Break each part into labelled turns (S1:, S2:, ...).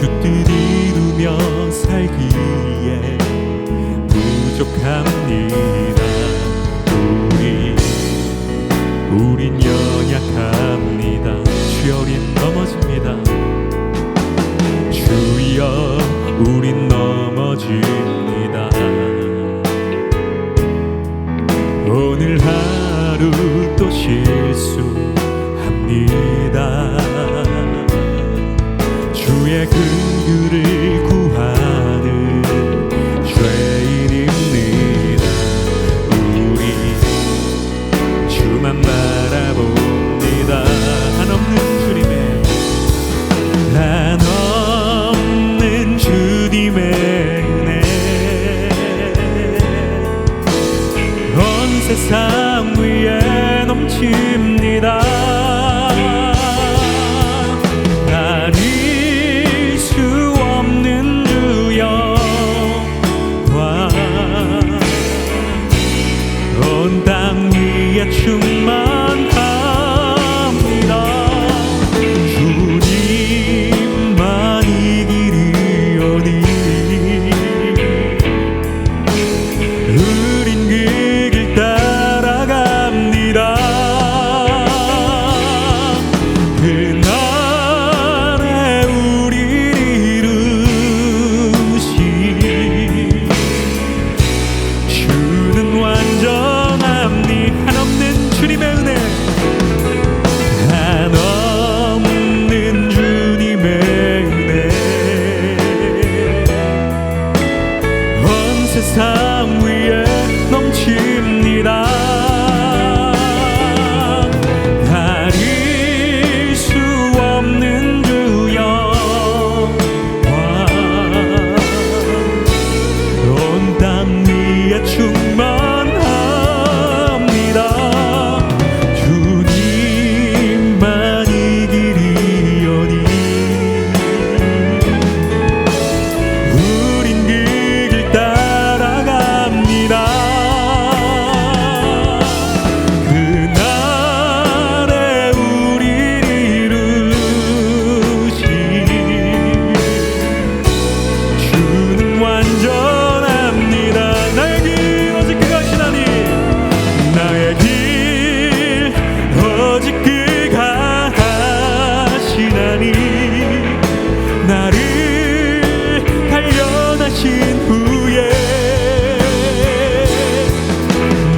S1: 주 뜻 이루며 살기에 부족합니다. 우린 연약합니다. 주여 우린 넘어집니다. 주여 우린 넘어집니다. 오늘 하루 또 실수합니다. 주의 긍휼을 구하는 죄인입니다. 우리 주만 바라봅니다. 한없는 주님의 한없는 주님의 은혜 온 세상 위에 넘칩니다. 가릴 수 없는 주여 온 땅 위에 충만합니다. 주님만 이기리오니 우린 그 길 따라갑니다. 그날에 우리를 이루신 주는 완전합니. 한없는 주님의 은혜 한없는 주님의 은혜 온 세상 위에 넘칩니다. 가릴 수 없는 주여 온 땅 위에 충만합니다. 주님만 이기리오니 우린 그 길 따라갑니다. 그날에 우리를 이루신 주는 완전합니다. 나의 길 오직 그가 하시나니 나의 길 오직 그가 하시나니 나를 단련하신 후에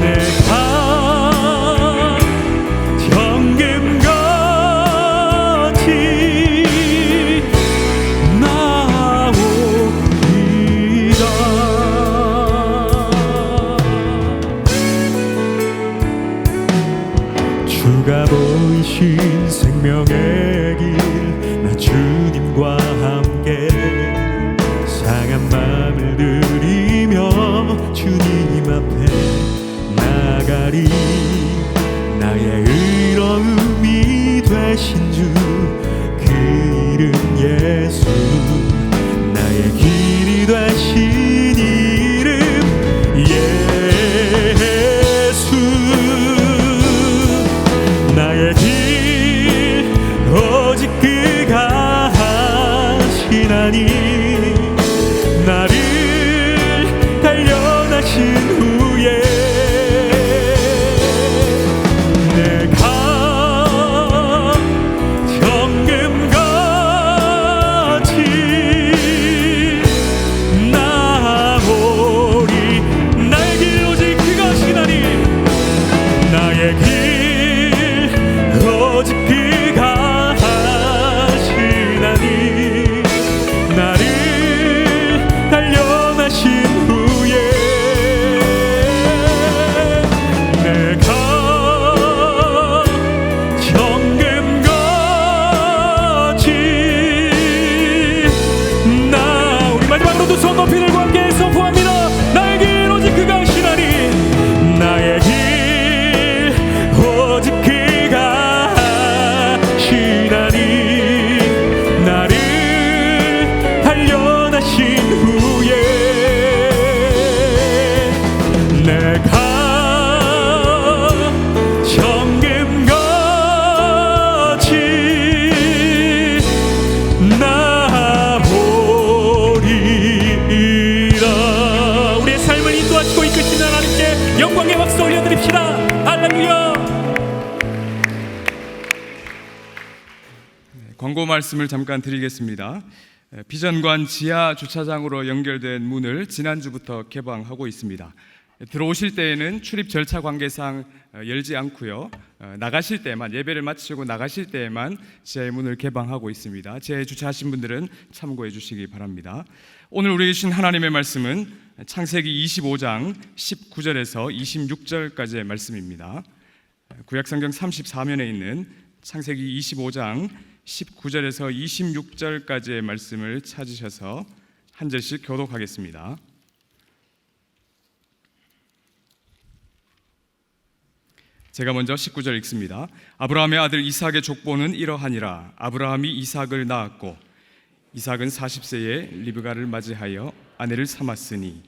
S1: 내가 정금같이 나오리라. 주가 보이신 생명의 길 나 주님과 함께 상한 마음을 들이며 주님 앞에 나가리. 나의 의로움이 되신 주 그 이름 예수 나의 길이 되신 이름 예수 나의 길 오직 그가 하시나니 나를 단련하신 후에 내가 정금같이 나오리. 나의 길 오직 그가 하시나니 나의 길 오직 그가 하시나니 나를 단련하신 후에 내가 정금같이 우리 마지막으로 두 손 높이 들고 함께 선포합니다. 나의 길 오직 그가 하시나니 나의 길 오직 그가 하시나니 나를 단련하신 후에 내가 정금같이 나오리.
S2: 경고 말씀을 잠깐 드리겠습니다. 비전관 지하 주차장으로 연결된 문을 지난주부터 개방하고 있습니다. 들어오실 때에는 출입 절차 관계상 열지 않고요. 나가실 때만, 예배를 마치고 나가실 때에만 지하의 문을 개방하고 있습니다. 지하에 주차하신 분들은 참고해 주시기 바랍니다. 오늘 우리에게 주신 하나님의 말씀은 창세기 25장 19절에서 26절까지의 말씀입니다. 구약성경 34면에 있는 창세기 25장 19절에서 26절까지의 말씀을 찾으셔서 한 절씩 교독하겠습니다. 제가 먼저 19절 읽습니다. 아브라함의 아들 이삭의 족보는 이러하니라. 아브라함이 이삭을 낳았고 이삭은 40세에 리브가를 맞이하여 아내를 삼았으니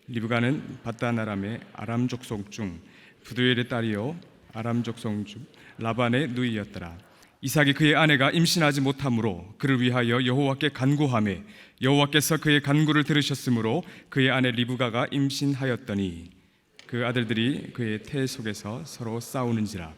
S2: 리브가는 밧단 아람의 아람 족속 중 부두엘의 딸이요 아람 족속 중 라반의 누이였더라. 이삭이 그의 아내가 임신하지 못하므로 그를 위하여 여호와께 간구하매 여호와께서 그의 간구를 들으셨으므로 그의 아내 리브가가 임신하였더니 그 아들들이 그의 태 속에서 서로 싸우는지라.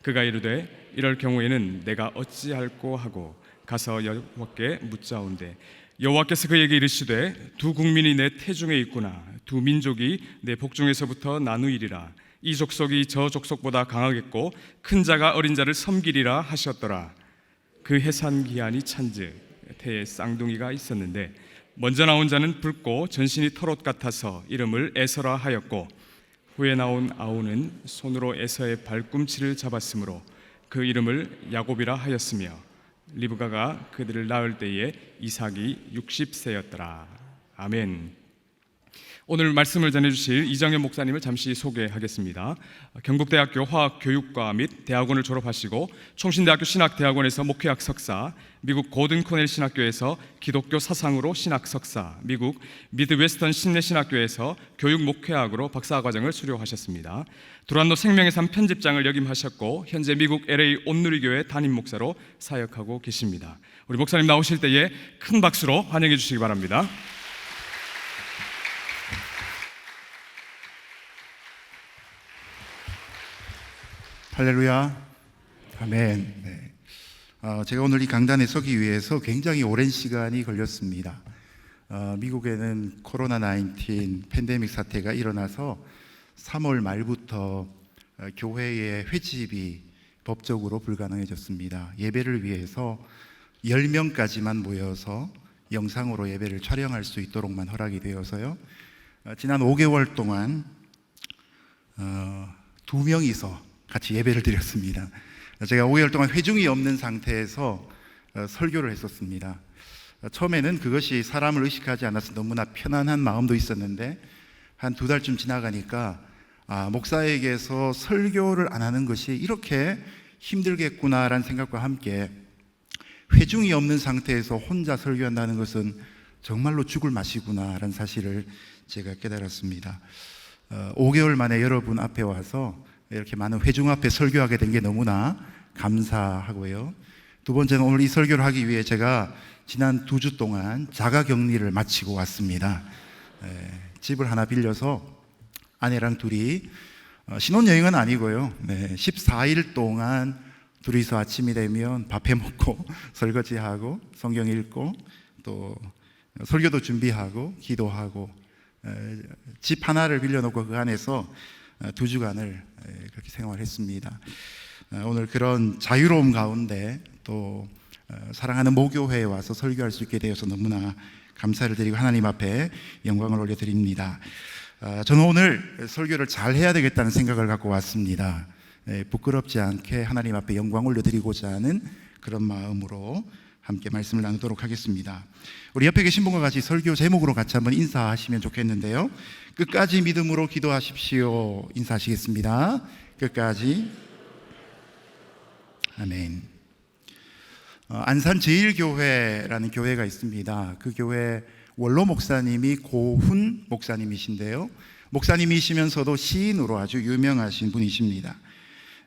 S2: 그가 이르되 이럴 경우에는 내가 어찌할꼬 하고 가서 여호와께 묻자온대 여호와께서 그에게 이르시되 두 국민이 내 태중에 있구나. 두 민족이 내 복중에서부터 나누이리라. 이 족속이 저 족속보다 강하겠고 큰 자가 어린 자를 섬기리라 하셨더라. 그 해산 기한이 찬즉 태에 쌍둥이가 있었는데 먼저 나온 자는 붉고 전신이 털옷 같아서 이름을 에서라 하였고 후에 나온 아우는 손으로 에서의 발꿈치를 잡았으므로 그 이름을 야곱이라 하였으며 리브가가 그들을 낳을 때에 이삭이 60세였더라. 아멘. 오늘 말씀을 전해주실 이정현 목사님을 잠시 소개하겠습니다. 경북대학교 화학교육과 및 대학원을 졸업하시고 총신대학교 신학대학원에서 목회학 석사, 미국 고든 코넬 신학교에서 기독교 사상으로 신학 석사, 미국 미드웨스턴 신내 신학교에서 교육 목회학으로 박사과정을 수료하셨습니다. 두란노 생명의 삶 편집장을 역임하셨고 현재 미국 LA 온누리교회 담임 목사로 사역하고 계십니다. 우리 목사님 나오실 때에 큰 박수로 환영해 주시기 바랍니다.
S3: 할렐루야, 아멘. 네. 제가 오늘 이 강단에 서기 위해서 굉장히 오랜 시간이 걸렸습니다. 미국에는 코로나19 팬데믹 사태가 일어나서 3월 말부터 교회의 회집이 법적으로 불가능해졌습니다. 예배를 위해서 10명까지만 모여서 영상으로 예배를 촬영할 수 있도록만 허락이 되어서요. 지난 5개월 동안 2명이서 같이 예배를 드렸습니다. 제가 5개월 동안 회중이 없는 상태에서 설교를 했었습니다. 처음에는 그것이 사람을 의식하지 않아서 너무나 편안한 마음도 있었는데 한 2달쯤 지나가니까 목사에게서 설교를 안 하는 것이 이렇게 힘들겠구나라는 생각과 함께 회중이 없는 상태에서 혼자 설교한다는 것은 정말로 죽을 맛이구나라는 사실을 제가 깨달았습니다. 5개월 만에 여러분 앞에 와서 이렇게 많은 회중 앞에 설교하게 된 게 너무나 감사하고요. 두 번째는 오늘 이 설교를 하기 위해 제가 지난 2주 동안 자가격리를 마치고 왔습니다. 집을 하나 빌려서 아내랑 둘이 신혼여행은 아니고요. 14일 동안 둘이서 아침이 되면 밥 해먹고 설거지하고 성경 읽고 또 설교도 준비하고 기도하고 집 하나를 빌려놓고 그 안에서 2주간을 그렇게 생활했습니다. 오늘 그런 자유로움 가운데 또 사랑하는 모교회에 와서 설교할 수 있게 되어서 너무나 감사를 드리고 하나님 앞에 영광을 올려드립니다. 저는 오늘 설교를 잘 해야 되겠다는 생각을 갖고 왔습니다. 부끄럽지 않게 하나님 앞에 영광 올려드리고자 하는 그런 마음으로 함께 말씀을 나누도록 하겠습니다. 우리 옆에 계신 분과 같이 설교 제목으로 같이 한번 인사하시면 좋겠는데요. 끝까지 믿음으로 기도하십시오. 인사하시겠습니다. 끝까지. 아멘. 안산 제일교회라는 교회가 있습니다. 그 교회 원로 목사님이 고훈 목사님이신데요. 목사님이시면서도 시인으로 아주 유명하신 분이십니다.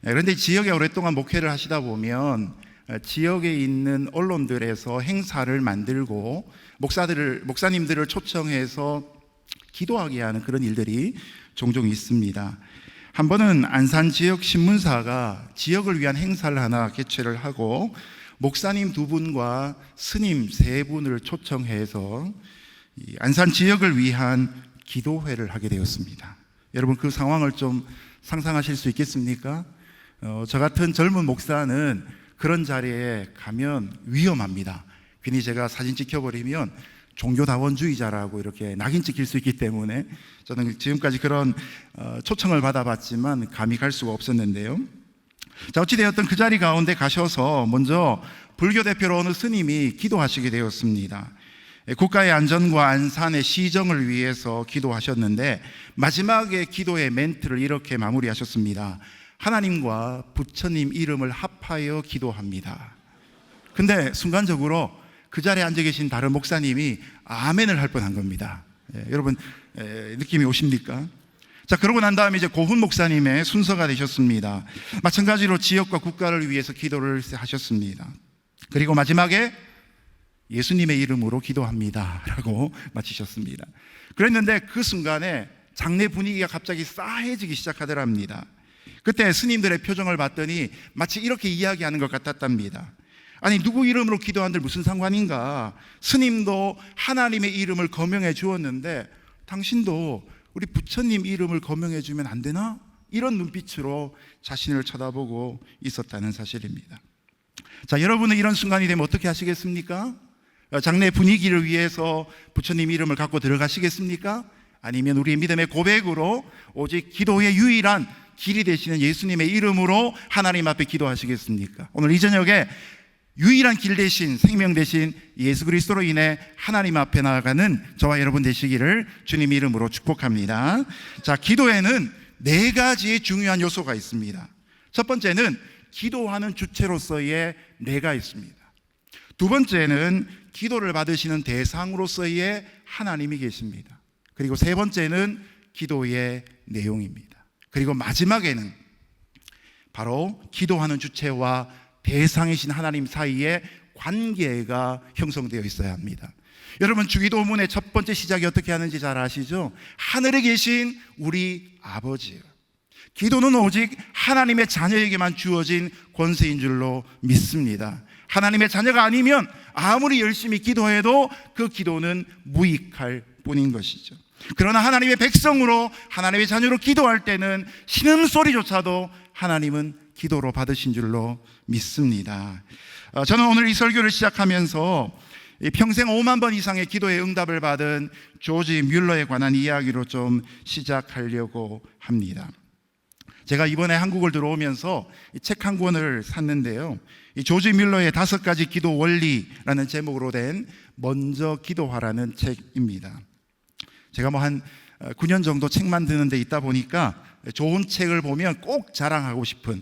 S3: 그런데 지역에 오랫동안 목회를 하시다 보면 지역에 있는 언론들에서 행사를 만들고 목사님들을 초청해서 기도하게 하는 그런 일들이 종종 있습니다. 한 번은 안산 지역 신문사가 지역을 위한 행사를 하나 개최를 하고 목사님 2분과 스님 3분을 초청해서 이 안산 지역을 위한 기도회를 하게 되었습니다. 여러분, 그 상황을 좀 상상하실 수 있겠습니까? 저 같은 젊은 목사는 그런 자리에 가면 위험합니다. 괜히 제가 사진 찍혀버리면 종교다원주의자라고 이렇게 낙인 찍힐 수 있기 때문에 저는 지금까지 그런 초청을 받아봤지만 감히 갈 수가 없었는데요. 자, 어찌되었든 그 자리 가운데 가셔서 먼저 불교 대표로 어느 스님이 기도하시게 되었습니다. 국가의 안전과 안산의 시정을 위해서 기도하셨는데 마지막에 기도의 멘트를 이렇게 마무리하셨습니다. 하나님과 부처님 이름을 합하여 기도합니다. 근데 순간적으로 그 자리에 앉아 계신 다른 목사님이 아멘을 할 뻔한 겁니다. 여러분, 느낌이 오십니까? 자, 그러고 난 다음에 이제 고훈 목사님의 순서가 되셨습니다. 마찬가지로 지역과 국가를 위해서 기도를 하셨습니다. 그리고 마지막에 예수님의 이름으로 기도합니다 라고 마치셨습니다. 그랬는데 그 순간에 장례 분위기가 갑자기 싸해지기 시작하더랍니다. 그때 스님들의 표정을 봤더니 마치 이렇게 이야기하는 것 같았답니다. 아니, 누구 이름으로 기도하는데 무슨 상관인가? 스님도 하나님의 이름을 거명해 주었는데 당신도 우리 부처님 이름을 거명해 주면 안 되나? 이런 눈빛으로 자신을 쳐다보고 있었다는 사실입니다. 자, 여러분은 이런 순간이 되면 어떻게 하시겠습니까? 장례 분위기를 위해서 부처님 이름을 갖고 들어가시겠습니까? 아니면 우리의 믿음의 고백으로 오직 기도의 유일한 길이 되시는 예수님의 이름으로 하나님 앞에 기도하시겠습니까? 오늘 이 저녁에 유일한 길 대신 생명 대신 예수 그리스도로 인해 하나님 앞에 나아가는 저와 여러분 되시기를 주님 이름으로 축복합니다. 자, 기도에는 4가지의 중요한 요소가 있습니다. 첫 번째는 기도하는 주체로서의 내가 있습니다. 두 번째는 기도를 받으시는 대상으로서의 하나님이 계십니다. 그리고 세 번째는 기도의 내용입니다. 그리고 마지막에는 바로 기도하는 주체와 대상이신 하나님 사이에 관계가 형성되어 있어야 합니다. 여러분, 주기도문의 첫 번째 시작이 어떻게 하는지 잘 아시죠? 하늘에 계신 우리 아버지요. 기도는 오직 하나님의 자녀에게만 주어진 권세인 줄로 믿습니다. 하나님의 자녀가 아니면 아무리 열심히 기도해도 그 기도는 무익할 뿐인 것이죠. 그러나 하나님의 백성으로 하나님의 자녀로 기도할 때는 신음소리조차도 하나님은 기도로 받으신 줄로 믿습니다. 저는 오늘 이 설교를 시작하면서 평생 5만 번 이상의 기도의 응답을 받은 조지 뮬러에 관한 이야기로 좀 시작하려고 합니다. 제가 이번에 한국을 들어오면서 책 한 권을 샀는데요, 이 조지 뮬러의 5가지 기도 원리라는 제목으로 된 먼저 기도하라는 책입니다. 제가 한 9년 정도 책 만드는 데 있다 보니까 좋은 책을 보면 꼭 자랑하고 싶은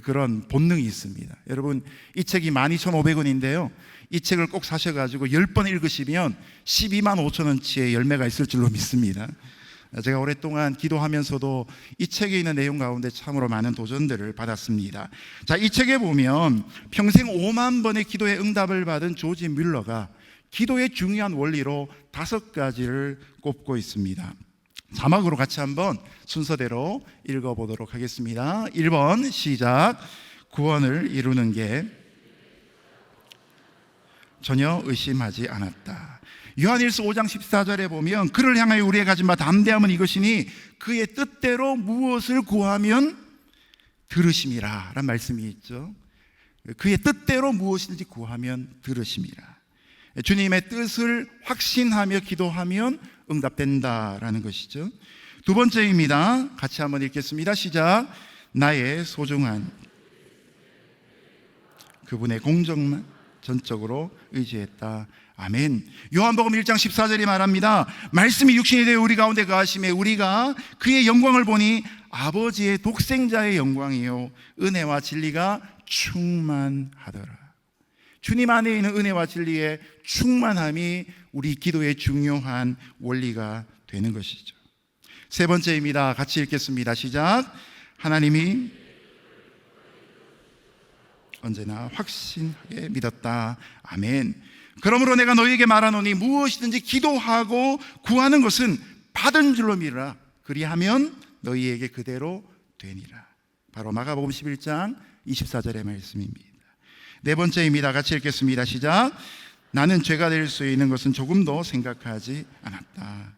S3: 그런 본능이 있습니다. 여러분, 이 책이 12,500원인데요 이 책을 꼭 사셔가지고 10번 읽으시면 12만 5천 원치의 열매가 있을 줄로 믿습니다. 제가 오랫동안 기도하면서도 이 책에 있는 내용 가운데 참으로 많은 도전들을 받았습니다. 자, 이 책에 보면 평생 5만 번의 기도의 응답을 받은 조지 뮬러가 기도의 중요한 원리로 5가지를 꼽고 있습니다. 자막으로 같이 한번 순서대로 읽어보도록 하겠습니다. 1번 시작. 구원을 이루는 게 전혀 의심하지 않았다. 요한일서 5장 14절에 보면 그를 향하여 우리의 가진 바 담대함은 이것이니 그의 뜻대로 무엇을 구하면 들으심이라 라는 말씀이 있죠. 그의 뜻대로 무엇인지 구하면 들으심이라. 주님의 뜻을 확신하며 기도하면 응답된다라는 것이죠. 두 번째입니다. 같이 한번 읽겠습니다. 시작. 나의 소중한 그분의 공정만 전적으로 의지했다. 아멘. 요한복음 1장 14절이 말합니다. 말씀이 육신이 되어 우리 가운데 거하심에 우리가 그의 영광을 보니 아버지의 독생자의 영광이요 은혜와 진리가 충만하더라. 주님 안에 있는 은혜와 진리의 충만함이 우리 기도의 중요한 원리가 되는 것이죠. 세 번째입니다. 같이 읽겠습니다. 시작. 하나님이 언제나 확신하게 믿었다. 아멘. 그러므로 내가 너희에게 말하노니 무엇이든지 기도하고 구하는 것은 받은 줄로 믿으라. 그리하면 너희에게 그대로 되니라. 바로 마가복음 11장 24절의 말씀입니다. 네 번째입니다. 같이 읽겠습니다. 시작. 나는 죄가 될 수 있는 것은 조금도 생각하지 않았다.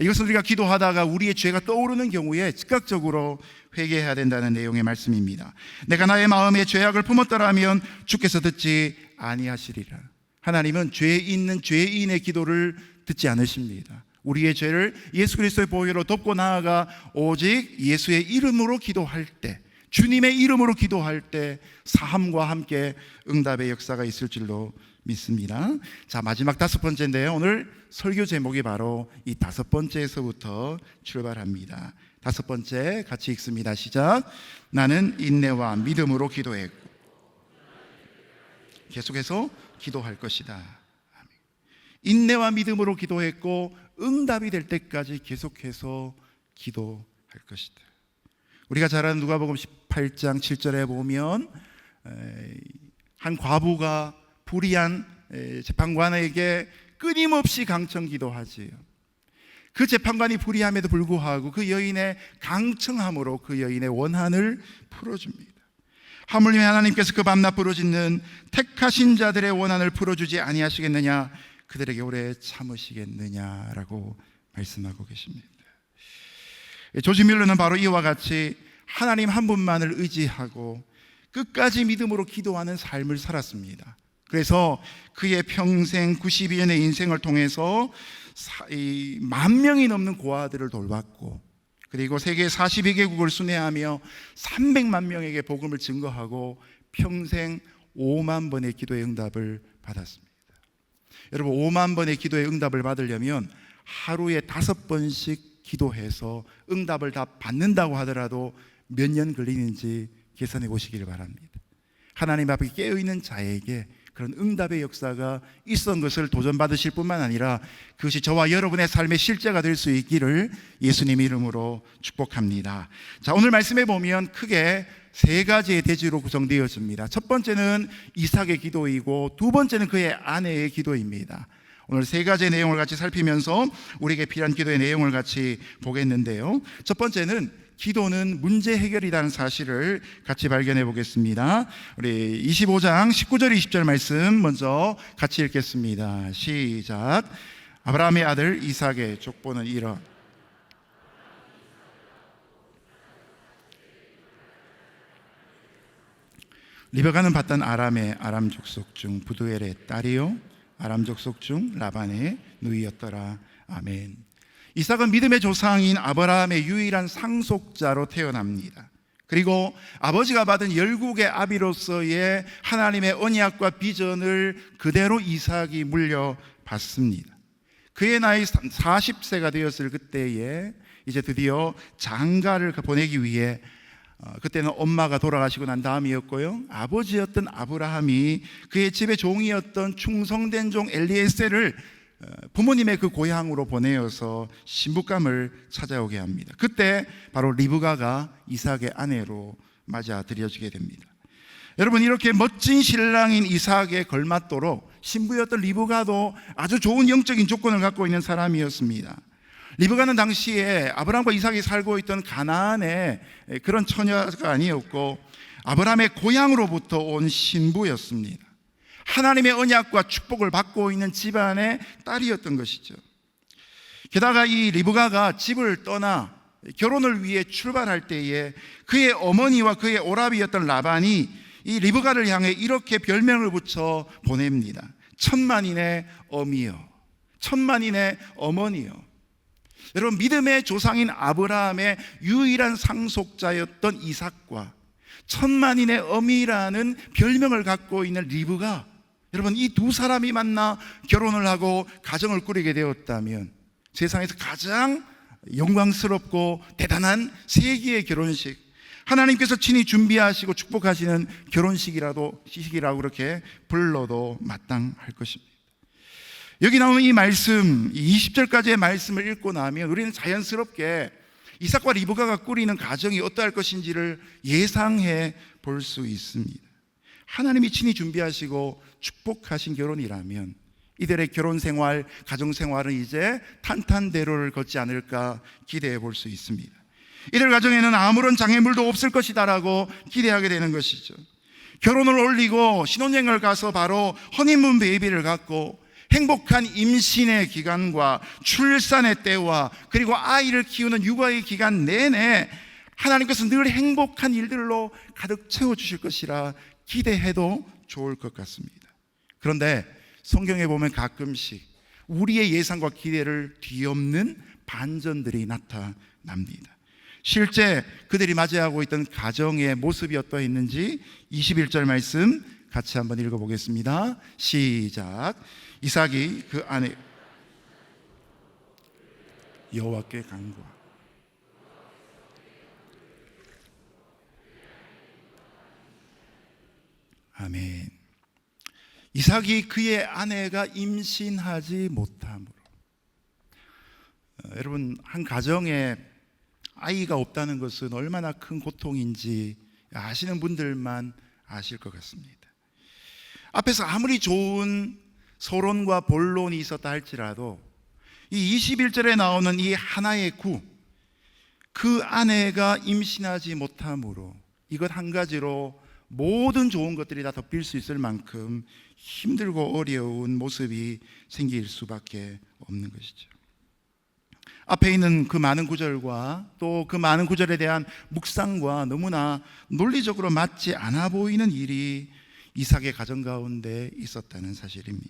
S3: 이것은 우리가 기도하다가 우리의 죄가 떠오르는 경우에 즉각적으로 회개해야 된다는 내용의 말씀입니다. 내가 나의 마음에 죄악을 품었더라면 주께서 듣지 아니하시리라. 하나님은 죄 있는 죄인의 기도를 듣지 않으십니다. 우리의 죄를 예수 그리스도의 보혈로 덮고 나아가 오직 예수의 이름으로 기도할 때, 주님의 이름으로 기도할 때 사함과 함께 응답의 역사가 있을 줄로 믿습니다. 자, 마지막 다섯 번째인데요, 오늘 설교 제목이 바로 이 다섯 번째에서부터 출발합니다. 다섯 번째 같이 읽습니다. 시작. 나는 인내와 믿음으로 기도했고 계속해서 기도할 것이다. 아멘. 인내와 믿음으로 기도했고 응답이 될 때까지 계속해서 기도할 것이다. 우리가 잘 아는 누가복음 18장 7절에 보면 한 과부가 불의한 재판관에게 끊임없이 강청 기도하지요. 그 재판관이 불의함에도 불구하고 그 여인의 강청함으로 그 여인의 원한을 풀어줍니다. 하물며 하나님께서 그 밤낮 부르짖는 택하신 자들의 원한을 풀어주지 아니하시겠느냐, 그들에게 오래 참으시겠느냐라고 말씀하고 계십니다. 조지 밀러는 바로 이와 같이 하나님 한 분만을 의지하고 끝까지 믿음으로 기도하는 삶을 살았습니다. 그래서 그의 평생 92년의 인생을 통해서 10,000명이 넘는 고아들을 돌봤고, 그리고 세계 42개국을 순회하며 300만 명에게 복음을 증거하고 평생 5만 번의 기도의 응답을 받았습니다. 여러분, 5만 번의 기도의 응답을 받으려면 하루에 5번씩 기도해서 응답을 다 받는다고 하더라도 몇 년 걸리는지 계산해 보시길 바랍니다. 하나님 앞에 깨어있는 자에게 그런 응답의 역사가 있었던 것을 도전받으실 뿐만 아니라 그것이 저와 여러분의 삶의 실제가 될 수 있기를 예수님 이름으로 축복합니다. 자, 오늘 말씀에 보면 크게 세 가지의 대지로 구성되어집니다. 첫 번째는 이삭의 기도이고 두 번째는 그의 아내의 기도입니다. 오늘 세 가지의 내용을 같이 살피면서 우리에게 필요한 기도의 내용을 같이 보겠는데요, 첫 번째는 기도는 문제 해결이라는 사실을 같이 발견해 보겠습니다. 우리 25장 19절 20절 말씀 먼저 같이 읽겠습니다. 시작. 아브라함의 아들 이삭의 족보는 이러. 리브가는 받던 아람의 아람 족속 중 부두엘의 딸이요 아람 족속 중 라반의 누이였더라. 아멘. 이삭은 믿음의 조상인 아브라함의 유일한 상속자로 태어납니다. 그리고 아버지가 받은 열국의 아비로서의 하나님의 언약과 비전을 그대로 이삭이 물려받습니다. 그의 나이 40세가 되었을 그때에 이제 드디어 장가를 보내기 위해, 그때는 엄마가 돌아가시고 난 다음이었고요, 아버지였던 아브라함이 그의 집의 종이었던 충성된 종 엘리에셀을 부모님의 그 고향으로 보내어서 신부감을 찾아오게 합니다. 그때 바로 리브가가 이삭의 아내로 맞아들여지게 됩니다. 여러분, 이렇게 멋진 신랑인 이삭에 걸맞도록 신부였던 리브가도 아주 좋은 영적인 조건을 갖고 있는 사람이었습니다. 리브가는 당시에 아브라함과 이삭이 살고 있던 가나안의 그런 처녀가 아니었고 아브라함의 고향으로부터 온 신부였습니다. 하나님의 언약과 축복을 받고 있는 집안의 딸이었던 것이죠. 게다가 이 리브가가 집을 떠나 결혼을 위해 출발할 때에 그의 어머니와 그의 오라비였던 라반이 이 리브가를 향해 이렇게 별명을 붙여 보냅니다. 천만인의 어미여, 천만인의 어머니여. 여러분, 믿음의 조상인 아브라함의 유일한 상속자였던 이삭과 천만인의 어미라는 별명을 갖고 있는 리브가, 여러분, 이 두 사람이 만나 결혼을 하고 가정을 꾸리게 되었다면 세상에서 가장 영광스럽고 대단한 세기의 결혼식, 하나님께서 친히 준비하시고 축복하시는 결혼식이라고 그렇게 불러도 마땅할 것입니다. 여기 나오는 이 말씀, 20절까지의 말씀을 읽고 나면 우리는 자연스럽게 이삭과 리브가가 꾸리는 가정이 어떠할 것인지를 예상해 볼 수 있습니다. 하나님이 친히 준비하시고 축복하신 결혼이라면 이들의 결혼 생활, 가정 생활은 이제 탄탄대로를 걷지 않을까 기대해 볼 수 있습니다. 이들 가정에는 아무런 장애물도 없을 것이다라고 기대하게 되는 것이죠. 결혼을 올리고 신혼여행을 가서 바로 허니문 베이비를 갖고 행복한 임신의 기간과 출산의 때와 그리고 아이를 키우는 육아의 기간 내내 하나님께서 늘 행복한 일들로 가득 채워주실 것이라 기대해도 좋을 것 같습니다. 그런데 성경에 보면 가끔씩 우리의 예상과 기대를 뒤엎는 반전들이 나타납니다. 실제 그들이 맞이하고 있던 가정의 모습이 어떠했는지 21절 말씀 같이 한번 읽어보겠습니다. 시작. 이삭이 그 아내 여호와께 간구하. 아멘. 이삭이 그의 아내가 임신하지 못함으로, 여러분, 한 가정에 아이가 없다는 것은 얼마나 큰 고통인지 아시는 분들만 아실 것 같습니다. 앞에서 아무리 좋은 서론과 본론이 있었다 할지라도 이 21절에 나오는 이 하나의 구, 그 아내가 임신하지 못함으로, 이것 한 가지로 모든 좋은 것들이 다 덮일 수 있을 만큼 힘들고 어려운 모습이 생길 수밖에 없는 것이죠. 앞에 있는 그 많은 구절과 또 그 많은 구절에 대한 묵상과 너무나 논리적으로 맞지 않아 보이는 일이 이삭의 가정 가운데 있었다는 사실입니다.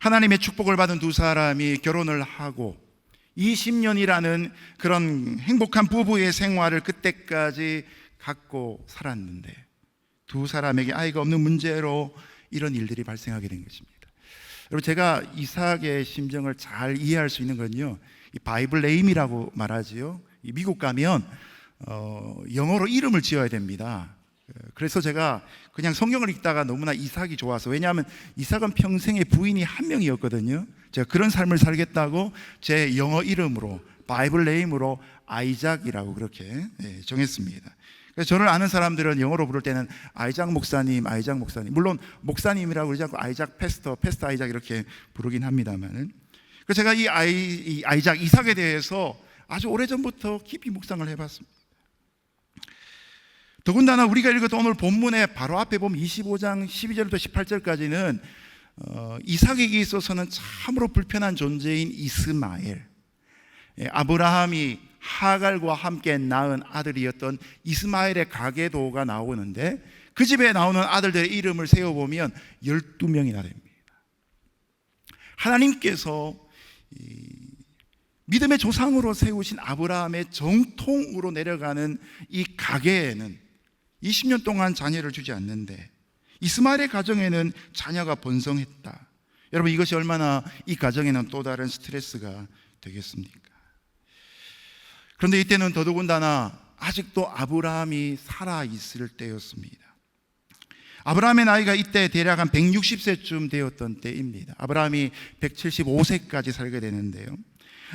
S3: 하나님의 축복을 받은 두 사람이 결혼을 하고 20년이라는 그런 행복한 부부의 생활을 그때까지 갖고 살았는데 두 사람에게 아이가 없는 문제로 이런 일들이 발생하게 된 것입니다. 여러분, 제가 이삭의 심정을 잘 이해할 수 있는 건요, 이 바이블 네임이라고 말하지요. 미국 가면 영어로 이름을 지어야 됩니다. 그래서 제가 그냥 성경을 읽다가 너무나 이삭이 좋아서, 왜냐하면 이삭은 평생에 부인이 한 명이었거든요. 제가 그런 삶을 살겠다고 제 영어 이름으로 바이블 네임으로 아이작이라고 그렇게 정했습니다. 그래서 저를 아는 사람들은 영어로 부를 때는 아이작 목사님, 아이작 목사님, 물론 목사님이라고 그러지 않고 아이작 패스터, 패스터 아이작 이렇게 부르긴 합니다만은, 그래서 제가 이 아이작 이삭에 대해서 아주 오래전부터 깊이 묵상을 해봤습니다. 더군다나 우리가 읽었던 오늘 본문의 바로 앞에 보면 25장 12절부터 18절까지는 이삭에게 있어서는 참으로 불편한 존재인 이스마엘, 아브라함이 하갈과 함께 낳은 아들이었던 이스마엘의 가계도가 나오는데, 그 집에 나오는 아들들의 이름을 세어보면 12명이나 됩니다. 하나님께서 믿음의 조상으로 세우신 아브라함의 정통으로 내려가는 이 가계에는 20년 동안 자녀를 주지 않는데 이스마엘의 가정에는 자녀가 번성했다. 여러분, 이것이 얼마나 이 가정에는 또 다른 스트레스가 되겠습니까? 그런데 이때는 더더군다나 아직도 아브라함이 살아있을 때였습니다. 아브라함의 나이가 이때 대략 한 160세쯤 되었던 때입니다. 아브라함이 175세까지 살게 되는데요,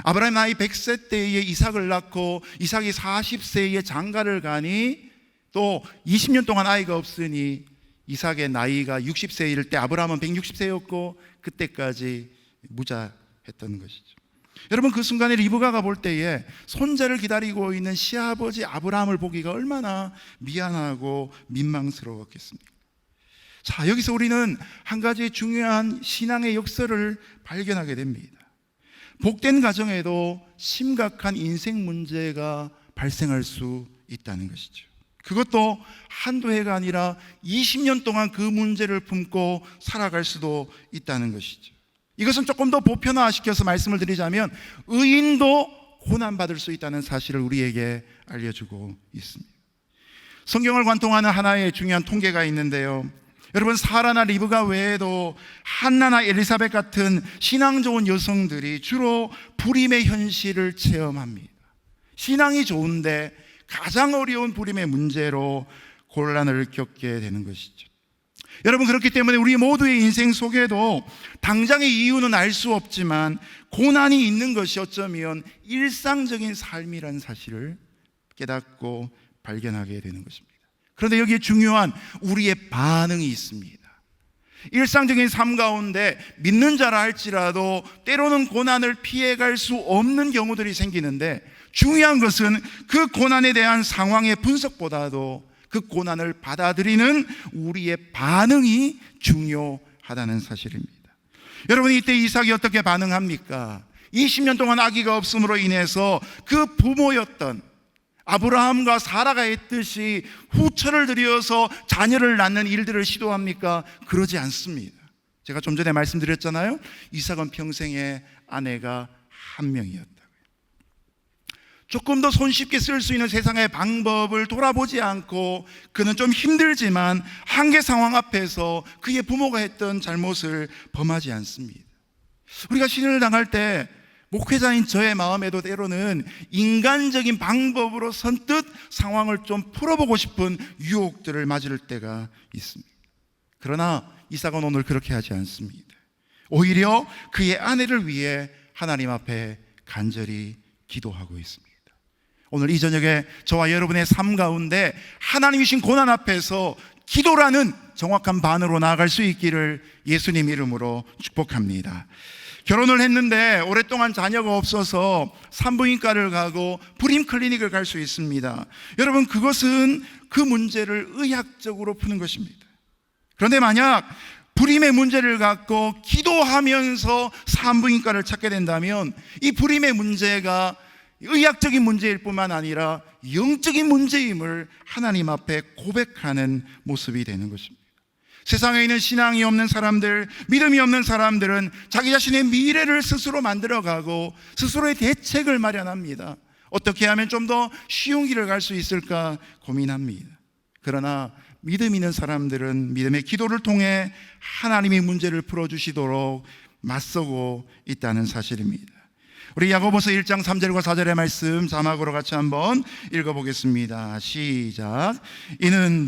S3: 아브라함의 나이 100세 때에 이삭을 낳고 이삭이 40세에 장가를 가니 또 20년 동안 아이가 없으니 이삭의 나이가 60세일 때 아브라함은 160세였고 그때까지 무자했던 것이죠. 여러분, 그 순간에 리브가가 볼 때에 손자를 기다리고 있는 시아버지 아브라함을 보기가 얼마나 미안하고 민망스러웠겠습니까? 자, 여기서 우리는 한 가지 중요한 신앙의 역설을 발견하게 됩니다. 복된 가정에도 심각한 인생 문제가 발생할 수 있다는 것이죠. 그것도 한두 해가 아니라 20년 동안 그 문제를 품고 살아갈 수도 있다는 것이죠. 이것은 조금 더 보편화시켜서 말씀을 드리자면 의인도 고난받을 수 있다는 사실을 우리에게 알려주고 있습니다. 성경을 관통하는 하나의 중요한 통계가 있는데요, 여러분, 사라나 리브가 외에도 한나나 엘리사벳 같은 신앙 좋은 여성들이 주로 불임의 현실을 체험합니다. 신앙이 좋은데 가장 어려운 불임의 문제로 곤란을 겪게 되는 것이죠. 여러분, 그렇기 때문에 우리 모두의 인생 속에도 당장의 이유는 알 수 없지만 고난이 있는 것이 어쩌면 일상적인 삶이라는 사실을 깨닫고 발견하게 되는 것입니다. 그런데 여기에 중요한 우리의 반응이 있습니다. 일상적인 삶 가운데 믿는 자라 할지라도 때로는 고난을 피해갈 수 없는 경우들이 생기는데, 중요한 것은 그 고난에 대한 상황의 분석보다도 그 고난을 받아들이는 우리의 반응이 중요하다는 사실입니다. 여러분, 이때 이삭이 어떻게 반응합니까? 20년 동안 아기가 없음으로 인해서 그 부모였던 아브라함과 사라가 했듯이 후처를 들여서 자녀를 낳는 일들을 시도합니까? 그러지 않습니다. 제가 좀 전에 말씀드렸잖아요. 이삭은 평생에 아내가 한 명이었다고요. 조금 더 손쉽게 쓸 수 있는 세상의 방법을 돌아보지 않고 그는 좀 힘들지만 한계 상황 앞에서 그의 부모가 했던 잘못을 범하지 않습니다. 우리가 신을 당할 때 목회자인 저의 마음에도 때로는 인간적인 방법으로 선뜻 상황을 좀 풀어보고 싶은 유혹들을 맞을 때가 있습니다. 그러나 이삭은 오늘 그렇게 하지 않습니다. 오히려 그의 아내를 위해 하나님 앞에 간절히 기도하고 있습니다. 오늘 이 저녁에 저와 여러분의 삶 가운데 하나님이 주신 고난 앞에서 기도라는 정확한 반으로 나아갈 수 있기를 예수님 이름으로 축복합니다. 결혼을 했는데 오랫동안 자녀가 없어서 산부인과를 가고 불임 클리닉을 갈 수 있습니다. 여러분, 그것은 그 문제를 의학적으로 푸는 것입니다. 그런데 만약 불임의 문제를 갖고 기도하면서 산부인과를 찾게 된다면 이 불임의 문제가 의학적인 문제일 뿐만 아니라 영적인 문제임을 하나님 앞에 고백하는 모습이 되는 것입니다. 세상에 있는 신앙이 없는 사람들, 믿음이 없는 사람들은 자기 자신의 미래를 스스로 만들어가고 스스로의 대책을 마련합니다. 어떻게 하면 좀 더 쉬운 길을 갈 수 있을까 고민합니다. 그러나 믿음 있는 사람들은 믿음의 기도를 통해 하나님이 문제를 풀어주시도록 맞서고 있다는 사실입니다. 우리 야고보서 1장 3절과 4절의 말씀 자막으로 같이 한번 읽어보겠습니다. 시작. 이는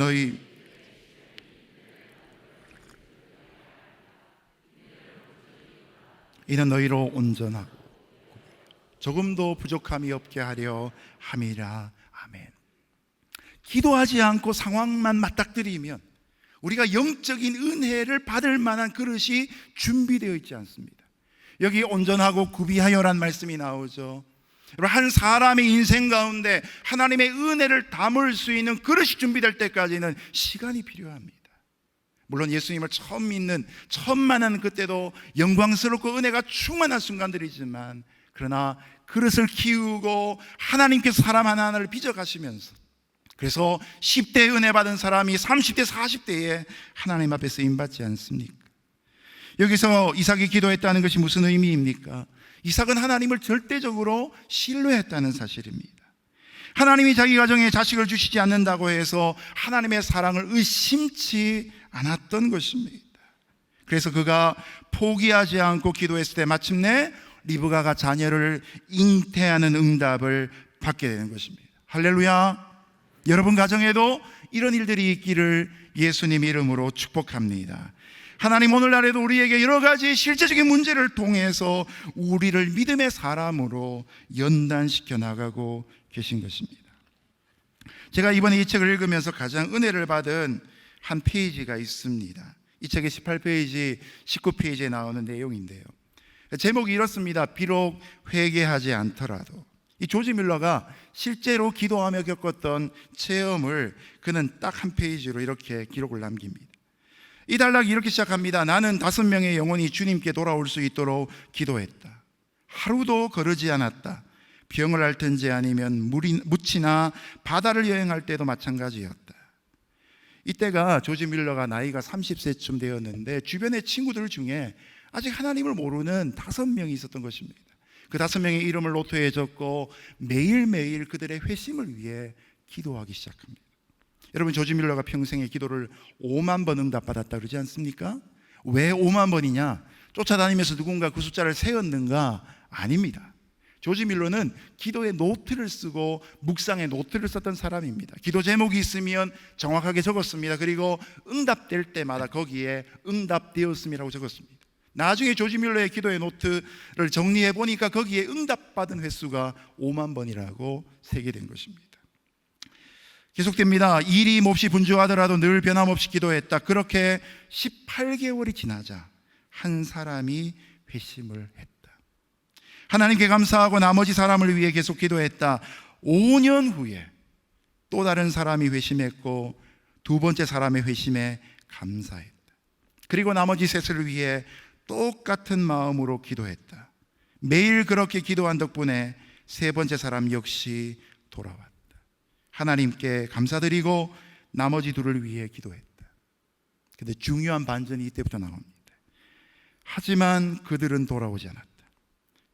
S3: 너희로 온전하고 조금도 부족함이 없게 하려 함이라. 아멘. 기도하지 않고 상황만 맞닥뜨리면 우리가 영적인 은혜를 받을 만한 그릇이 준비되어 있지 않습니다. 여기 온전하고 구비하여란 말씀이 나오죠. 한 사람의 인생 가운데 하나님의 은혜를 담을 수 있는 그릇이 준비될 때까지는 시간이 필요합니다. 물론 예수님을 처음 믿는, 처음 만나는 그때도 영광스럽고 은혜가 충만한 순간들이지만, 그러나 그릇을 키우고 하나님께서 사람 하나하나를 빚어가시면서, 그래서 10대 은혜 받은 사람이 30대, 40대에 하나님 앞에 쓰임받지 않습니까? 여기서 이삭이 기도했다는 것이 무슨 의미입니까? 이삭은 하나님을 절대적으로 신뢰했다는 사실입니다. 하나님이 자기 가정에 자식을 주시지 않는다고 해서 하나님의 사랑을 의심치 않았던 것입니다. 그래서 그가 포기하지 않고 기도했을 때 마침내 리브가가 자녀를 잉태하는 응답을 받게 되는 것입니다. 할렐루야. 여러분 가정에도 이런 일들이 있기를 예수님 이름으로 축복합니다. 하나님 오늘날에도 우리에게 여러 가지 실제적인 문제를 통해서 우리를 믿음의 사람으로 연단시켜 나가고 계신 것입니다. 제가 이번에 이 책을 읽으면서 가장 은혜를 받은 한 페이지가 있습니다. 이 책의 18페이지, 19페이지에 나오는 내용인데요. 제목이 이렇습니다. 비록 회개하지 않더라도. 이 조지 밀러가 실제로 기도하며 겪었던 체험을 그는 딱 한 페이지로 이렇게 기록을 남깁니다. 이 단락이 이렇게 시작합니다. 나는 5명의 영혼이 주님께 돌아올 수 있도록 기도했다. 하루도 거르지 않았다. 병을 앓든지 아니면 묻히나 바다를 여행할 때도 마찬가지였다. 이때가 조지 밀러가 나이가 30세쯤 되었는데 주변의 친구들 중에 아직 하나님을 모르는 5명이 있었던 것입니다. 그 5명의 이름을 노트에 적고 매일매일 그들의 회심을 위해 기도하기 시작합니다. 여러분, 조지 밀러가 평생에 기도를 5만 번 응답받았다 그러지 않습니까? 왜 5만 번이냐? 쫓아다니면서 누군가 그 숫자를 세웠는가? 아닙니다. 조지 밀러는 기도의 노트를 쓰고 묵상의 노트를 썼던 사람입니다. 기도 제목이 있으면 정확하게 적었습니다. 그리고 응답될 때마다 거기에 응답되었음이라고 적었습니다. 나중에 조지 밀러의 기도의 노트를 정리해 보니까 거기에 응답받은 횟수가 5만 번이라고 새겨된 것입니다. 계속됩니다. 일이 몹시 분주하더라도 늘 변함없이 기도했다. 그렇게 18개월이 지나자 한 사람이 회심을 했다. 하나님께 감사하고 나머지 사람을 위해 계속 기도했다. 5년 후에 또 다른 사람이 회심했고 두 번째 사람의 회심에 감사했다. 그리고 나머지 셋을 위해 똑같은 마음으로 기도했다. 매일 그렇게 기도한 덕분에 세 번째 사람 역시 돌아왔다. 하나님께 감사드리고 나머지 둘을 위해 기도했다. 근데 중요한 반전이 이때부터 나옵니다. 하지만 그들은 돌아오지 않았다.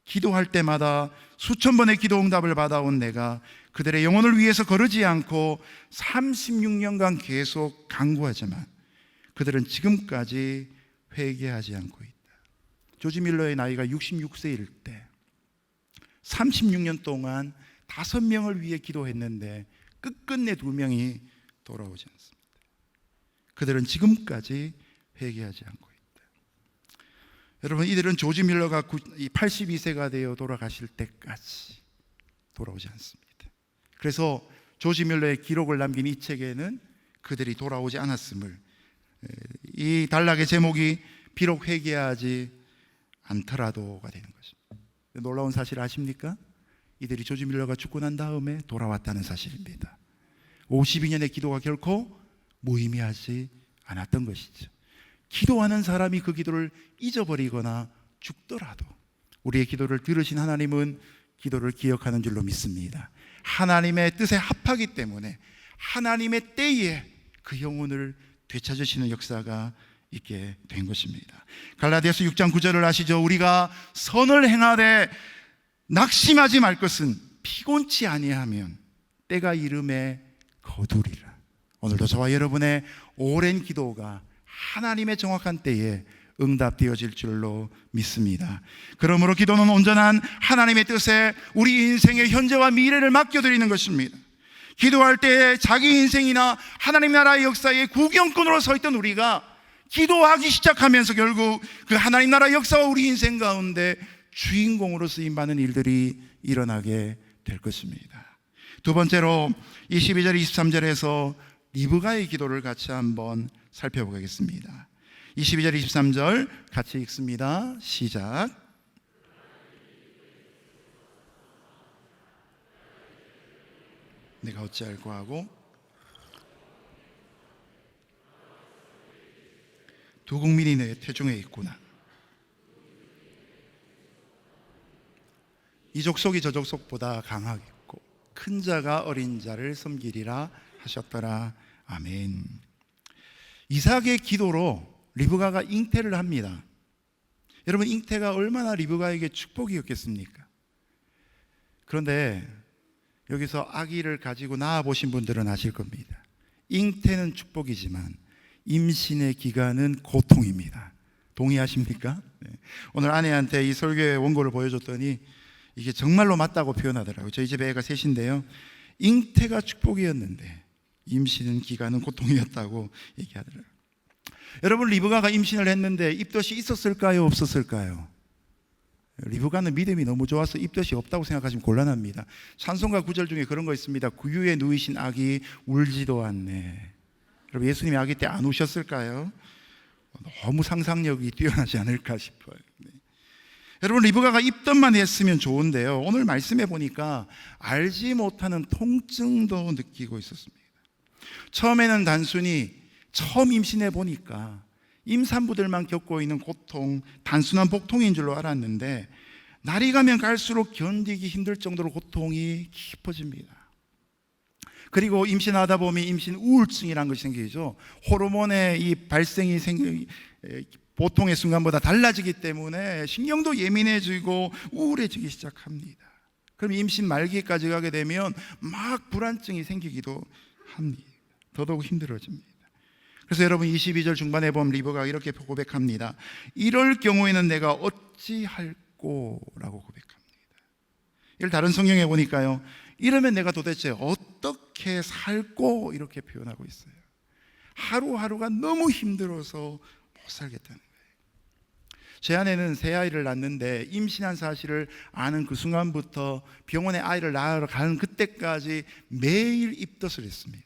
S3: 기도할 때마다 수천 번의 기도 응답을 받아온 내가 그들의 영혼을 위해서 거르지 않고 36년간 계속 간구하지만 그들은 지금까지 회개하지 않고 있다. 조지 밀러의 나이가 66세일 때 36년 동안 5명을 위해 기도했는데 끝끝내 2명이 돌아오지 않습니다. 그들은 지금까지 회개하지 않고 있다. 여러분, 이들은 조지 밀러가 82세가 되어 돌아가실 때까지 돌아오지 않습니다. 그래서 조지 밀러의 기록을 남긴 이 책에는 그들이 돌아오지 않았음을, 이 단락의 제목이 비록 회개하지 않더라도가 되는 것입니다. 놀라운 사실 아십니까? 이들이 조지 밀러가 죽고 난 다음에 돌아왔다는 사실입니다. 52년의 기도가 결코 무의미하지 않았던 것이죠. 기도하는 사람이 그 기도를 잊어버리거나 죽더라도 우리의 기도를 들으신 하나님은 기도를 기억하는 줄로 믿습니다. 하나님의 뜻에 합하기 때문에 하나님의 때에 그 영혼을 되찾으시는 역사가 있게 된 것입니다. 갈라디아서 6장 9절을 아시죠? 우리가 선을 행하되 낙심하지 말 것은 피곤치 아니하면 때가 이름에 거두리라. 오늘도 저와 여러분의 오랜 기도가 하나님의 정확한 때에 응답되어질 줄로 믿습니다. 그러므로 기도는 온전한 하나님의 뜻에 우리 인생의 현재와 미래를 맡겨드리는 것입니다. 기도할 때 자기 인생이나 하나님 나라의 역사의 구경꾼으로 서 있던 우리가 기도하기 시작하면서 결국 그 하나님 나라의 역사와 우리 인생 가운데 주인공으로 쓰임받는 일들이 일어나게 될 것입니다. 두 번째로 22절 23절에서 리브가의 기도를 같이 한번 살펴보겠습니다. 22절 23절 같이 읽습니다. 시작. 내가 어찌할꼬 하고 두 국민이 내 태중에 있구나. 이 족속이 저 족속보다 강하겠고 큰 자가 어린 자를 섬기리라 하셨더라. 아멘. 이삭의 기도로 리브가가 잉태를 합니다. 여러분, 잉태가 얼마나 리브가에게 축복이었겠습니까? 그런데 여기서 아기를 가지고 낳아보신 분들은 아실 겁니다. 잉태는 축복이지만 임신의 기간은 고통입니다. 동의하십니까? 네. 오늘 아내한테 이 설교의 원고를 보여줬더니 이게 정말로 맞다고 표현하더라고요. 저희 집에 애가 셋인데요, 잉태가 축복이었는데 임신은 기간은 고통이었다고 얘기하더라고요. 여러분, 리브가가 임신을 했는데 입덧이 있었을까요? 없었을까요? 리브가는 믿음이 너무 좋아서 입덧이 없다고 생각하시면 곤란합니다. 찬송가 구절 중에 그런 거 있습니다. 구유에 누이신 아기 울지도 않네. 여러분, 예수님이 아기 때 안 우셨을까요? 너무 상상력이 뛰어나지 않을까 싶어요. 네. 여러분, 리브가가 입덧만 했으면 좋은데요, 오늘 말씀해 보니까 알지 못하는 통증도 느끼고 있었습니다. 처음에는 단순히 처음 임신해 보니까 임산부들만 겪고 있는 고통, 단순한 복통인 줄로 알았는데 날이 가면 갈수록 견디기 힘들 정도로 고통이 깊어집니다. 그리고 임신하다 보면 임신 우울증이라는 것이 생기죠. 호르몬의 이 발생이 보통의 순간보다 달라지기 때문에 신경도 예민해지고 우울해지기 시작합니다. 그럼 임신 말기까지 가게 되면 막 불안증이 생기기도 합니다. 더더욱 힘들어집니다. 그래서 여러분, 22절 중반에 보면 리브가가 이렇게 고백합니다. 이럴 경우에는 내가 어찌할꼬 라고 고백합니다. 이걸 다른 성경에 보니까요, 이러면 내가 도대체 어떻게 살꼬 이렇게 표현하고 있어요. 하루하루가 너무 힘들어서 못 살겠다는 거예요. 제 아내는 새 아이를 낳는데 임신한 사실을 아는 그 순간부터 병원에 아이를 낳으러 가는 그때까지 매일 입덧을 했습니다.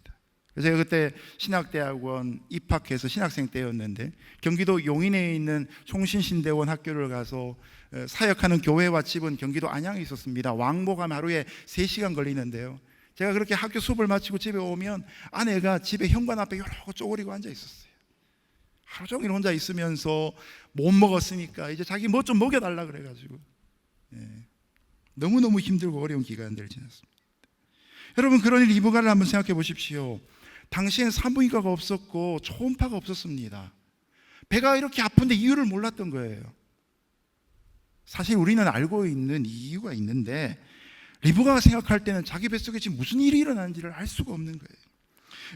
S3: 그래서 제가 그때 신학대학원 입학해서 신학생 때였는데 경기도 용인에 있는 송신신대원 학교를 가서 사역하는 교회와 집은 경기도 안양에 있었습니다. 왕복하면 하루에 3시간 걸리는데요, 제가 그렇게 학교 수업을 마치고 집에 오면 아내가 집에 현관 앞에 이러고 쪼그리고 앉아 있었어요. 하루 종일 혼자 있으면서 못 먹었으니까 이제 자기 뭐 좀 먹여달라 그래가지고 너무너무 힘들고 어려운 기간들을 지났습니다. 여러분, 그러니 리브가를 한번 생각해 보십시오. 당시엔 산부인과가 없었고 초음파가 없었습니다. 배가 이렇게 아픈데 이유를 몰랐던 거예요. 사실 우리는 알고 있는 이유가 있는데 리브가가 생각할 때는 자기 뱃속에 지금 무슨 일이 일어나는지를 알 수가 없는 거예요.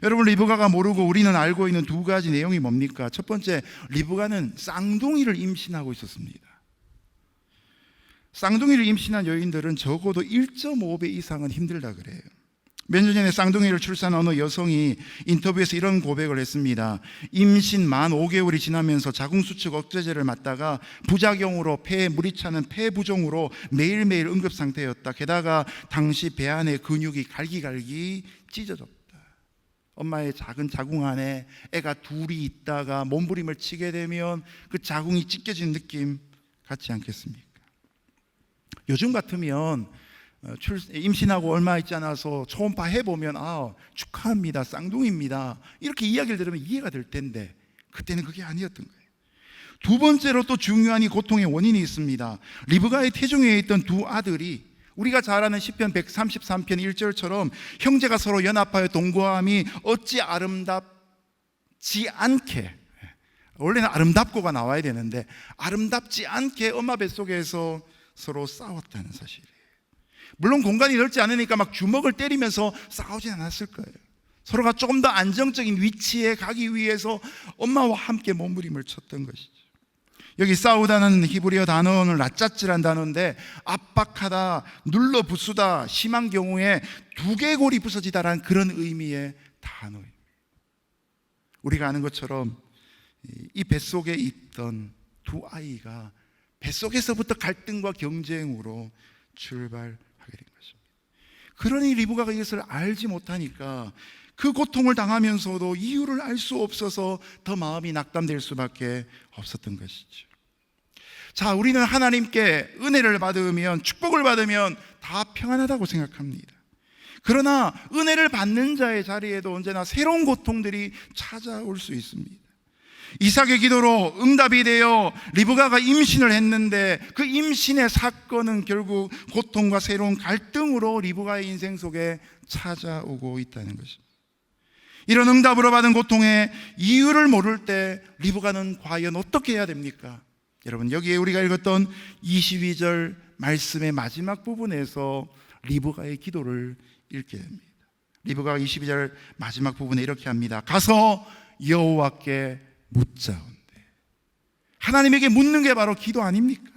S3: 여러분, 리브가가 모르고 우리는 알고 있는 두 가지 내용이 뭡니까? 첫 번째, 리브가는 쌍둥이를 임신하고 있었습니다. 쌍둥이를 임신한 여인들은 적어도 1.5배 이상은 힘들다 그래요. 몇 년 전에 쌍둥이를 출산한 어느 여성이 인터뷰에서 이런 고백을 했습니다. 임신 만 5개월이 지나면서 자궁수축 억제제를 맞다가 부작용으로 폐에 물이 차는 폐부종으로 매일매일 응급 상태였다. 게다가 당시 배 안에 근육이 갈기갈기 찢어졌다. 엄마의 작은 자궁 안에 애가 둘이 있다가 몸부림을 치게 되면 그 자궁이 찢겨진 느낌 같지 않겠습니까? 요즘 같으면 임신하고 얼마 있지 않아서 초음파 해보면 축하합니다, 쌍둥이입니다, 이렇게 이야기를 들으면 이해가 될 텐데 그때는 그게 아니었던 거예요. 두 번째로 또 중요한 이 고통의 원인이 있습니다. 리브가의 태중에 있던 두 아들이 우리가 잘 아는 시편 133편 1절처럼 형제가 서로 연합하여 동거함이 어찌 아름답지 않게, 원래는 아름답고가 나와야 되는데 아름답지 않게 엄마 뱃속에서 서로 싸웠다는 사실이에요. 물론 공간이 넓지 않으니까 막 주먹을 때리면서 싸우진 않았을 거예요. 서로가 조금 더 안정적인 위치에 가기 위해서 엄마와 함께 몸부림을 쳤던 것이죠. 여기 싸우다는 히브리어 단어는 라짜찌란 단어인데 압박하다, 눌러부수다, 심한 경우에 두개골이 부서지다라는 그런 의미의 단어예요. 우리가 아는 것처럼 이 뱃속에 있던 두 아이가 뱃속에서부터 갈등과 경쟁으로 출발하게 된 것입니다. 그러니 리브가가 이것을 알지 못하니까 그 고통을 당하면서도 이유를 알 수 없어서 더 마음이 낙담될 수밖에 없었던 것이죠. 자, 우리는 하나님께 은혜를 받으면, 축복을 받으면 다 평안하다고 생각합니다. 그러나 은혜를 받는 자의 자리에도 언제나 새로운 고통들이 찾아올 수 있습니다. 이삭의 기도로 응답이 되어 리브가가 임신을 했는데 그 임신의 사건은 결국 고통과 새로운 갈등으로 리브가의 인생 속에 찾아오고 있다는 것입니다. 이런 응답으로 받은 고통의 이유를 모를 때 리브가는 과연 어떻게 해야 됩니까? 여러분, 여기에 우리가 읽었던 22절 말씀의 마지막 부분에서 리브가의 기도를 읽게 됩니다. 리브가가 22절 마지막 부분에 이렇게 합니다. 가서 여호와께 묻자온대. 하나님에게 묻는 게 바로 기도 아닙니까?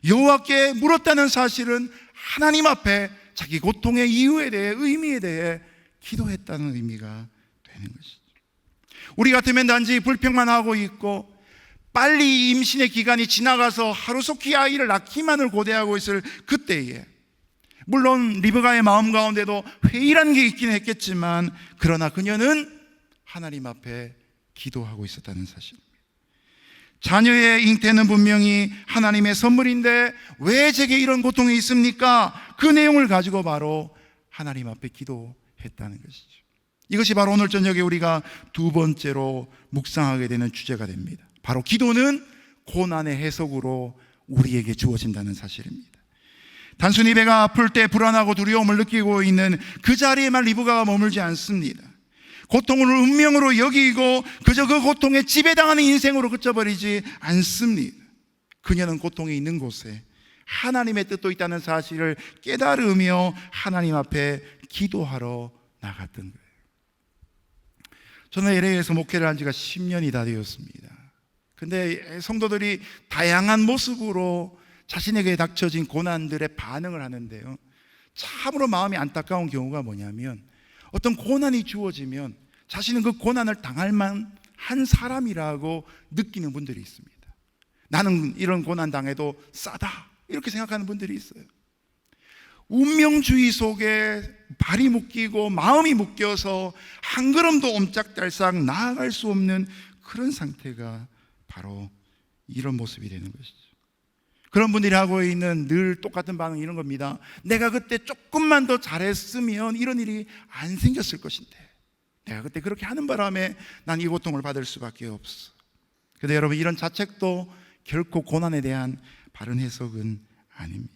S3: 여호와께 물었다는 사실은 하나님 앞에 자기 고통의 이유에 대해, 의미에 대해 기도했다는 의미가 되는 것이죠. 우리 같으면 단지 불평만 하고 있고 빨리 임신의 기간이 지나가서 하루속히 아이를 낳기만을 고대하고 있을 그때에, 물론 리브가의 마음 가운데도 회의라는 게 있긴 했겠지만 그러나 그녀는 하나님 앞에 기도하고 있었다는 사실입니다. 자녀의 잉태는 분명히 하나님의 선물인데 왜 제게 이런 고통이 있습니까? 그 내용을 가지고 바로 하나님 앞에 기도했다는 것이죠. 이것이 바로 오늘 저녁에 우리가 두 번째로 묵상하게 되는 주제가 됩니다. 바로 기도는 고난의 해석으로 우리에게 주어진다는 사실입니다. 단순히 배가 아플 때 불안하고 두려움을 느끼고 있는 그 자리에만 리브가가 머물지 않습니다. 고통을 운명으로 여기고 그저 그 고통에 지배당하는 인생으로 그쳐버리지 않습니다. 그녀는 고통이 있는 곳에 하나님의 뜻도 있다는 사실을 깨달으며 하나님 앞에 기도하러 나갔던 거예요. 저는 LA에서 목회를 한 지가 10년이 다 되었습니다. 근데 성도들이 다양한 모습으로 자신에게 닥쳐진 고난들에 반응을 하는데요, 참으로 마음이 안타까운 경우가 뭐냐면 어떤 고난이 주어지면 자신은 그 고난을 당할 만한 사람이라고 느끼는 분들이 있습니다. 나는 이런 고난 당해도 싸다, 이렇게 생각하는 분들이 있어요. 운명주의 속에 발이 묶이고 마음이 묶여서 한 걸음도 옴짝달싹 나아갈 수 없는 그런 상태가 바로 이런 모습이 되는 것이죠. 그런 분들이 하고 있는 늘 똑같은 반응이 이런 겁니다. 내가 그때 조금만 더 잘했으면 이런 일이 안 생겼을 것인데, 내가 그때 그렇게 하는 바람에 난 이 고통을 받을 수밖에 없어. 그런데 여러분, 이런 자책도 결코 고난에 대한 바른 해석은 아닙니다.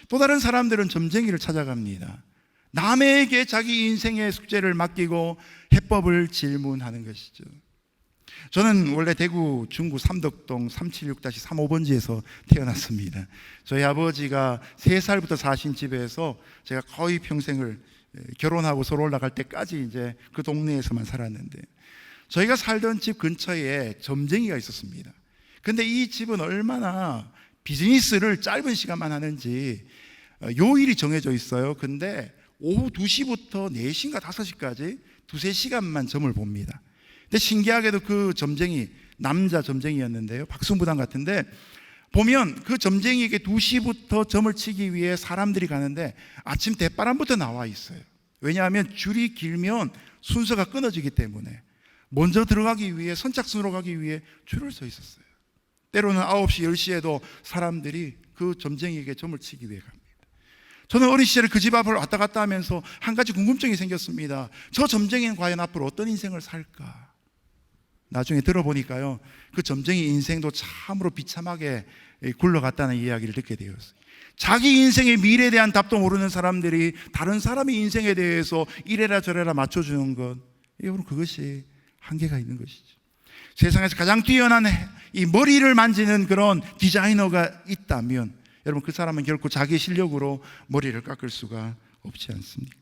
S3: 또 다른 사람들은 점쟁이를 찾아갑니다. 남에게 자기 인생의 숙제를 맡기고 해법을 질문하는 것이죠. 저는 원래 대구 중구 삼덕동 376-35번지에서 태어났습니다. 저희 아버지가 3살부터 사신 집에서 제가 거의 평생을 결혼하고 서울 올라갈 때까지 이제 그 동네에서만 살았는데, 저희가 살던 집 근처에 점쟁이가 있었습니다. 근데 이 집은 얼마나 비즈니스를 짧은 시간만 하는지 요일이 정해져 있어요. 근데 오후 2시부터 4시인가 5시까지 2-3시간만 점을 봅니다. 근데 신기하게도 그 점쟁이, 남자 점쟁이였는데요, 박수무당 같은데, 보면 그 점쟁이에게 2시부터 점을 치기 위해 사람들이 가는데 아침 대바람부터 나와 있어요. 왜냐하면 줄이 길면 순서가 끊어지기 때문에 먼저 들어가기 위해, 선착순으로 가기 위해 줄을 서 있었어요. 때로는 9시, 10시에도 사람들이 그 점쟁이에게 점을 치기 위해 갑니다. 저는 어린 시절에 그 집 앞을 왔다 갔다 하면서 한 가지 궁금증이 생겼습니다. 저 점쟁이는 과연 앞으로 어떤 인생을 살까? 나중에 들어보니까요, 그 점쟁이 인생도 참으로 비참하게 굴러갔다는 이야기를 듣게 되었어요. 자기 인생의 미래에 대한 답도 모르는 사람들이 다른 사람의 인생에 대해서 이래라 저래라 맞춰주는 것, 여러분, 그것이 한계가 있는 것이죠. 세상에서 가장 뛰어난 이 머리를 만지는 그런 디자이너가 있다면, 여러분, 그 사람은 결코 자기 실력으로 머리를 깎을 수가 없지 않습니까?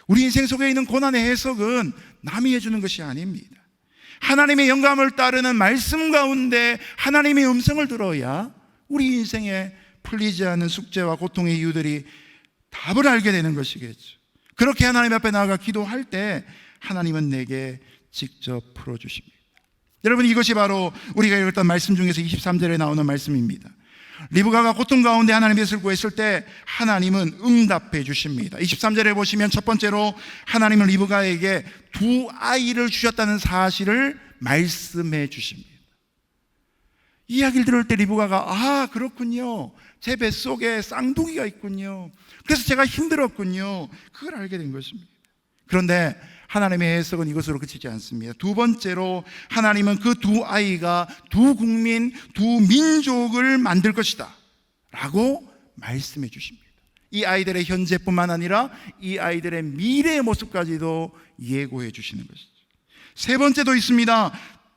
S3: 우리 인생 속에 있는 고난의 해석은 남이 해주는 것이 아닙니다. 하나님의 영감을 따르는 말씀 가운데 하나님의 음성을 들어야 우리 인생에 풀리지 않는 숙제와 고통의 이유들이 답을 알게 되는 것이겠죠. 그렇게 하나님 앞에 나아가 기도할 때 하나님은 내게 직접 풀어주십니다. 여러분, 이것이 바로 우리가 읽었던 말씀 중에서 23절에 나오는 말씀입니다. 리브가가 고통 가운데 하나님의 뜻을 구했을 때 하나님은 응답해 주십니다. 23절에 보시면 첫 번째로 하나님은 리브가에게 2 아이를 주셨다는 사실을 말씀해 주십니다. 이야기를 들을 때 리브가가 그렇군요, 제 뱃속에 쌍둥이가 있군요, 그래서 제가 힘들었군요, 그걸 알게 된 것입니다. 그런데 하나님의 해석은 이것으로 그치지 않습니다. 2번째로 하나님은 그 2 아이가 2 국민, 2 민족을 만들 것이다 라고 말씀해 주십니다. 이 아이들의 현재뿐만 아니라 이 아이들의 미래의 모습까지도 예고해 주시는 것이죠. 3번째도 있습니다.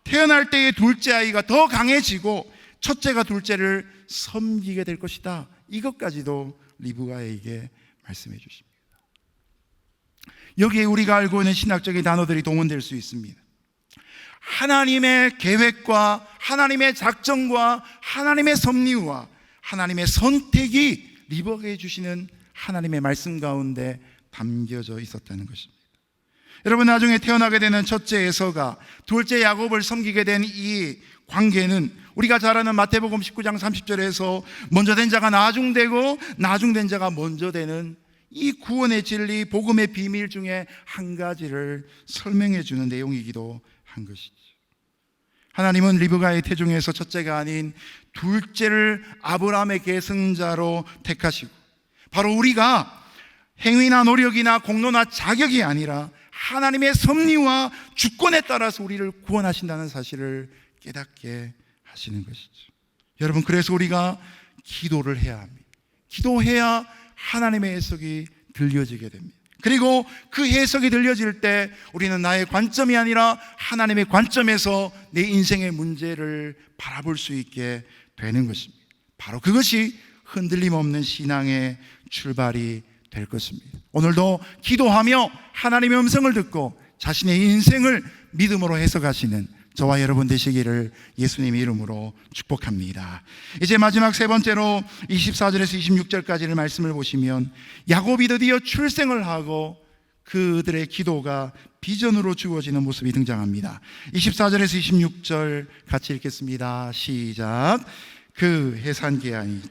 S3: 태어날 때의 둘째 아이가 더 강해지고 첫째가 둘째를 섬기게 될 것이다, 이것까지도 리브가에게 말씀해 주십니다. 여기에 우리가 알고 있는 신학적인 단어들이 동원될 수 있습니다. 하나님의 계획과 하나님의 작정과 하나님의 섭리와 하나님의 선택이 리브가에게 주시는 하나님의 말씀 가운데 담겨져 있었다는 것입니다. 여러분, 나중에 태어나게 되는 첫째 에서가 둘째 야곱을 섬기게 된 이 관계는 우리가 잘 아는 마태복음 19장 30절에서 먼저 된 자가 나중되고 나중된 자가 먼저 되는 이 구원의 진리, 복음의 비밀 중에 한 가지를 설명해 주는 내용이기도 한 것이죠. 하나님은 리브가의 태중에서 첫째가 아닌 둘째를 아브라함의 계승자로 택하시고, 바로 우리가 행위나 노력이나 공로나 자격이 아니라 하나님의 섭리와 주권에 따라서 우리를 구원하신다는 사실을 깨닫게 하시는 것이죠. 여러분, 그래서 우리가 기도를 해야 합니다. 기도해야 하나님의 해석이 들려지게 됩니다. 그리고 그 해석이 들려질 때 우리는 나의 관점이 아니라 하나님의 관점에서 내 인생의 문제를 바라볼 수 있게 되는 것입니다. 바로 그것이 흔들림 없는 신앙의 출발이 될 것입니다. 오늘도 기도하며 하나님의 음성을 듣고 자신의 인생을 믿음으로 해석하시는 저와 여러분 되시기를 예수님의 이름으로 축복합니다. 이제 마지막 3번째로 24절에서 26절까지의 말씀을 보시면 야곱이 드디어 출생을 하고 그들의 기도가 비전으로 주어지는 모습이 등장합니다. 24절에서 26절 같이 읽겠습니다. 시작. 그 해산계한이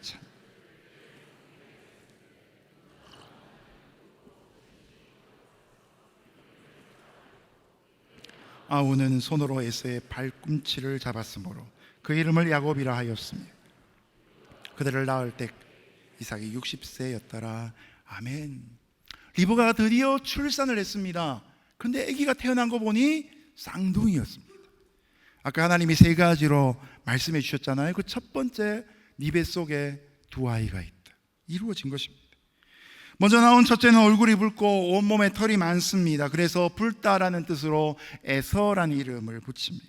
S3: 아우는 손으로 에서의 발꿈치를 잡았으므로 그 이름을 야곱이라 하였습니다. 그들을 낳을 때 이삭이 60세였더라. 아멘. 리브가가 드디어 출산을 했습니다. 근데 아기가 태어난 거 보니 쌍둥이였습니다. 아까 하나님이 세 가지로 말씀해 주셨잖아요. 그 첫 번째, 네 뱃속에 두 아이가 있다. 이루어진 것입니다. 먼저 나온 첫째는 얼굴이 붉고 온몸에 털이 많습니다. 그래서 붉다라는 뜻으로 에서라는 이름을 붙입니다.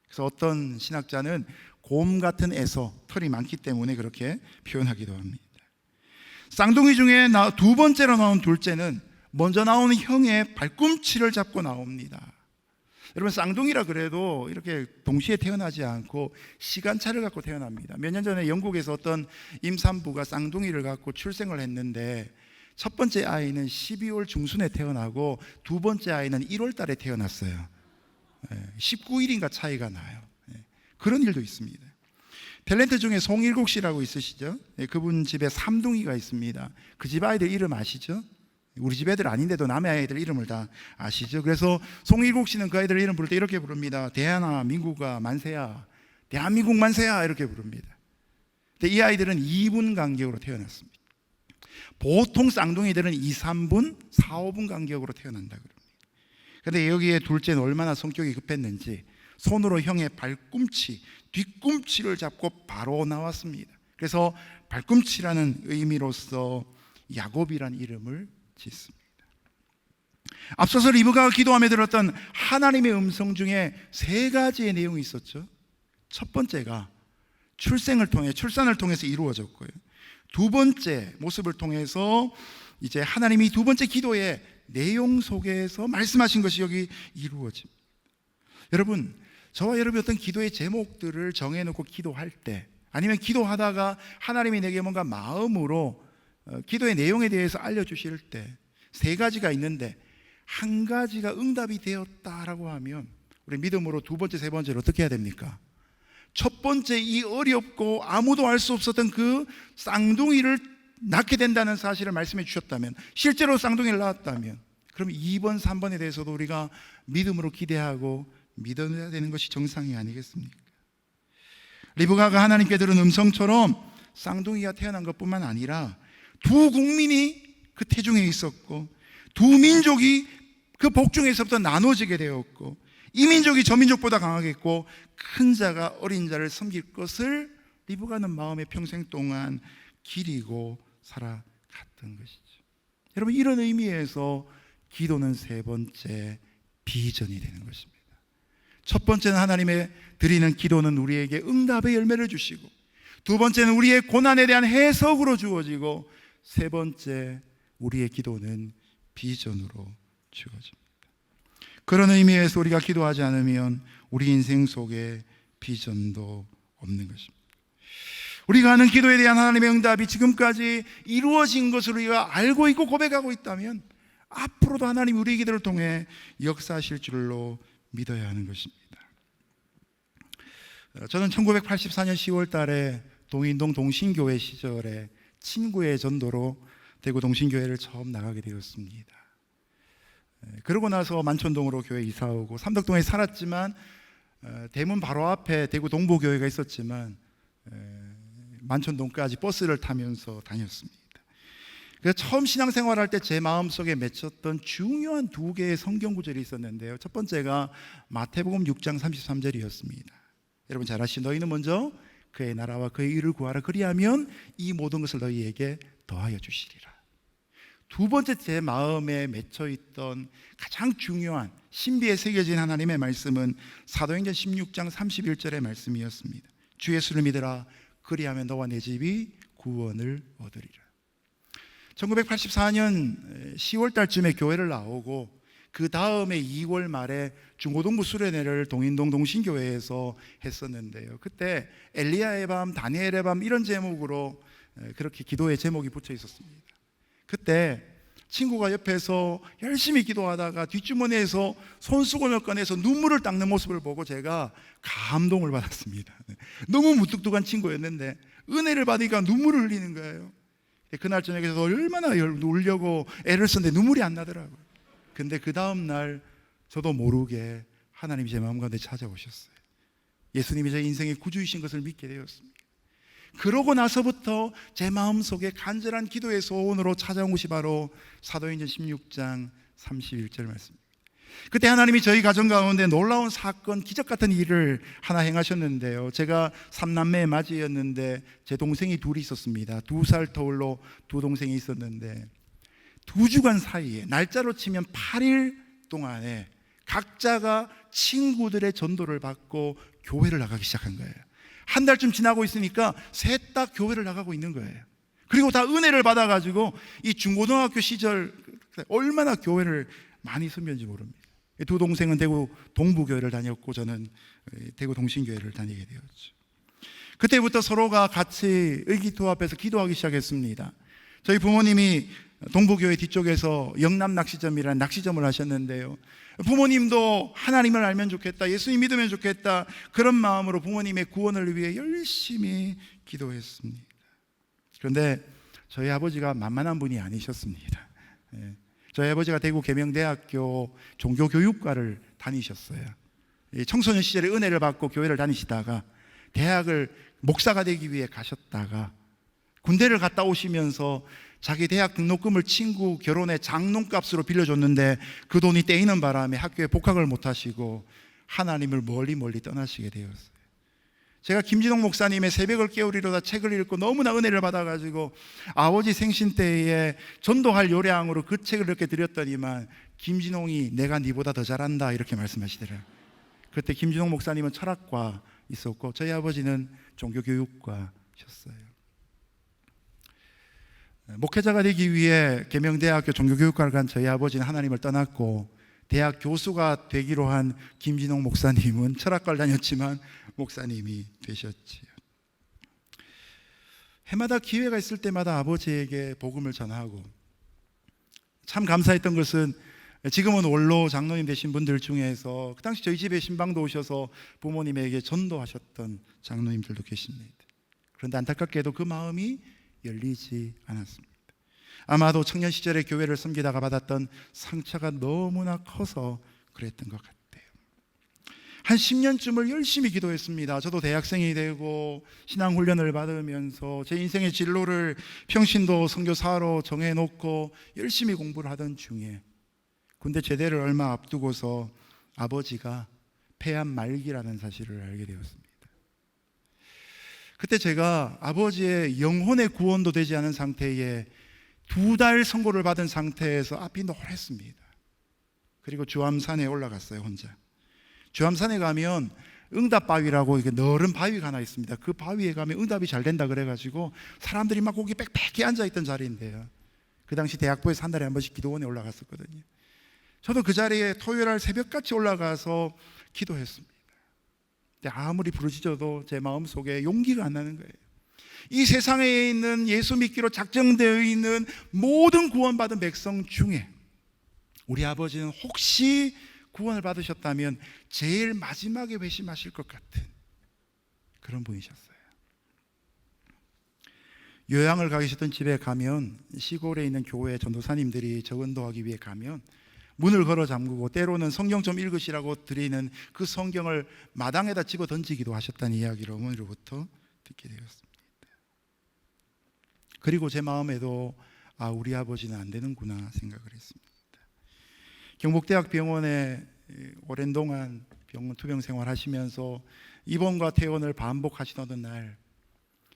S3: 그래서 어떤 신학자는 곰 같은 에서, 털이 많기 때문에 그렇게 표현하기도 합니다. 쌍둥이 중에 두 번째로 나온 둘째는 먼저 나오는 형의 발꿈치를 잡고 나옵니다. 여러분, 쌍둥이라 그래도 이렇게 동시에 태어나지 않고 시간차를 갖고 태어납니다. 몇 년 전에 영국에서 어떤 임산부가 쌍둥이를 갖고 출생을 했는데 첫 번째 아이는 12월 중순에 태어나고 두 번째 아이는 1월 달에 태어났어요. 19일인가 차이가 나요. 그런 일도 있습니다. 탤런트 중에 송일국 씨라고 있으시죠? 그분 집에 삼둥이가 있습니다. 그 집 아이들 이름 아시죠? 우리 집 애들 아닌데도 남의 아이들 이름을 다 아시죠? 그래서 송일국 씨는 그 아이들 이름 부를 때 이렇게 부릅니다. 대한아 민국아 만세야, 대한민국 만세야, 이렇게 부릅니다. 근데 이 아이들은 2분 간격으로 태어났습니다. 보통 쌍둥이들은 2, 3분, 4, 5분 간격으로 태어난다 그럽니다. 근데 여기에 둘째는 얼마나 성격이 급했는지 손으로 형의 발꿈치, 뒤꿈치를 잡고 바로 나왔습니다. 그래서 발꿈치라는 의미로서 야곱이라는 이름을 짓습니다. 앞서서 리브가가 기도하며 들었던 하나님의 음성 중에 세 가지의 내용이 있었죠. 첫 번째가 출산을 통해서 이루어졌고요. 두 번째 모습을 통해서 이제 하나님이 두 번째 기도의 내용 속에서 말씀하신 것이 여기 이루어집니다. 여러분, 저와 여러분이 어떤 기도의 제목들을 정해놓고 기도할 때, 아니면 기도하다가 하나님이 내게 뭔가 마음으로 기도의 내용에 대해서 알려주실 때 세 가지가 있는데 한 가지가 응답이 되었다라고 하면 우리 믿음으로 두 번째, 세 번째를 어떻게 해야 됩니까? 첫 번째, 이 어렵고 아무도 알 수 없었던 그 쌍둥이를 낳게 된다는 사실을 말씀해 주셨다면, 실제로 쌍둥이를 낳았다면, 그럼 2번, 3번에 대해서도 우리가 믿음으로 기대하고 믿어야 되는 것이 정상이 아니겠습니까? 리브가가 하나님께 들은 음성처럼 쌍둥이가 태어난 것뿐만 아니라 두 국민이 그 태중에 있었고 두 민족이 그 복중에서부터 나눠지게 되었고 이 민족이 저 민족보다 강하겠고 큰 자가 어린 자를 섬길 것을 리브가는 마음에 평생 동안 기리고 살아갔던 것이죠. 여러분, 이런 의미에서 기도는 세 번째 비전이 되는 것입니다. 첫 번째는 하나님의 드리는 기도는 우리에게 응답의 열매를 주시고, 두 번째는 우리의 고난에 대한 해석으로 주어지고, 세 번째 우리의 기도는 비전으로 주어집니다. 그런 의미에서 우리가 기도하지 않으면 우리 인생 속에 비전도 없는 것입니다. 우리가 하는 기도에 대한 하나님의 응답이 지금까지 이루어진 것을 우리가 알고 있고 고백하고 있다면 앞으로도 하나님이 우리 기도를 통해 역사하실 줄로 믿어야 하는 것입니다. 저는 1984년 10월 달에 동인동 동신교회 시절에 친구의 전도로 대구 동신교회를 처음 나가게 되었습니다. 그러고 나서 만촌동으로 교회 이사 오고 삼덕동에 살았지만 대문 바로 앞에 대구 동보교회가 있었지만 만촌동까지 버스를 타면서 다녔습니다. 그래서 처음 신앙생활할 때 제 마음속에 맺혔던 중요한 두 개의 성경 구절이 있었는데요. 첫 번째가 마태복음 6장 33절이었습니다. 여러분 잘 아시죠? 너희는 먼저 그의 나라와 그의 의를 구하라. 그리하면 이 모든 것을 너희에게 더하여 주시리라. 두 번째 제 마음에 맺혀있던 가장 중요한 신비에 새겨진 하나님의 말씀은 사도행전 16장 31절의 말씀이었습니다. 주 예수를 믿으라. 그리하면 너와 내 집이 구원을 얻으리라. 1984년 10월 달쯤에 교회를 나오고 그 다음에 2월 말에 중고등부 수련회를 동인동 동신교회에서 했었는데요. 그때 엘리야의 밤, 다니엘의 밤 이런 제목으로 그렇게 기도의 제목이 붙여 있었습니다. 그때 친구가 옆에서 열심히 기도하다가 뒷주머니에서 손수건을 꺼내서 눈물을 닦는 모습을 보고 제가 감동을 받았습니다. 너무 무뚝뚝한 친구였는데 은혜를 받으니까 눈물을 흘리는 거예요. 그날 저녁에서 얼마나 울려고 애를 썼는데 눈물이 안 나더라고요. 근데 그 다음 날 저도 모르게 하나님이 제 마음 가운데 찾아오셨어요. 예수님이 제 인생의 구주이신 것을 믿게 되었습니다. 그러고 나서부터 제 마음속에 간절한 기도의 소원으로 찾아온 것이 바로 사도행전 16장 31절 말씀입니다. 그때 하나님이 저희 가정 가운데 놀라운 사건, 기적 같은 일을 하나 행하셨는데요. 제가 3남매의 맞이였는데 제 동생이 둘이 있었습니다. 2살 터울로 두 동생이 있었는데 2주간 사이에, 날짜로 치면 8일 동안에 각자가 친구들의 전도를 받고 교회를 나가기 시작한 거예요. 한 달쯤 지나고 있으니까 셋 다 교회를 나가고 있는 거예요. 그리고 다 은혜를 받아가지고 이 중고등학교 시절 얼마나 교회를 많이 섬겼는지 모릅니다. 두 동생은 대구 동부교회를 다녔고 저는 대구 동신교회를 다니게 되었죠. 그때부터 서로가 같이 의기투합해서 기도하기 시작했습니다. 저희 부모님이 동부교회 뒤쪽에서 영남 낚시점이라는 낚시점을 하셨는데요, 부모님도 하나님을 알면 좋겠다, 예수님 믿으면 좋겠다, 그런 마음으로 부모님의 구원을 위해 열심히 기도했습니다. 그런데 저희 아버지가 만만한 분이 아니셨습니다. 저희 아버지가 대구 계명대학교 종교교육과를 다니셨어요. 청소년 시절에 은혜를 받고 교회를 다니시다가 대학을 목사가 되기 위해 가셨다가 군대를 갔다 오시면서 자기 대학 등록금을 친구 결혼에 장롱값으로 빌려줬는데 그 돈이 떼이는 바람에 학교에 복학을 못하시고 하나님을 멀리 떠나시게 되었어요. 제가 김진홍 목사님의 새벽을 깨우리로다 책을 읽고 너무나 은혜를 받아가지고 아버지 생신 때에 전도할 요량으로 그 책을 이렇게 드렸더니만 김진홍이 내가 네보다 더 잘한다 이렇게 말씀하시더라고요. 그때 김진홍 목사님은 철학과 있었고 저희 아버지는 종교교육과셨어요. 목회자가 되기 위해 계명대학교 종교교육과를 간 저희 아버지는 하나님을 떠났고, 대학 교수가 되기로 한 김진홍 목사님은 철학과를 다녔지만 목사님이 되셨지요. 해마다 기회가 있을 때마다 아버지에게 복음을 전하고, 참 감사했던 것은 지금은 원로 장로님 되신 분들 중에서 그 당시 저희 집에 신방도 오셔서 부모님에게 전도하셨던 장로님들도 계십니다. 그런데 안타깝게도 그 마음이 열리지 않았습니다. 아마도 청년 시절에 교회를 섬기다가 받았던 상처가 너무나 커서 그랬던 것 같아요. 한 10년쯤을 열심히 기도했습니다. 저도 대학생이 되고 신앙훈련을 받으면서 제 인생의 진로를 평신도 선교사로 정해놓고 열심히 공부를 하던 중에 군대 제대를 얼마 앞두고서 아버지가 폐암 말기라는 사실을 알게 되었습니다. 그때 제가 아버지의 영혼의 구원도 되지 않은 상태에 2달 선고를 받은 상태에서 앞이 노랬습니다. 그리고 주암산에 올라갔어요, 혼자. 주암산에 가면 응답바위라고 이렇게 넓은 바위가 하나 있습니다. 그 바위에 가면 응답이 잘 된다 그래가지고 사람들이 막 거기 빽빽히 앉아있던 자리인데요, 그 당시 대학부에서 한 달에 한 번씩 기도원에 올라갔었거든요. 저도 그 자리에 토요일날 새벽같이 올라가서 기도했습니다. 근데 아무리 부르짖어도 제 마음속에 용기가 안 나는 거예요. 이 세상에 있는 예수 믿기로 작정되어 있는 모든 구원받은 백성 중에 우리 아버지는 혹시 구원을 받으셨다면 제일 마지막에 회심하실 것 같은 그런 분이셨어요. 요양을 가 계셨던 집에 가면, 시골에 있는 교회 전도사님들이 적은도하기 위해 가면 문을 걸어 잠그고 때로는 성경 좀 읽으시라고 드리는 그 성경을 마당에다 집어 던지기도 하셨다는 이야기를 어머니로부터 듣게 되었습니다. 그리고 제 마음에도 우리 아버지는 안 되는구나 생각을 했습니다. 경북대학 병원에 오랜 동안 병원 투병 생활하시면서 입원과 퇴원을 반복하시던 날,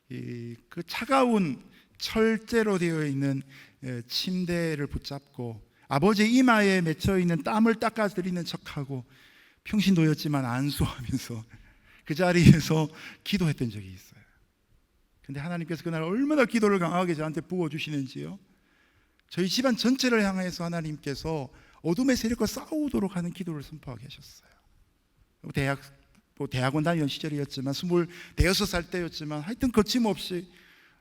S3: 그 차가운 철제로 되어 있는 침대를 붙잡고 아버지의 이마에 맺혀 있는 땀을 닦아드리는 척하고 평신도였지만 안수하면서 그 자리에서 기도했던 적이 있어요. 근데 하나님께서 그날 얼마나 기도를 강하게 저한테 부어주시는지요, 저희 집안 전체를 향해서 하나님께서 어둠의 세력과 싸우도록 하는 기도를 선포하게 하셨어요. 대학원 다니던 시절이었지만 26살 때였지만 하여튼 거침없이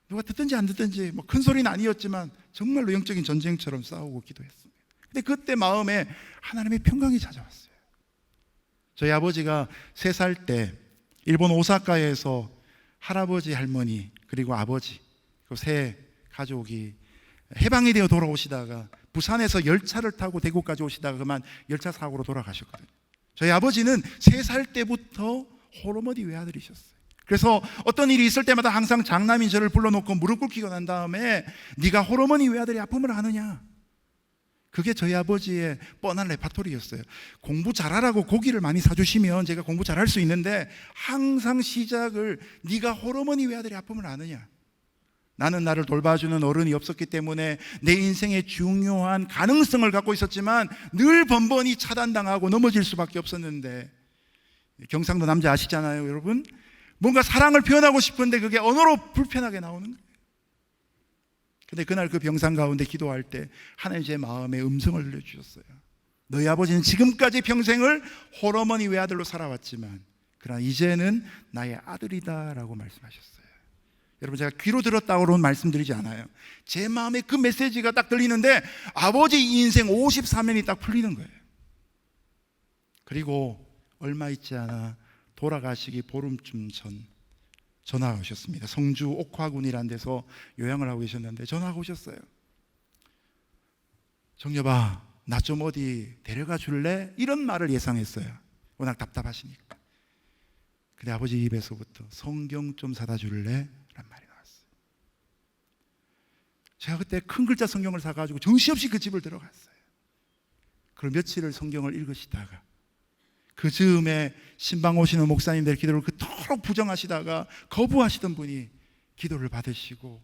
S3: 누가 듣든지 안 듣든지 큰 소리는 아니었지만 정말로 영적인 전쟁처럼 싸우고 기도했습니다. 근데 그때 마음에 하나님의 평강이 찾아왔어요. 저희 아버지가 3살 때 일본 오사카에서 할아버지, 할머니 그리고 아버지 그 세 가족이 해방이 되어 돌아오시다가 부산에서 열차를 타고 대구까지 오시다가 그만 열차 사고로 돌아가셨거든요. 저희 아버지는 3살 때부터 호르몬이 외아들이셨어요. 그래서 어떤 일이 있을 때마다 항상 장남인 저를 불러놓고 무릎 꿇기고 난 다음에 네가 호르몬이 외아들의 아픔을 아느냐? 그게 저희 아버지의 뻔한 레파토리였어요. 공부 잘하라고 고기를 많이 사주시면 제가 공부 잘할 수 있는데 항상 시작을 네가 호르몬이 외아들의 아픔을 아느냐? 나는 나를 돌봐주는 어른이 없었기 때문에 내 인생의 중요한 가능성을 갖고 있었지만 늘 번번이 차단당하고 넘어질 수밖에 없었는데, 경상도 남자 아시잖아요 여러분. 뭔가 사랑을 표현하고 싶은데 그게 언어로 불편하게 나오는 거예요. 근데 그날 그 병상 가운데 기도할 때 하나님 제 마음에 음성을 들려주셨어요. 너희 아버지는 지금까지 평생을 호르몬이 외아들로 살아왔지만 그러나 이제는 나의 아들이다 라고 말씀하셨어요. 여러분, 제가 귀로 들었다고는 말씀드리지 않아요. 제 마음에 그 메시지가 딱 들리는데 아버지 인생 54년이 딱 풀리는 거예요. 그리고 얼마 있지 않아 돌아가시기 보름쯤 전 전화가 오셨습니다. 성주 옥화군이라는 데서 요양을 하고 계셨는데 전화가 오셨어요. 정여봐, 나 좀 어디 데려가 줄래? 이런 말을 예상했어요. 워낙 답답하시니까. 근데 아버지 입에서부터 성경 좀 사다 줄래? 라는 말이 나왔어요. 제가 그때 큰 글자 성경을 사가지고 정신없이 그 집을 들어갔어요. 그리고 며칠을 성경을 읽으시다가 그 즈음에 신방 오시는 목사님들 기도를 그토록 부정하시다가 거부하시던 분이 기도를 받으시고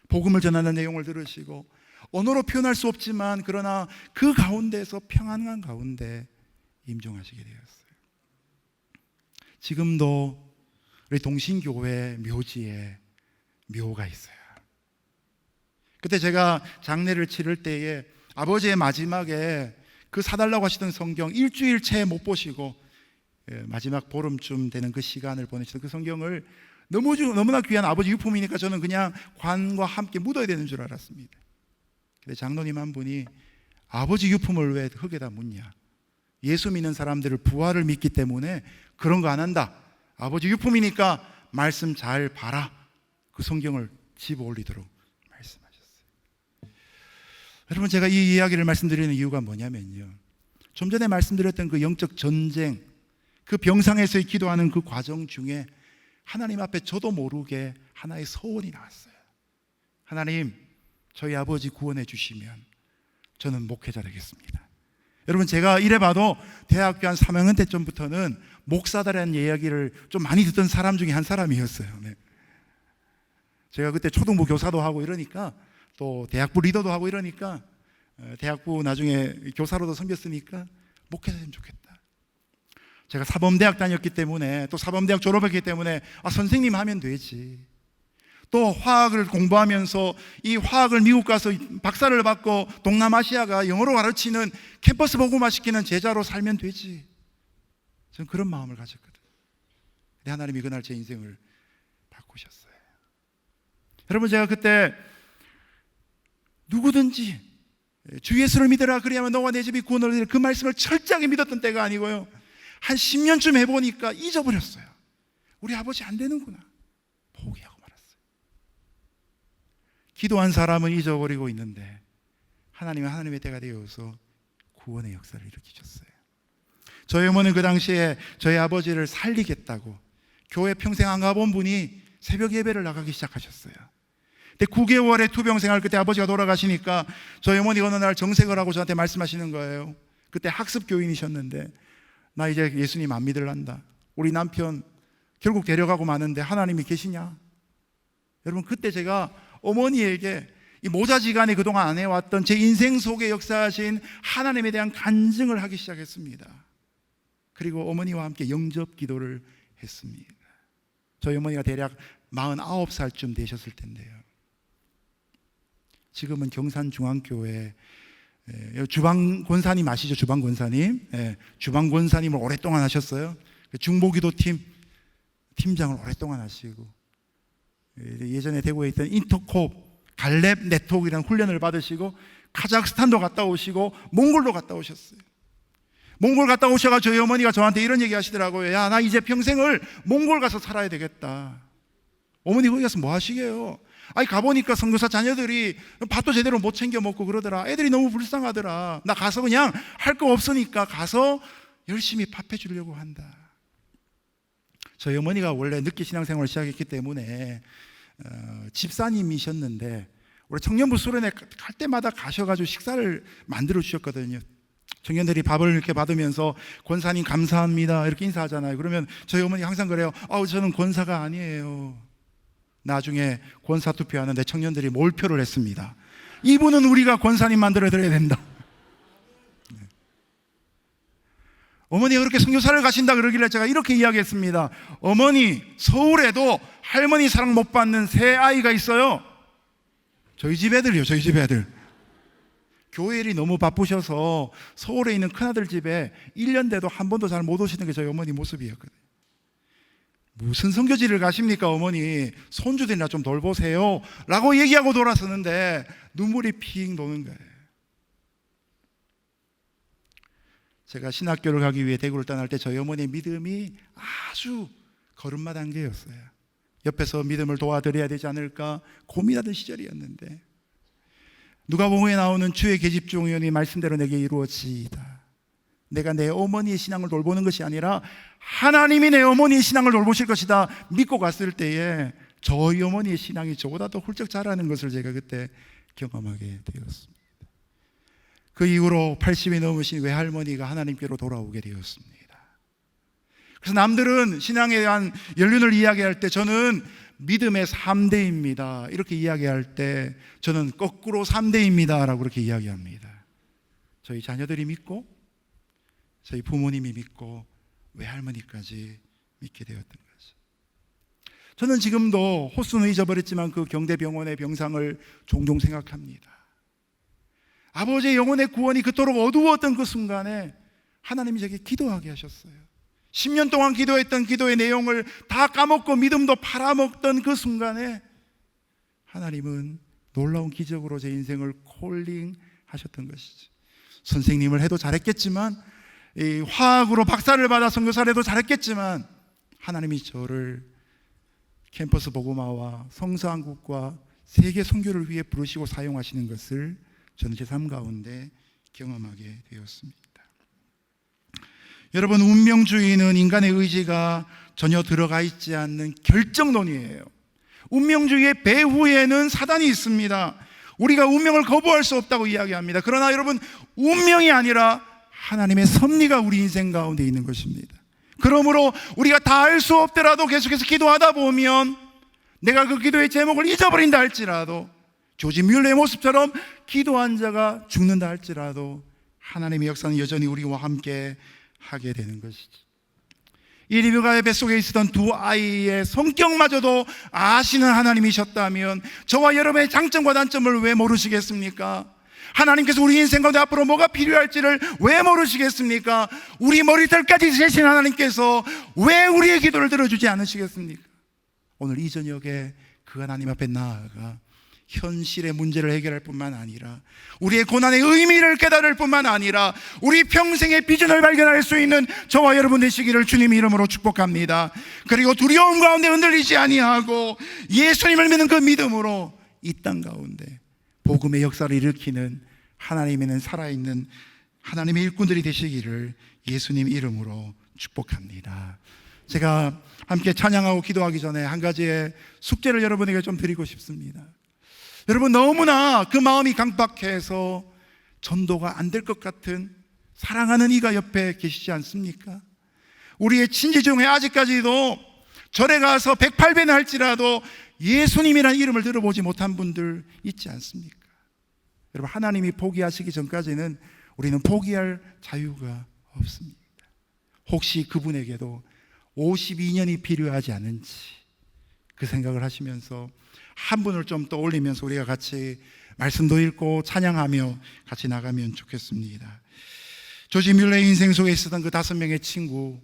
S3: 복음을 전하는 내용을 들으시고 언어로 표현할 수 없지만 그러나 그 가운데서 평안한 가운데 임종하시게 되었어요. 지금도 우리 동신교회 묘지에 묘가 있어요. 그때 제가 장례를 치를 때에 아버지의 마지막에 그 사달라고 하시던 성경 일주일째 못 보시고 마지막 보름쯤 되는 그 시간을 보내시던 그 성경을 너무나 귀한 아버지 유품이니까 저는 그냥 관과 함께 묻어야 되는 줄 알았습니다. 근데 장로님 한 분이 아버지 유품을 왜 흙에다 묻냐? 예수 믿는 사람들을 부활을 믿기 때문에 그런 거 안 한다. 아버지 유품이니까 말씀 잘 봐라. 그 성경을 집어 올리도록 말씀하셨어요. 여러분, 제가 이 이야기를 말씀드리는 이유가 뭐냐면요, 좀 전에 말씀드렸던 그 영적 전쟁, 그 병상에서 기도하는 그 과정 중에 하나님 앞에 저도 모르게 하나의 소원이 나왔어요. 하나님, 저희 아버지 구원해 주시면 저는 목회자 되겠습니다. 여러분, 제가 이래봐도 대학교 한 3학년 때쯤부터는 목사다라는 이야기를 좀 많이 듣던 사람 중에 한 사람이었어요. 네. 제가 그때 초등부 교사도 하고 이러니까 또 대학부 리더도 하고 이러니까 대학부 나중에 교사로도 섬겼으니까 목회자 되면 좋겠다. 제가 사범대학 다녔기 때문에 또 사범대학 졸업했기 때문에 선생님 하면 되지. 또 화학을 공부하면서 이 화학을 미국 가서 박사를 받고 동남아시아가 영어로 가르치는 캠퍼스 복음화시키는 제자로 살면 되지. 저는 그런 마음을 가졌거든요. 근데 하나님이 그날 제 인생을 바꾸셨어요. 여러분, 제가 그때 누구든지 주 예수를 믿으라 그리하면 너와 내 집이 구원을 얻으리라 그 말씀을 철저하게 믿었던 때가 아니고요, 한 10년쯤 해보니까 잊어버렸어요. 우리 아버지 안 되는구나. 포기하고 말았어요. 기도한 사람은 잊어버리고 있는데 하나님은 하나님의 때가 되어서 구원의 역사를 일으키셨어요. 저희 어머니는 그 당시에 저희 아버지를 살리겠다고 교회 평생 안 가본 분이 새벽 예배를 나가기 시작하셨어요. 근데 9개월의 투병 생활 그때 아버지가 돌아가시니까 저희 어머니가 어느 날 정색을 하고 저한테 말씀하시는 거예요. 그때 학습 교인이셨는데, 나 이제 예수님 안 믿을란다. 우리 남편 결국 데려가고 마는데 하나님이 계시냐? 여러분, 그때 제가 어머니에게 이 모자지간에 그동안 안 해왔던 제 인생 속에 역사하신 하나님에 대한 간증을 하기 시작했습니다. 그리고 어머니와 함께 영접 기도를 했습니다. 저희 어머니가 대략 49살쯤 되셨을 텐데요, 지금은 경산중앙교회 주방 권사님 아시죠? 주방 권사님. 주방 권사님을 오랫동안 하셨어요. 중보기도팀 팀장을 오랫동안 하시고, 예전에 대구에 있던 인터콥 갈렙 네트워크라는 훈련을 받으시고 카자흐스탄도 갔다 오시고 몽골도 갔다 오셨어요. 몽골 갔다 오셔가지고 저희 어머니가 저한테 이런 얘기 하시더라고요. 야, 나 이제 평생을 몽골 가서 살아야 되겠다. 어머니 거기 가서 뭐 하시게요? 아니, 가보니까 선교사 자녀들이 밥도 제대로 못 챙겨 먹고 그러더라. 애들이 너무 불쌍하더라. 나 가서 그냥 할 거 없으니까 가서 열심히 밥해 주려고 한다. 저희 어머니가 원래 늦게 신앙생활을 시작했기 때문에 집사님이셨는데 우리 청년부 수련회 갈 때마다 가셔가지고 식사를 만들어 주셨거든요. 청년들이 밥을 이렇게 받으면서 권사님 감사합니다 이렇게 인사하잖아요. 그러면 저희 어머니 항상 그래요. 저는 권사가 아니에요. 나중에 권사 투표하는데 청년들이 몰표를 했습니다. 이분은 우리가 권사님 만들어 드려야 된다. 어머니가 그렇게 선교사를 가신다 그러길래 제가 이렇게 이야기했습니다. 어머니, 서울에도 할머니 사랑 못 받는 세 아이가 있어요. 저희 집 애들이요. 저희 집 애들. 교회 일이 너무 바쁘셔서 서울에 있는 큰아들 집에 1년 돼도 한 번도 잘 못 오시는 게 저희 어머니 모습이었거든요. 무슨 선교지를 가십니까 어머니, 손주들이나 좀 돌보세요 라고 얘기하고 돌아서는데 눈물이 핑 도는 거예요. 제가 신학교를 가기 위해 대구를 떠날 때 저희 어머니의 믿음이 아주 걸음마 단계였어요. 옆에서 믿음을 도와드려야 되지 않을까 고민하던 시절이었는데 누가복음에 나오는 주의 계집종이오니 말씀대로 내게 이루어지이다. 내가 내 어머니의 신앙을 돌보는 것이 아니라 하나님이 내 어머니의 신앙을 돌보실 것이다 믿고 갔을 때에 저희 어머니의 신앙이 저보다 더 훌쩍 자라는 것을 제가 그때 경험하게 되었습니다. 그 이후로 80이 넘으신 외할머니가 하나님께로 돌아오게 되었습니다. 그래서 남들은 신앙에 대한 연륜을 이야기할 때 저는 믿음의 3대입니다 이렇게 이야기할 때 저는 거꾸로 3대입니다 라고 그렇게 이야기합니다. 저희 자녀들이 믿고 저희 부모님이 믿고 외할머니까지 믿게 되었던 거죠. 저는 지금도 호수는 잊어버렸지만 그 경대병원의 병상을 종종 생각합니다. 아버지의 영혼의 구원이 그토록 어두웠던 그 순간에 하나님이 제게 기도하게 하셨어요. 10년 동안 기도했던 기도의 내용을 다 까먹고 믿음도 팔아먹던 그 순간에 하나님은 놀라운 기적으로 제 인생을 콜링하셨던 것이죠. 선생님을 해도 잘했겠지만 이 화학으로 박사를 받아 선교사를 해도 잘했겠지만 하나님이 저를 캠퍼스 복음화와 성서한국과 세계 선교를 위해 부르시고 사용하시는 것을 저는 제 삶 가운데 경험하게 되었습니다. 여러분, 운명주의는 인간의 의지가 전혀 들어가 있지 않는 결정론이에요. 운명주의의 배후에는 사단이 있습니다. 우리가 운명을 거부할 수 없다고 이야기합니다. 그러나 여러분, 운명이 아니라 하나님의 섭리가 우리 인생 가운데 있는 것입니다. 그러므로 우리가 다 알 수 없더라도 계속해서 기도하다 보면 내가 그 기도의 제목을 잊어버린다 할지라도 조지 뮬러의 모습처럼 기도한 자가 죽는다 할지라도 하나님의 역사는 여전히 우리와 함께 하게 되는 것이죠. 이 리브가의 뱃속에 있었던 두 아이의 성격마저도 아시는 하나님이셨다면 저와 여러분의 장점과 단점을 왜 모르시겠습니까? 하나님께서 우리 인생 가운데 앞으로 뭐가 필요할지를 왜 모르시겠습니까? 우리 머리털까지 세신 하나님께서 왜 우리의 기도를 들어주지 않으시겠습니까? 오늘 이 저녁에 그 하나님 앞에 나아가 현실의 문제를 해결할 뿐만 아니라 우리의 고난의 의미를 깨달을 뿐만 아니라 우리 평생의 비전을 발견할 수 있는 저와 여러분 되시기를 주님 이름으로 축복합니다. 그리고 두려움 가운데 흔들리지 아니하고 예수님을 믿는 그 믿음으로 이 땅 가운데 복음의 역사를 일으키는 하나님에는 살아있는 하나님의 일꾼들이 되시기를 예수님 이름으로 축복합니다. 제가 함께 찬양하고 기도하기 전에 한 가지의 숙제를 여러분에게 좀 드리고 싶습니다. 여러분, 너무나 그 마음이 강박해서 전도가 안 될 것 같은 사랑하는 이가 옆에 계시지 않습니까? 우리의 친지 중에 아직까지도 절에 가서 108배는 할지라도 예수님이라는 이름을 들어보지 못한 분들 있지 않습니까? 여러분, 하나님이 포기하시기 전까지는 우리는 포기할 자유가 없습니다. 혹시 그분에게도 52년이 필요하지 않은지 그 생각을 하시면서 한 분을 좀 떠올리면서 우리가 같이 말씀도 읽고 찬양하며 같이 나가면 좋겠습니다. 조지 뮬러의 인생 속에 있었던 그 5명의 친구,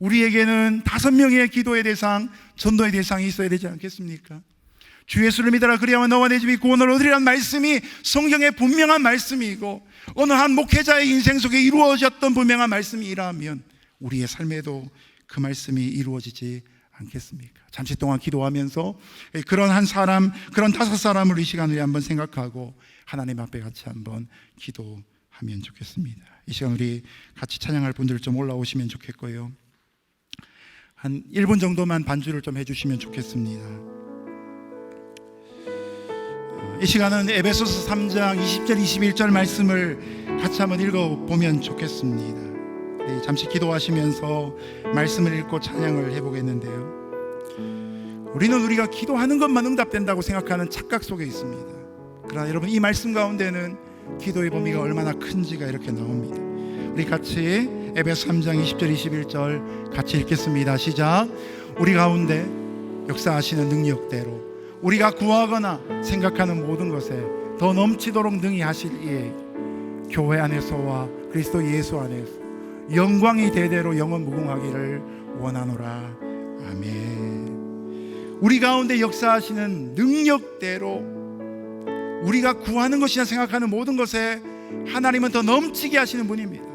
S3: 우리에게는 5명의 기도의 대상, 전도의 대상이 있어야 되지 않겠습니까? 주 예수를 믿어라 그리하면 너와 내 집이 구원을 얻으리라는 말씀이 성경의 분명한 말씀이고 어느 한 목회자의 인생 속에 이루어졌던 분명한 말씀이라면 우리의 삶에도 그 말씀이 이루어지지 않겠습니까? 잠시 동안 기도하면서 그런 한 사람, 그런 5사람을 이 시간에 한번 생각하고 하나님 앞에 같이 한번 기도하면 좋겠습니다. 이 시간 우리 같이 찬양할 분들 좀 올라오시면 좋겠고요. 한 1분 정도만 반주를 좀 해주시면 좋겠습니다. 이 시간은 에베소서 3장 20절 21절 말씀을 같이 한번 읽어보면 좋겠습니다. 네, 잠시 기도하시면서 말씀을 읽고 찬양을 해보겠는데요, 우리는 우리가 기도하는 것만 응답된다고 생각하는 착각 속에 있습니다. 그러나 여러분, 이 말씀 가운데는 기도의 범위가 얼마나 큰지가 이렇게 나옵니다. 우리 같이 에베소 3장 20절 21절 같이 읽겠습니다. 시작. 우리 가운데 역사하시는 능력대로 우리가 구하거나 생각하는 모든 것에 더 넘치도록 능히 하실 이에 교회 안에서와 그리스도 예수 안에서 영광이 대대로 영원 무궁하기를 원하노라. 아멘. 우리 가운데 역사하시는 능력대로 우리가 구하는 것이나 생각하는 모든 것에 하나님은 더 넘치게 하시는 분입니다.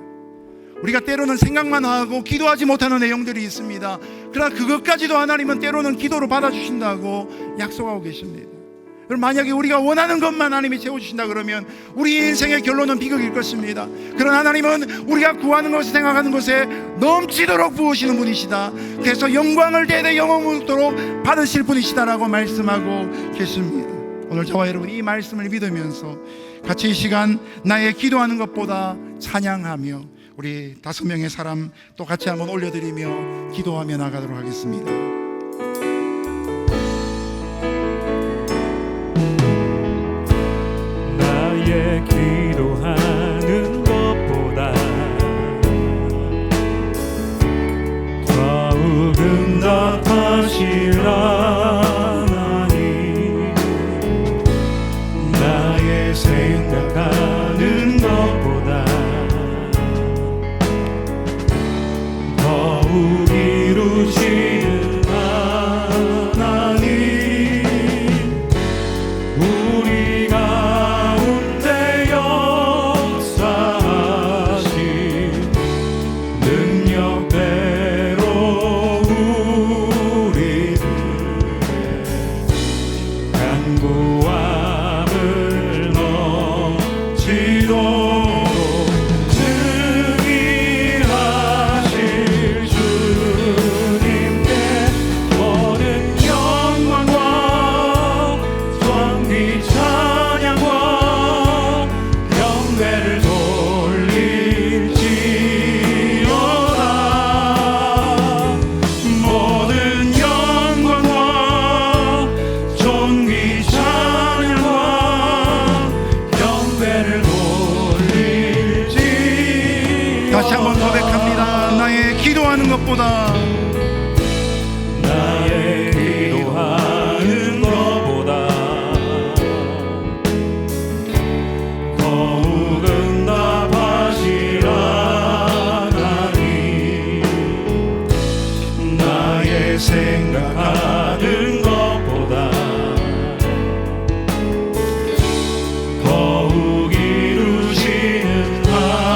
S3: 우리가 때로는 생각만 하고 기도하지 못하는 내용들이 있습니다. 그러나 그것까지도 하나님은 때로는 기도로 받아주신다고 약속하고 계십니다. 그럼 만약에 우리가 원하는 것만 하나님이 채워주신다 그러면 우리 인생의 결론은 비극일 것입니다. 그러나 하나님은 우리가 구하는 것을 생각하는 것에 넘치도록 부으시는 분이시다. 그래서 영광을 대대 영원토록 받으실 분이시다라고 말씀하고 계십니다. 오늘 저와 여러분 이 말씀을 믿으면서 같이 이 시간 나의 기도하는 것보다 찬양하며 우리 5명의 사람 또 같이 한번 올려드리며 기도하며 나가도록 하겠습니다.
S1: 나의 기도하는 것보다 더욱 응답하실 하나님, 나의 생각하는 것보다 더욱 이루시는 하나님, 우리 가운데 역사하신 능력대로 우리들의 간구함을 넘치도록 승리하실 주님께 모든 영광과 존귀 찬양과 경배를 돌릴지어다. 모든 영광과 존귀 찬양과 경배를 돌릴지어다.
S3: 다시 한번 고백합니다. 나의 기도하는 것보다
S1: 나의 기도하는 것보다 더욱 응답하실 하나님, 나의 생각하는 것보다 더욱 이루시는 하나님,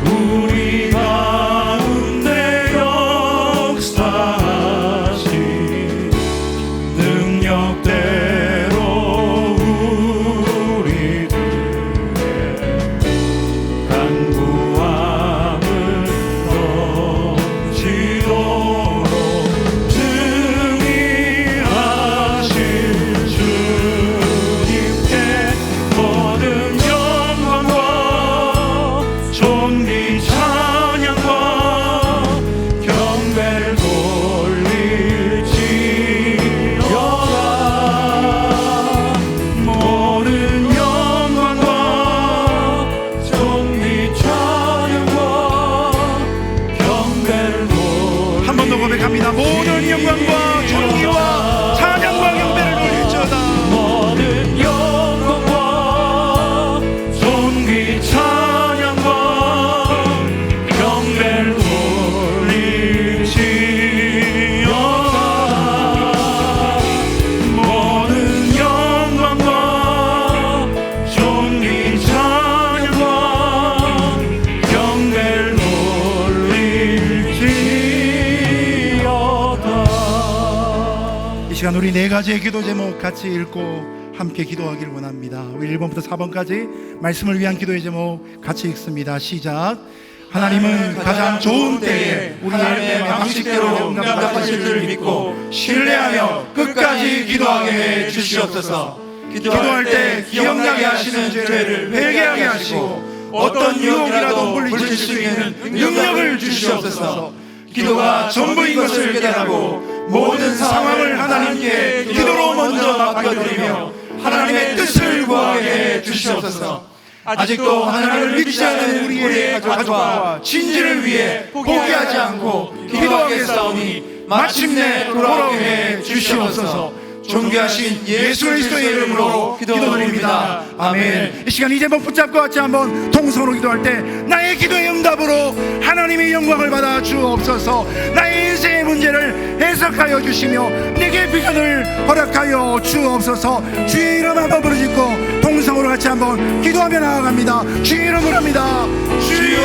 S1: 우리 가운데 역사하신 능력대로 우리들의 간구함을 넘치도록 승리하실 주님께 모든 영광과 존귀 찬양과 경배를 돌릴지어다. 모든 영광과 존귀 찬양과 경배를
S3: 한 번 더 고백합니다. 모든 영광과 존귀와 찬양과 경배를 돌릴지어다.
S1: 모든 영광과 존귀 찬양과 경배를 돌릴지어다. 모든 영광과 존귀 찬양과 경배를 돌릴지어다.
S3: 이 시간 우리 4가지의 기도 제목 같이 읽고 함께 기도하기를 원합니다. 우리 1번부터 4번까지 말씀을 위한 기도의 제목 같이 읽습니다. 시작. 하나님은 가장 좋은 때에 하나님의 방식대로 응답하실 줄 믿고 신뢰하며 끝까지 기도하게 해 주시옵소서. 기도할 때 기억나게 하시는 죄를 회개하게 하시고 어떤 유혹이라도 물리칠 수 있는 능력을 주시옵소서. 기도가 전부인 것을 깨닫고 모든 상황을 하나님께 기도로 먼저 맡겨드리며 하나님의 뜻을 구하게 해 주시옵소서. 아직도 하나님을 믿지 않는 우리의 가족과 친지를 위해 포기하지 않고 기도하게 싸우니 마침내 돌아오게 해 주시옵소서. 존귀하신 예수 그리스도의 이름으로 기도드립니다. 아멘. 이 시간 이 제목 붙잡고 같이 한번 통성으로 기도할 때 나의 기도의 응답으로 하나님의 영광을 받아 주옵소서. 나의 인생의 문제를 해석하여 주시며 내게 비전을 허락하여 주옵소서. 주의 이름 한번 부르짖고 통성으로 같이 한번 기도하며 나아갑니다. 주의 이름으로 합니다. 주여.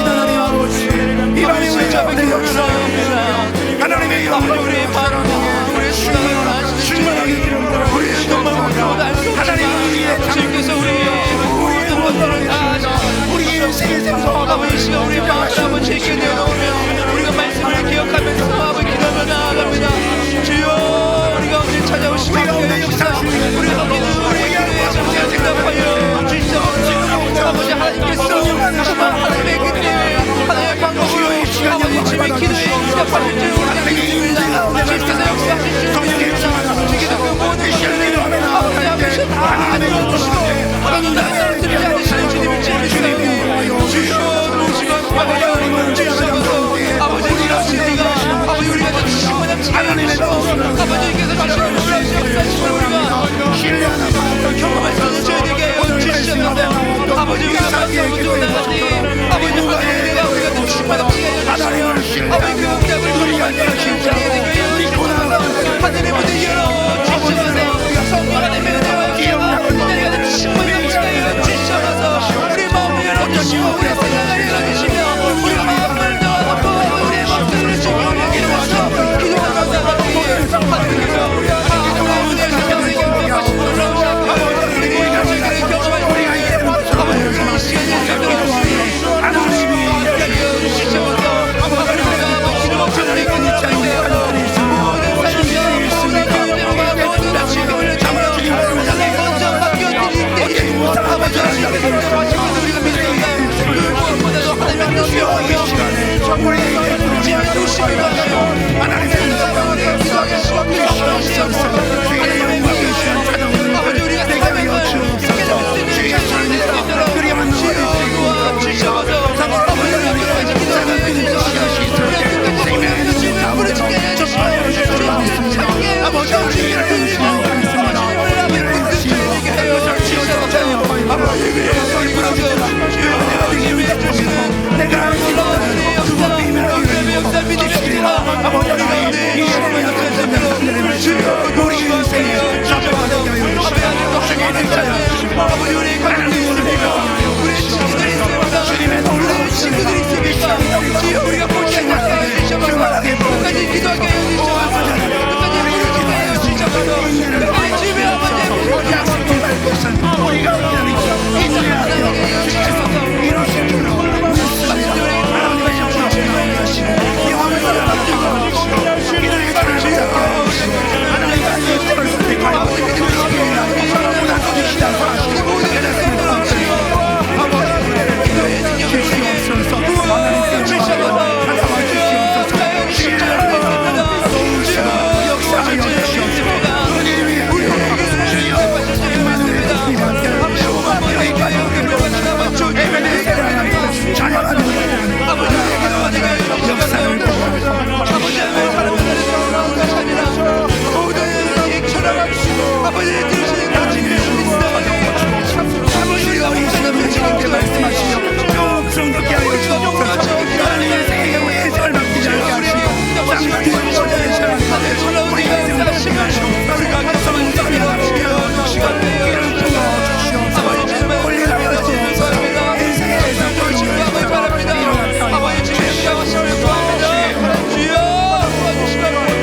S3: 하나님 아버지, 이 밤에 우리 자녀의 역사합니다. 하나님의 영광을 우리의 바라보고 우리의 충만하게 기름부어 우리의 영광을 하나님은 우리의 주님께서 우리의 모든 것들을 우리의 인생의 생사와 아버지 시간 우리의 마음을 아버지에게 내어놓으며 우리가 말씀을 기억하면서 아버지 기도하며 나아갑니다. 주여 우리가 언제 찾아오시고 함께 해주시사 우리가 기도 우리의 기도에 정말 대답하여 주시옵소서. 아버지 하나님께서 하나님의 그때 하나님의 방법으로 아버지 주의 기도에 응답하실 줄 믿습니다. 주께서 역사하실 줄 믿습니다. 주께서 그 모든 것들을 아버지 앞에서 다 내려주시고 나를 들지 않으시는 주님을 믿습니다. 주여 들어오시고 아버지 우리를 주시옵소서. 아버지 우리가 아버지 우리가 더 충만한 하나님의 아버지께서 주시는 역사하시고 우리가 신뢰하는 경험할 수 있는 저희에게 주시옵소서. 아버지 우리가 말씀을 나가니 아버지 우리가 더 충만한 하나님을 아버지 그 응답을 우리가 주시옵소서. 하늘의 문을 열어 주시옵소서. 성령 하나님의 은혜와 기억과 내가 더 충만한 지혜여 주시옵소서. 우리 마음을 열어주시고 우리 생각을 열어주시며 우리 마음을 넣어놓고 우리의 마음을 주님을 기도하서 기도하며 나가기에 하나님께서 하나님의 은혜를 우리에게 경험하시고 우리에게 경험할 우리가 아버지 우리 시간을 들어주시고 하나님이 주시옵소서. 아버지 우리가 기도 없이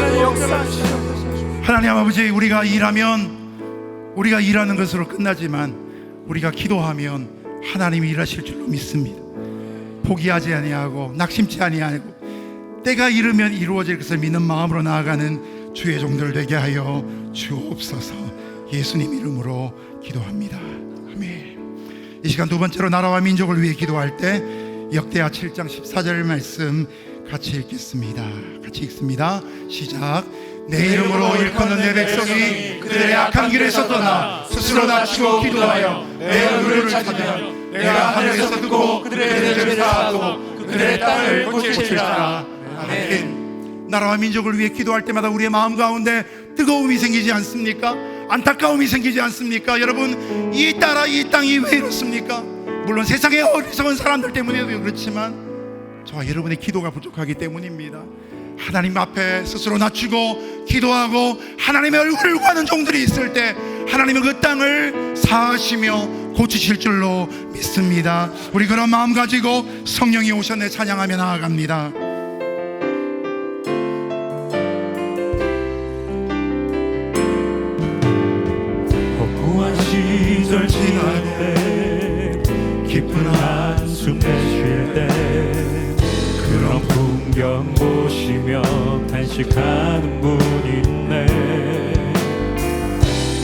S3: 끝났는데요. 하나님 아버지, 우리가 일하면 우리가 일하는 것으로 끝나지만 우리가 기도하면 하나님이 일하실 줄로 믿습니다. 포기하지 아니하고 낙심치 아니하고 때가 이르면 이루어질 것을 믿는 마음으로 나아가는 주의 종들 되게 하여 주옵소서. 예수님 이름으로 기도합니다. 아멘. 이 시간 두 번째로 나라와 민족을 위해 기도할 때 역대하 7장 14절 말씀 같이 읽겠습니다. 같이 읽습니다. 시작. 내 이름으로 일컫는 내 백성이 그들의 악한 길에서 떠나 스스로 낮추고 기도하여 내 얼굴을 찾으면 내가 하늘에서 듣고 그들의 죄를 사하고 그들의 땅을 고칠지라. 아멘. 나라와 민족을 위해 기도할 때마다 우리의 마음 가운데 뜨거움이 생기지 않습니까? 안타까움이 생기지 않습니까? 여러분, 이 나라 이 땅이 왜 이렇습니까? 물론 세상의 어리석은 사람들 때문에도 그렇지만 저와 여러분의 기도가 부족하기 때문입니다. 하나님 앞에 스스로 낮추고 기도하고 하나님의 얼굴을 구하는 종들이 있을 때 하나님은 그 땅을 사하시며 고치실 줄로 믿습니다. 우리 그런 마음 가지고 성령이 오셨네 찬양하며 나아갑니다.
S1: 허구한 시절 지날 때 깊은 한숨 내쉴 때 그런 풍경 보시며 탄식하는 분 있네.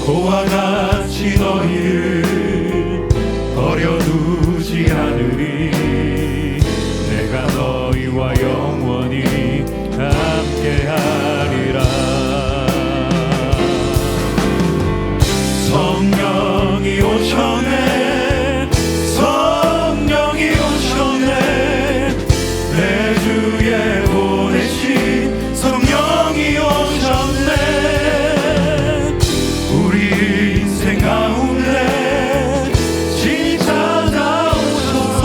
S1: 고와 같이 너희를 버려두지 않으리. 내가 너희와 영원히 함께하리라. 성령이 오셨네. 성령이 오셨네. 내 주에 보내신 성령이 오셨네. 우리 인생 가운데 진히 찾아오셔서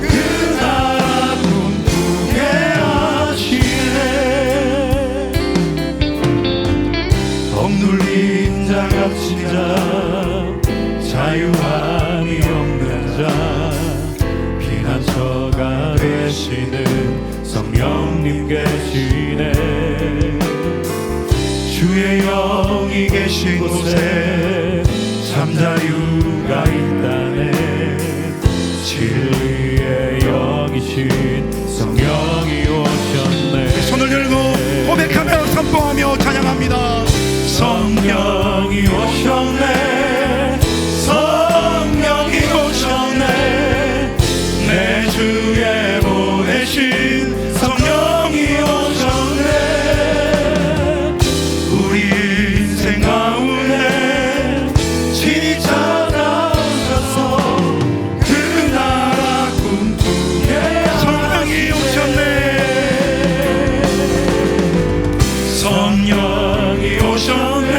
S1: 그 나라 꿈꾸게 하시네. 억눌린 자 갇힌 자 자유함이 없는 자 피난처가 되시는 성령님 계시네. 주의 영이 계신 곳에 잠자유가 있다네. 진리의 영이신 성령이 오셨네.
S3: 손을 들고 고백하며 선포하며 찬양합니다.
S1: 성령이 오셨네. 성령이 오셨네. 내 주에 보내신 성령이 오셨네. 우리 인생 가운데 친히 찾아오셔서 그 나라 꿈꾸게
S3: 성령이 오셨네.
S1: 성령이 오셨네.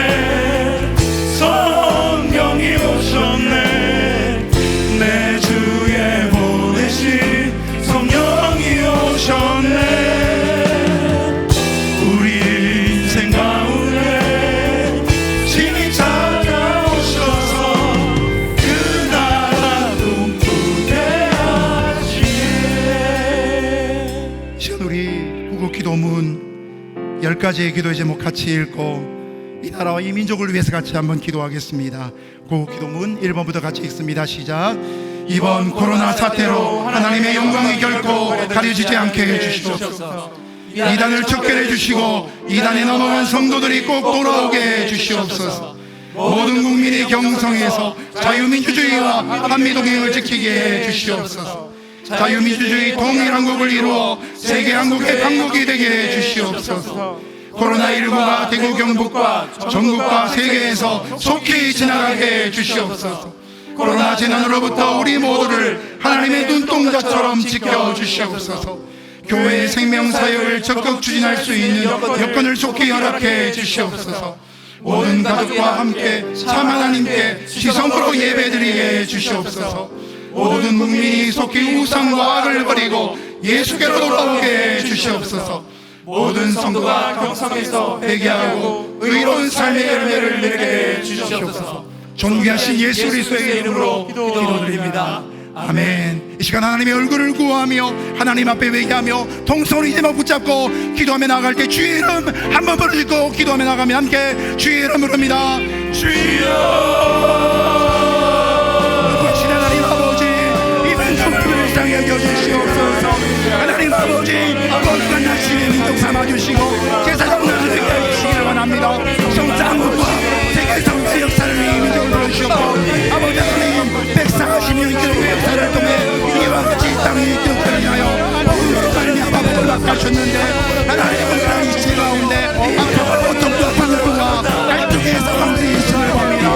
S1: 성령이 오셨네. 내 주에 보내신 성령이 오셨네. 우리 인생 가운데 친히 찾아오셔서 그 나라 꿈꾸게 하시네.
S3: 시간 우리 구국 기도문 10가지의 기도의 제목 같이 읽고 이 나라와 이 민족을 위해서 같이 한번 기도하겠습니다. 구국 기도문 1번부터 같이 읽습니다. 시작. 이번 코로나 사태로 하나님의 영광이 결코 가려지지 않게 해주시옵소서. 이단을 척결해 주시고 이단에 넘어간 성도들이 꼭 돌아오게 해주시옵소서. 모든 국민이 경성에서 자유민주주의와 한미동맹을 지키게 해주시옵소서. 자유민주주의 통일한국을 이루어 세계한국의 강국이 되게 해주시옵소서. 코로나19가 대구 경북과 전국과 세계에서 속히 지나가게 해주시옵소서. 코로나 재난으로부터 우리 모두를 하나님의 눈동자처럼 지켜주시옵소서. 교회의 생명사역을 적극 추진할 수 있는 여건을 속히 허락해 주시옵소서. 모든 가족과 함께 참 하나님께 지성으로 예배드리게 해주시옵소서. 모든 국민이 속히 우상과 악을 버리고 예수께로 돌아오게 해주시옵소서. 모든 성도가 경성에서 회개하고 의로운 삶의 열매를 맺게 해주시옵소서. 존귀하신 예수 그리스도의 이름으로 기도드립니다. 아멘. 이 시간 하나님의 얼굴을 구하며 하나님 앞에 회개하며 동서로 이제만 붙잡고 기도하며 나아갈 때 주의 이름 한번 부르짖고 기도하며 나가며 함께 주의 이름 부릅니다. 주여 거룩하신 하나님 아버지, 이번 성도를 상히 여겨주시옵소서. 하나님 아버지, 거룩한 날씨의 민족 삼아주시고 제사장 나를 되게 해주시기를 원합니다. 성장국과 세계 성대 역사를 이 민족을 보여주셨고 아버지 하나님 140년 기록의 역사를 통해 이와 같이 이 땅에 이끌어가려 하여 하나님이 아버지를 맡가셨는데 하나님은 이 시대 가운데 앞으로 어떤 방법과 갈등의 상황들이 있음을 봅니다.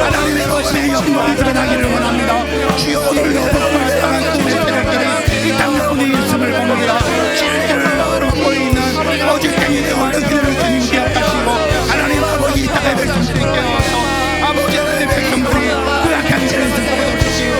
S3: 하나님의 것의 영광이 드러나기를 원합니다. 주여 오늘도 복음을 당한 주의 세력들이 이 땅 가운데 있음을 봅니다. 진리를 얻고 있는 어질땡이의 어른들을 주님 기억하시고 하나님 아버지 이 땅의 백성들이 깨어서 아버지 하나님의 백성들이 그 약한 진리를 얻으시고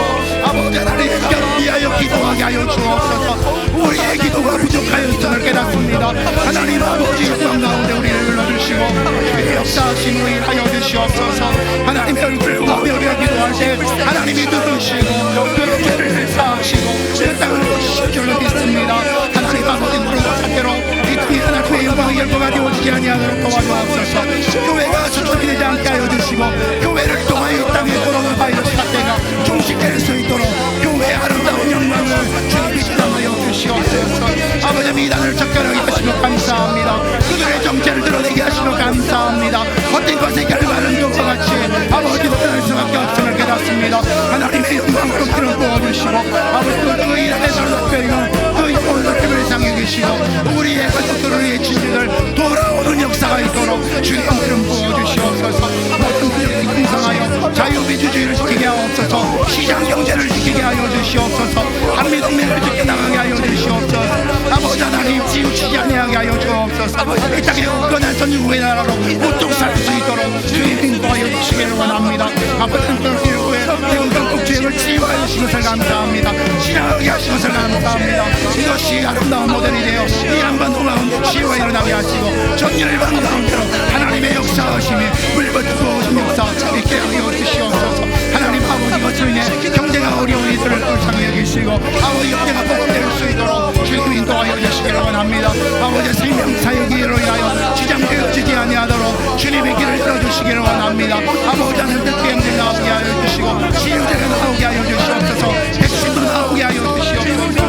S3: 아버지 하나님의 뼈를 위하여 기도하게 하여 주옵소서. 우리의 기도가 부족하였음을 깨닫습니다. 하나님 아버지 영광 가운데 우리를 불러주시고 주의 역사하심으로 일하여 주시옵소서. 하나님의 얼굴을 보며 우리가 기도할 때 하나님이 들으시고 그 죄를 사하시고 그 땅을 보시실 줄로 믿습니다. 하나님 아버지 무릎 꿇대로 이 땅에 하나님의 영광이 열거가 되어지지 아니하도록 도와주옵소서. 교회가 수축이 되지 않게 하여 주시고 교회를 통하여 이 땅의 코로나 바이러스 사태가 종식될 수 있도록 교회의 아름다운 영광을 주님이 주장하여 주시옵소서. 아버지 미단을 적절하게 하시며 감사합니다. 그들의 정체를 드러내게 하시며 감사합니다. 헛된 것에 결말은 것과 같이 아버지 드러날 수밖에 없음을 깨닫습니다. 하나님의 영광으로 기름 부어주시고 아버지 그 일에 살로펴이는 그 영혼을 높임을 상해 계시고 우리의 가족들을 위해 진리를 돌아오는 역사가 있도록 주님 기름 부어주시옵소서. 모든 구역이 풍성하여 자유민주주의를 지키게 하옵소서. 시장 경제를 지키게 하여 주시옵소서. 한미동맹을 지켜나가게 하여 주시옵소서. 아버지 하나님 치우치지 아니하게 하여 주옵소서. 이 땅에 굳건한 선유의 나라로 우뚝 살 수 있도록 주님 인도하여 주시기를 원합니다. 아버지 하나님 일부에 대한민국 주행을 치유하여 주신 것을 감사합니다. 신앙하게 하신 것을 감사합니다. 이것이 아름다운 모델이 되어 이 양반 동화운데 치유가 일어나게 하시고 전 열방 가운데로 하나님의 역사하심이 물버터 부어진 역사 있게 하여 주시옵소서. 하나님 아버지 것으로 인해 경제가 어려운 이들을 불쌍히 여기시고 아버지 경제가 복음될 수 있도록 주님 인도하여 주시기를 원합니다. 아버지 생명사역으로 인하여 지장되어지지 아니하도록 주님의 길을 열어주시기를 원합니다. 아버지 하나님 뜻대로 나오게 하여 주시고 치유자가 나오게 하여 주시옵소서. 백신도 나오게 하여 주시옵소서.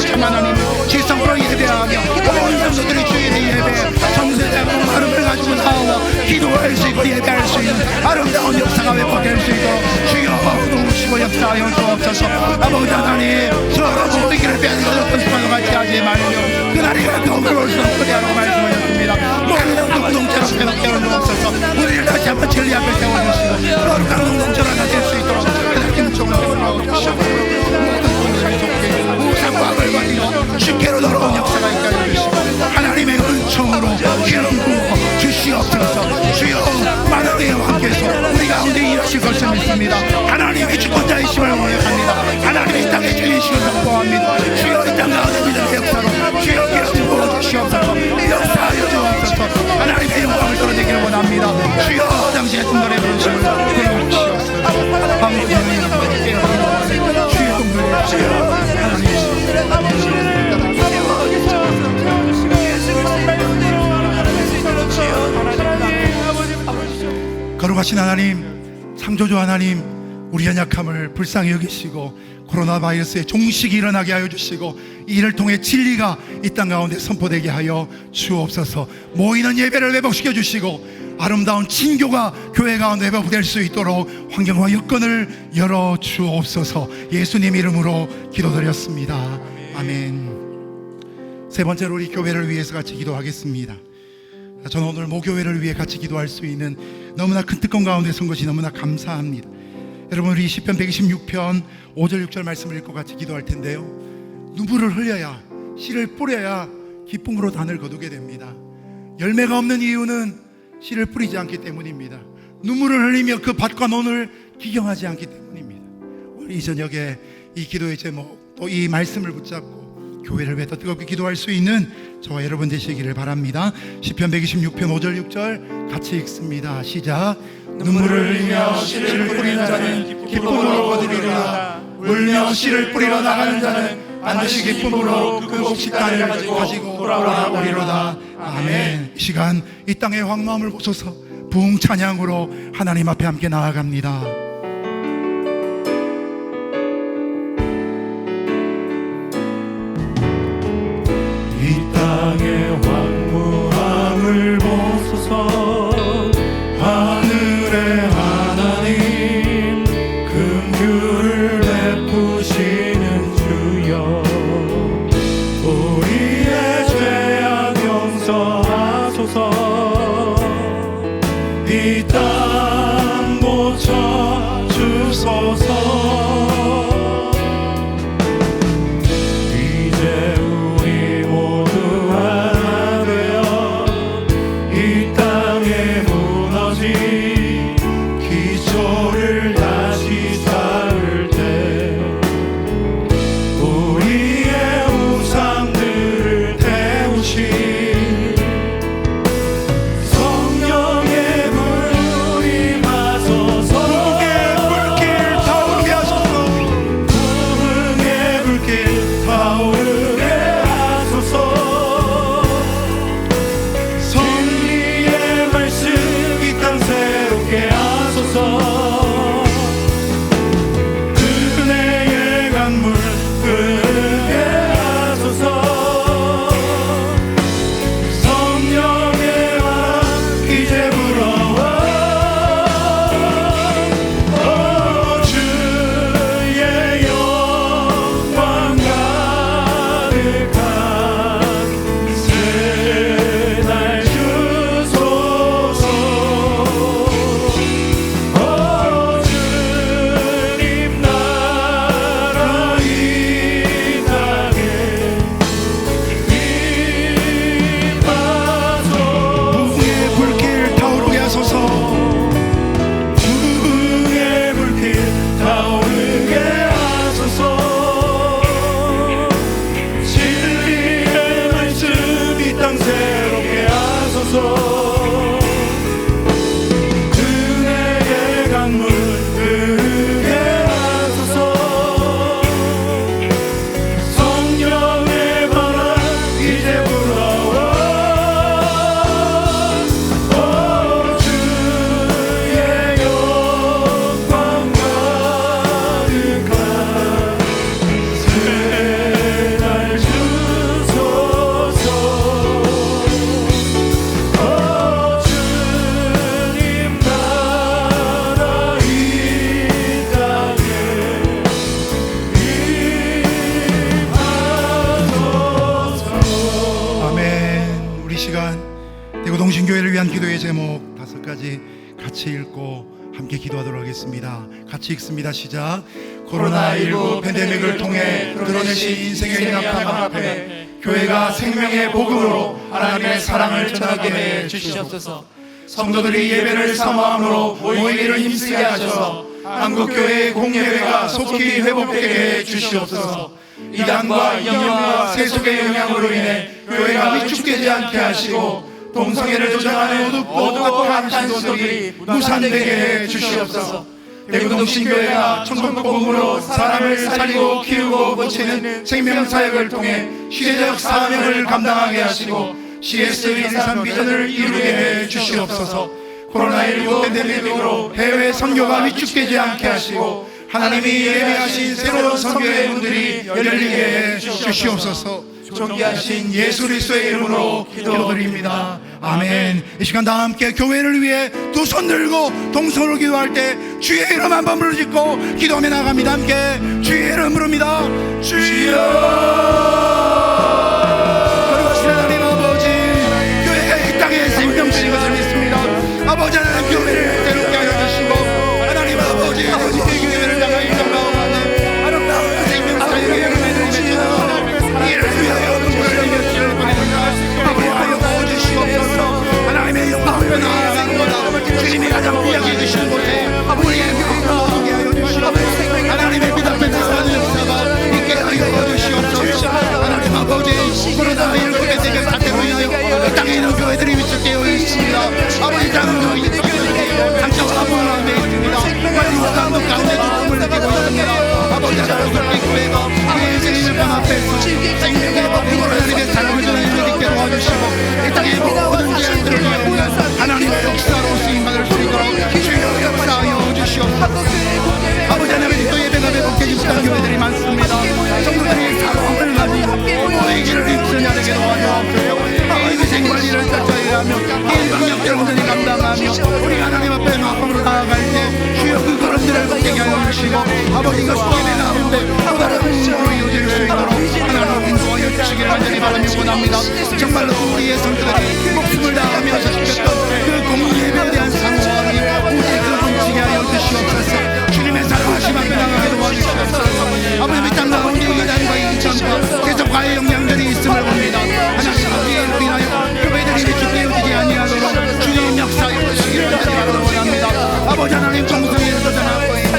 S3: 참 하나님 지성으로 예배하며 온 성도들이 주일의 예배 성세자가 마음을 가지고 나와 기도할 수 있고 예배할 수 있는 아름다운 역사가 회복될 수 있도록 주여 도우시고 역사하여 주옵소서. 아버지 하나님 서로 모이기를 빼앗겨졌던 습관과 같이 하지 말며 그날이 가까운 올 수 없게 하라고 말씀하셨습니다. 모든 공동체로 회복되어 주옵소서. 우리를 다시 한번 진리 앞에 세워주시고 거룩한 공동체로 하나 될 수 있도록 하나님 종을 세워주시옵소서. 모든 공동체에 속해 우상과 악을 버리고 주께로 돌아온 역사가 있게 해주시고 하나님의 은총으로 기름 부어 주시옵소서. 주여 만왕의 함께서 우리 가운데 일하실 것을 믿습니다. 하나님의 주권자이심을 고백합니다. 하나님의 땅에 주인이심을 선포합니다. 주여 이 땅 가운데 믿음의 역사로 주여 기름 부어 주시옵소서. 역사하여 주옵소서. 하나님의 영광을 드러내기를 원합니다. 주여 당신의 분노의 부르심을 들어주시옵소서. 하나님의 주여 분노의 주여 거룩하신 하나님, 창조주 하나님, 우리 연약함을 불쌍히 여기시고 코로나 바이러스의 종식이 일어나게 하여 주시고 이를 통해 진리가 이 땅 가운데 선포되게 하여 주옵소서. 모이는 예배를 회복시켜 주시고 아름다운 친교가 교회 가운데 회복될 수 있도록 환경과 여건을 열어 주옵소서. 예수님 이름으로 기도드렸습니다. 아멘. 세 번째로 우리 교회를 위해서 같이 기도하겠습니다. 저는 오늘 모교회를 위해 같이 기도할 수 있는 너무나 큰 특권 가운데 선 것이 너무나 감사합니다. 여러분 우리 시편 126편 5절 6절 말씀을 읽고 같이 기도할 텐데요, 눈물을 흘려야 씨를 뿌려야 기쁨으로 단을 거두게 됩니다. 열매가 없는 이유는 씨를 뿌리지 않기 때문입니다. 눈물을 흘리며 그 밭과 논을 기경하지 않기 때문입니다. 오늘 이 저녁에 이 기도의 제목 또 이 말씀을 붙잡고 교회를 위해 더 뜨겁게 기도할 수 있는 저와 여러분 되시기를 바랍니다. 시편 126편 5절 6절 같이 읽습니다. 시작. 눈물을 흘리며 씨를 뿌리는 자는 기쁨으로 거두리라. 울며 씨를 뿌리러 나가는 자는 반드시 기쁨으로 그 곡식단을 가지고 돌아오리로다. 아멘. 이 시간 이 땅의 황무함을 보소서 부흥 찬양으로 하나님 앞에 함께 나아갑니다.
S1: 이 땅의 황무함을 보소서 하늘의 하나님 긍휼을 베푸시는 주여 우리의 죄악 용서하소서 이 땅 고쳐 주소서 이제 우리 모두 하나 되어 이 땅에 무너진 기초를 다시 쌓을 때 우리의 우상들을 태우신 성령의 불 임하소서
S3: 불길 타오르게 하소서
S1: 부흥의 불길 타오르게 하소서 진리의 말씀 이 땅 새롭게 하소서 은혜의 강물 흐르게 하소서 성령의 바람 이제 불어와 주의 영광 가득한 새날 주소서 주님 나라 이 땅에 임하소서
S3: 부흥의 불길 타오르게 하소서
S1: 부흥의 불길 타오르게 하소서 진리의 말씀 이 땅 새롭게 하소서 은혜의 강물 흐르게 하소서 성령의 바람 이제 불어와 주의 영광 가득한 새날 주소서 주님 나라 이 땅에 임하소서
S3: 아멘. 우리 시간 대구 동신교회를 위한 기도의 제목 5가지 같이 읽고 함께 기도하도록 하겠습니다. 같이 읽습니다. 시작. 코로나19 팬데믹을 통해 드러내신 인생의 연약함 앞에 교회가 생명의 복음으로 하나님의 사랑을 전하게 해 주시옵소서. 성도들이 예배를 사모함으로 모이기를 힘쓰게 하셔서 한국교회의 공예회가 속히 회복되게 해 주시옵소서. 이단과 이념과 세속의 영향으로 인해 교회가 위축되지 않게 하시고 동성애를 조장하는 어두운 시도들이 무산되게 해 주시옵소서. 대구동신교회가 천국복음으로 사람을 살리고 키우고 고치는 생명사역을 통해 시대적 사명을 감당하게 하시고 CS 인산 비전을 이루게 해 주시옵소서. 코로나19 팬데믹으로 해외 선교가 위축되지 않게 하시고 하나님이 예배하신 새로운 선교의 문들이 열리게 해 주시옵소서. 존귀하신 예수 그리스도의 이름으로 기도드립니다. 아멘. 이 시간 다 함께 교회를 위해 두 손 들고 동서로 기도할 때 주의 이름 한번 부르짖고 기도하며 나갑니다. 함께 주의 이름 부릅니다. 주여. 거룩하신 하나님 아버지, 교회가 이 땅에 생명체인 것을 믿습니다. 아버지 하나님 교회를 새롭게 하여 주시고 하나님 아버지 이 교회를 향하여 인정하옵나니 아름다운 생명사역의 열매를 맺어 이를 위하여 눈물을 흘리시길 바랍니다. 아버지 도와주시옵소서. 하나님의 영광을 나아가는 거다. 주님이 가장 귀하게 여기시는 곳에 우리의 교회가 하게 하여 주시옵소서. 하나님의 빛 앞에 나가는 역사가 있게 하여 주시옵소서. 하나님 아버지 이것이 예배 가운데 또 다른 문으로 이어질 수 있도록 하나님 인도하여 주시기를 간절히 바라며 원합니다. 정말로 우리의 성도들이 목숨을 다하며 지켰던 그 공의 예배에 대한 상호하기 우리의 그 움직이게 하여 주시옵소서. 주님의 사랑하심 앞에 나가게 도와주시옵소서. 아버지 이 땅 가운데 이단과 이전과 계속 과의 영향들이 있음을 봅니다. 하나님 아버지로 인하여 교회들이 위축되어지지 아니하도록 주님 역사에 주시기를 간절히 원합니다. 아버지 하나님 정성에 도전하고 있는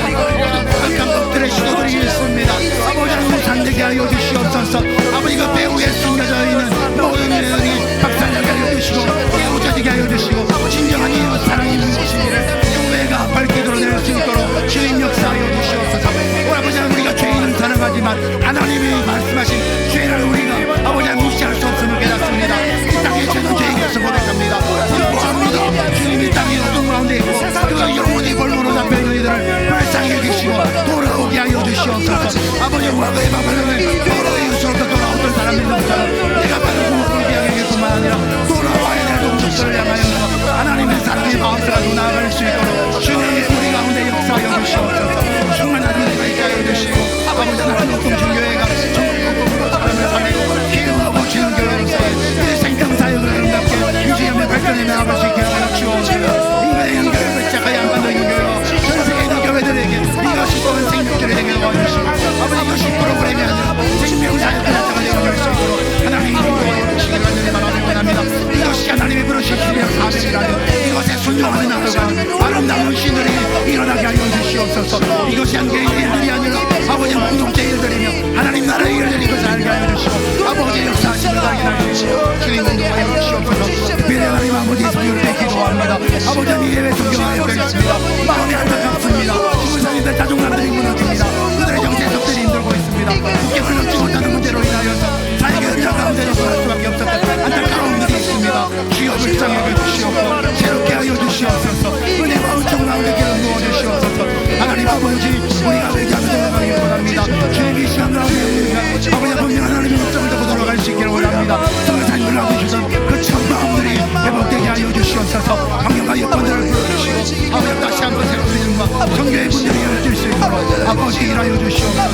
S3: 악한 것들의 시도들이 있습니다. 아버지 하나님 상대게 하여 주시옵소서. 아버지 그 배후에 숨겨져 있는 모든 일들이 박살나게 하여 주시고 깨우쳐지게 하여 주시고 진정한 이유 사랑이 무엇인지를 교회가 밝게 드러낼 수 있도록 주님 역사하여 주시옵소서. 아버지 하나님 우리가 죄인은 사랑하지만 하나님이 말씀하신 죄를 우리가 아버지 하나님 무시할 수 없음을 깨닫습니다. 이 땅의 죄는 죄인에서 고백합니다. 불쌍합니다. 주님 이 땅의 어둠 가운데 있고 그 영혼이 벌모로 잡혀있는 이들을 불쌍히 여기시고 돌아오게 하여 주시옵소서. 아버지 과거의 바벨론에 돌아오게 유수로부터 돌아오던 사람들처럼 내가 바로 구원을 비하겠뿐만 아니라 돌아와야 될 동족들을 향하여 하나님의 사랑의 마음을 가지고 나아갈 수 있도록 주님의 우리 가운데 역사하여 주시옵소서. 충만한 은혜가 있게 하여 주시고 아버지 하나님 공중교회가 전국적으로 사람을 살리고 기도하고 지는 교회로서의 이 생명사역을 아름답게 유지하며 발전해 나아갈 수 있게 하여 주옵소서. 인간의 연결을 시작하여 안 받는 교회와 전 세계 있는 교회들에게 이것이 또한 생명줄이 되게 도와주시고 아버지 이것이 프로그램이 아니라 생명사역을 나타내어 줄 수 있도록 하나님이 인도하여 주시기를 간절히 바라며 원합니다. 이것이 하나님이 부르신 시대의 사명이라면 이것에 순종하는 나라가 아름다운 신들이 일어나게 하여 주시옵소서. 이것이 한 개인의 일들이 아니라 아버지 공동체 일들이며 하나님 나라의 일들이 것을 알게 하여 주시고 아버지 역사하시는 알게 하여 주시고 주님 인도하여 주시옵소서. 특별히 하나님 아버지 성령을 때 기도합니다. 아버지 예배 존경하여 드리겠습니다. 마음이 안타깝습니다. 죽은 사람들 자존감들이 무너집니다. 그들의 정체성들이 힘들고 있습니다. 국경을 넘지 못하는 문제로 인하여서 자에게 은장 가운데로 갈 수밖에 없었던 안타까움들이 있습니다. 주여 불쌍하게 주시옵고 새롭게 하여 주시옵소서. 은혜와 은총 가운데 기름 부어 주시옵소서. 하나님 아버지 우리가 회개하며 돌아가길 원합니다. 주님 이 시간 가운데 우리가 아버지 분명 하나님의 목적을 두고 돌아갈 수 있기를 원합니다. 성사님을 나오주셔서 그 참 마음들이 회복되게 하여 주시옵소서. 환경과 여건들을 불러주시고 아버지 다시 한번 새로운 믿음과 성교의 문들이 열릴 수 있도록 아버지 일하여 주시옵소서.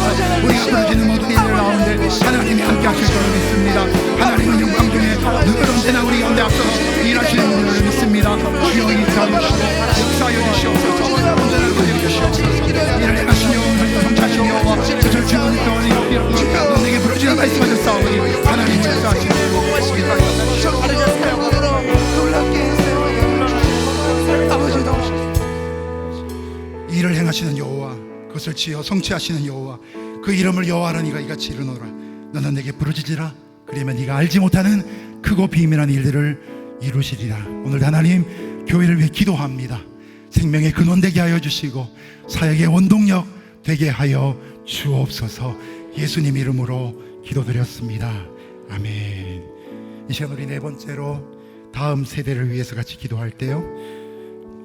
S3: 우리가 부러지는 모든 일들 가운데 하나님이 함께 하실 줄을 믿습니다. 하나님은 영광 중에 누구든 때나 우리 가운데 앞서서 일하시는 줄을 믿습니다. 주여 인사하여 주시고 역사하여 주시옵소서. 온전을 하여 주시옵소서. 이를 행하신 여호와 성취하신 여호와 그들 주는 동안에 너 내게 부르짖어 말씀하셨사오니 하나님 역사하시고 일을 행하시는 여호와 그것을 지어 성취하시는 여호와 그 이름을 여호와라 네가 이같이 이르노라. 너는 내게 부르짖으라. 그러면 네가 알지 못하는 크고 비밀한 일들을 이루시리라. 오늘 하나님 교회를 위해 기도합니다. 생명의 근원 되게 하여 주시고 사역의 원동력 되게 하여 주옵소서. 예수님 이름으로 기도드렸습니다. 아멘. 이 시간 우리 네 번째로 다음 세대를 위해서 같이 기도할 때요,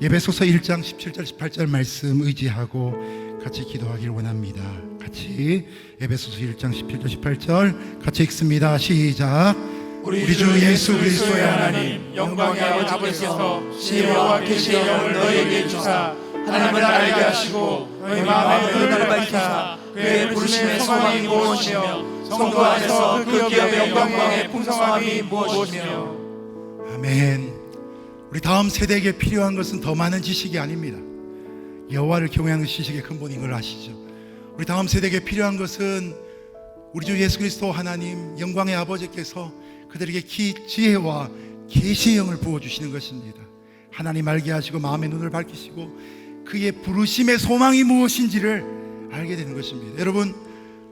S3: 에베소서 1장 17절 18절 말씀 의지하고 같이 기도하기를 원합니다. 같이 에베소서 1장 17절 18절 같이 읽습니다. 시작.
S4: 우리 주 예수 그리스도의 하나님 영광의 아버지께서 신의와 계시의 영을 너희에게 주사 하나님을 알게 하시고 너희 마음의 은혜를 밝히사 그의 부르심의 소망이 무엇이며 성도 안에서 그 기업의 영광의 풍성함이 무엇이며.
S3: 아멘. 우리 다음 세대에게 필요한 것은 더 많은 지식이 아닙니다. 여호와를 경외하는 지식의 근본인 걸 아시죠? 우리 다음 세대에게 필요한 것은 우리 주 예수 그리스도 하나님 영광의 아버지께서 그들에게 지혜와 계시의 영을 부어주시는 것입니다. 하나님 알게 하시고 마음의 눈을 밝히시고 그의 부르심의 소망이 무엇인지를 알게 되는 것입니다. 여러분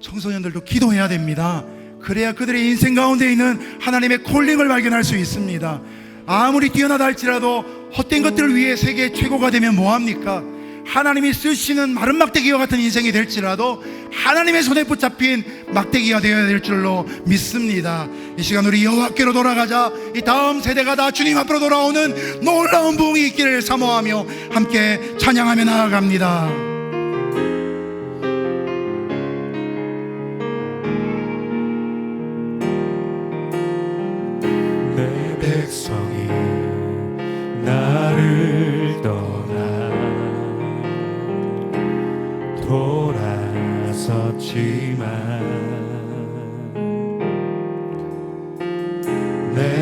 S3: 청소년들도 기도해야 됩니다. 그래야 그들의 인생 가운데 있는 하나님의 콜링을 발견할 수 있습니다. 아무리 뛰어나다 할지라도 헛된 것들을 위해 세계 최고가 되면 뭐합니까? 하나님이 쓰시는 마른 막대기와 같은 인생이 될지라도 하나님의 손에 붙잡힌 막대기가 되어야 될 줄로 믿습니다. 이 시간 우리 여호와께로 돌아가자. 이 다음 세대가 다 주님 앞으로 돌아오는 놀라운 부흥이 있기를 사모하며 함께 찬양하며 나아갑니다.
S1: 내 백성이 나를 떠나 돌아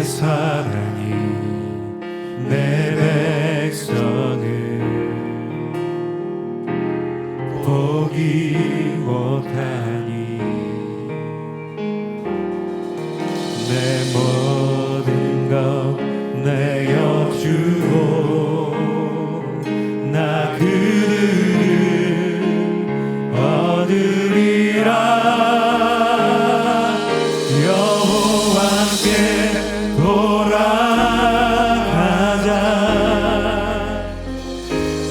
S1: 사랑이 내 백성을 포기 못하니 내 모든 것 내어주고 나 그들을 얻으리라. 여호와께 돌아가자.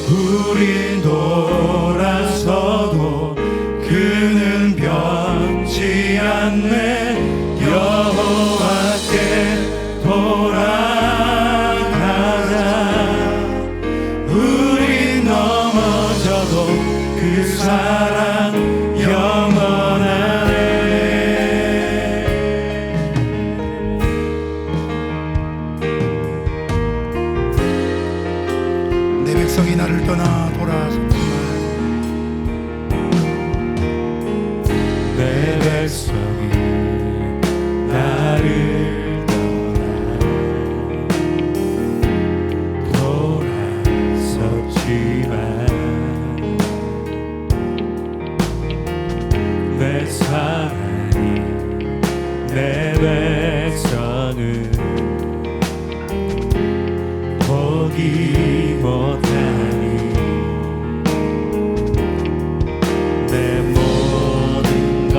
S1: 우린 돌아서도 그는 변치 않네. 여호와께 돌아가자. 우린 넘어져도 그 사랑 영원하네.
S3: 내 백성이 나를 떠나 돌아섰지만
S1: 내 백성이 나를 떠나 돌아섰지만 내 사랑이 내 백성을 포기 못하니 내 모든 것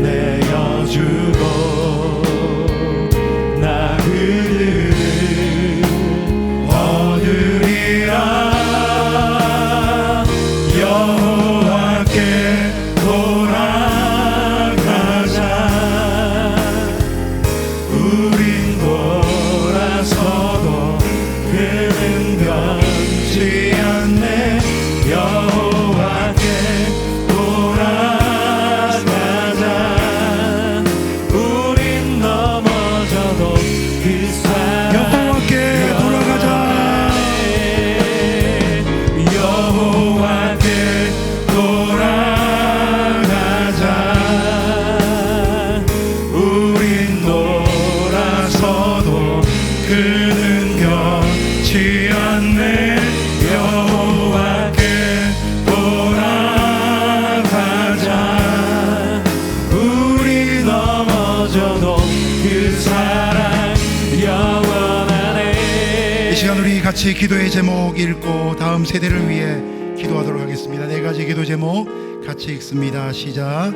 S1: 내어주고 나 그들을 얻으리라. 여호와께 돌아가자. 우린 돌아서도 그는 변치 않네. 여호와께 돌아가자. 우린 넘어져도 그 사랑
S3: 여호와께 돌아가자.
S1: 여호와께 돌아가자. 우린 돌아서도 그는 변치 않네. 여호와께 돌아가자. 우리 넘어져도 그 사랑 영원하네.
S3: 이 시간 우리 같이 기도의 제목 읽고 다음 세대를 위해 기도하도록 하겠습니다. 네 가지 기도 제목 같이 읽습니다. 시작.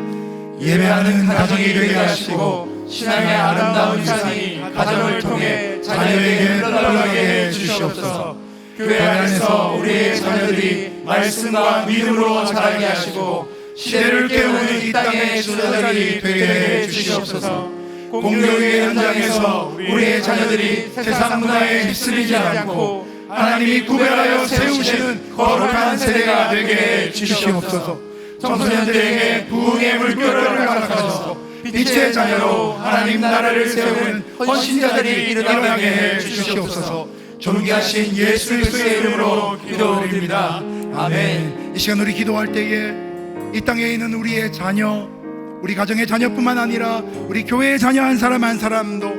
S4: 예배하는 가정이 되게 하시고 신앙의 아름다운 산이 가정을 통해 자녀에게 흘러가게 해 주시옵소서. 교회 안에서 우리의 자녀들이 말씀과 믿음으로 자라게 하시고 시대를 깨우는 이 땅의 주자들이 되게 해 주시옵소서. 공교육의 현장에서 우리의 자녀들이 세상 문화에 휩쓸리지 않고 하나님이 구별하여 세우시는 거룩한 세대가 되게 해 주시옵소서. 청소년들에게 부흥의 물결을 허락하셔서 빛의 자녀로 하나님 나라를 세우는 헌신자들이 일어나게 해 주시옵소서. 존귀하신 예수 그리스도의 이름으로 기도드립니다. 아멘.
S3: 이 시간 우리 기도할 때에 이 땅에 있는 우리의 자녀, 우리 가정의 자녀뿐만 아니라 우리 교회의 자녀 한 사람 한 사람도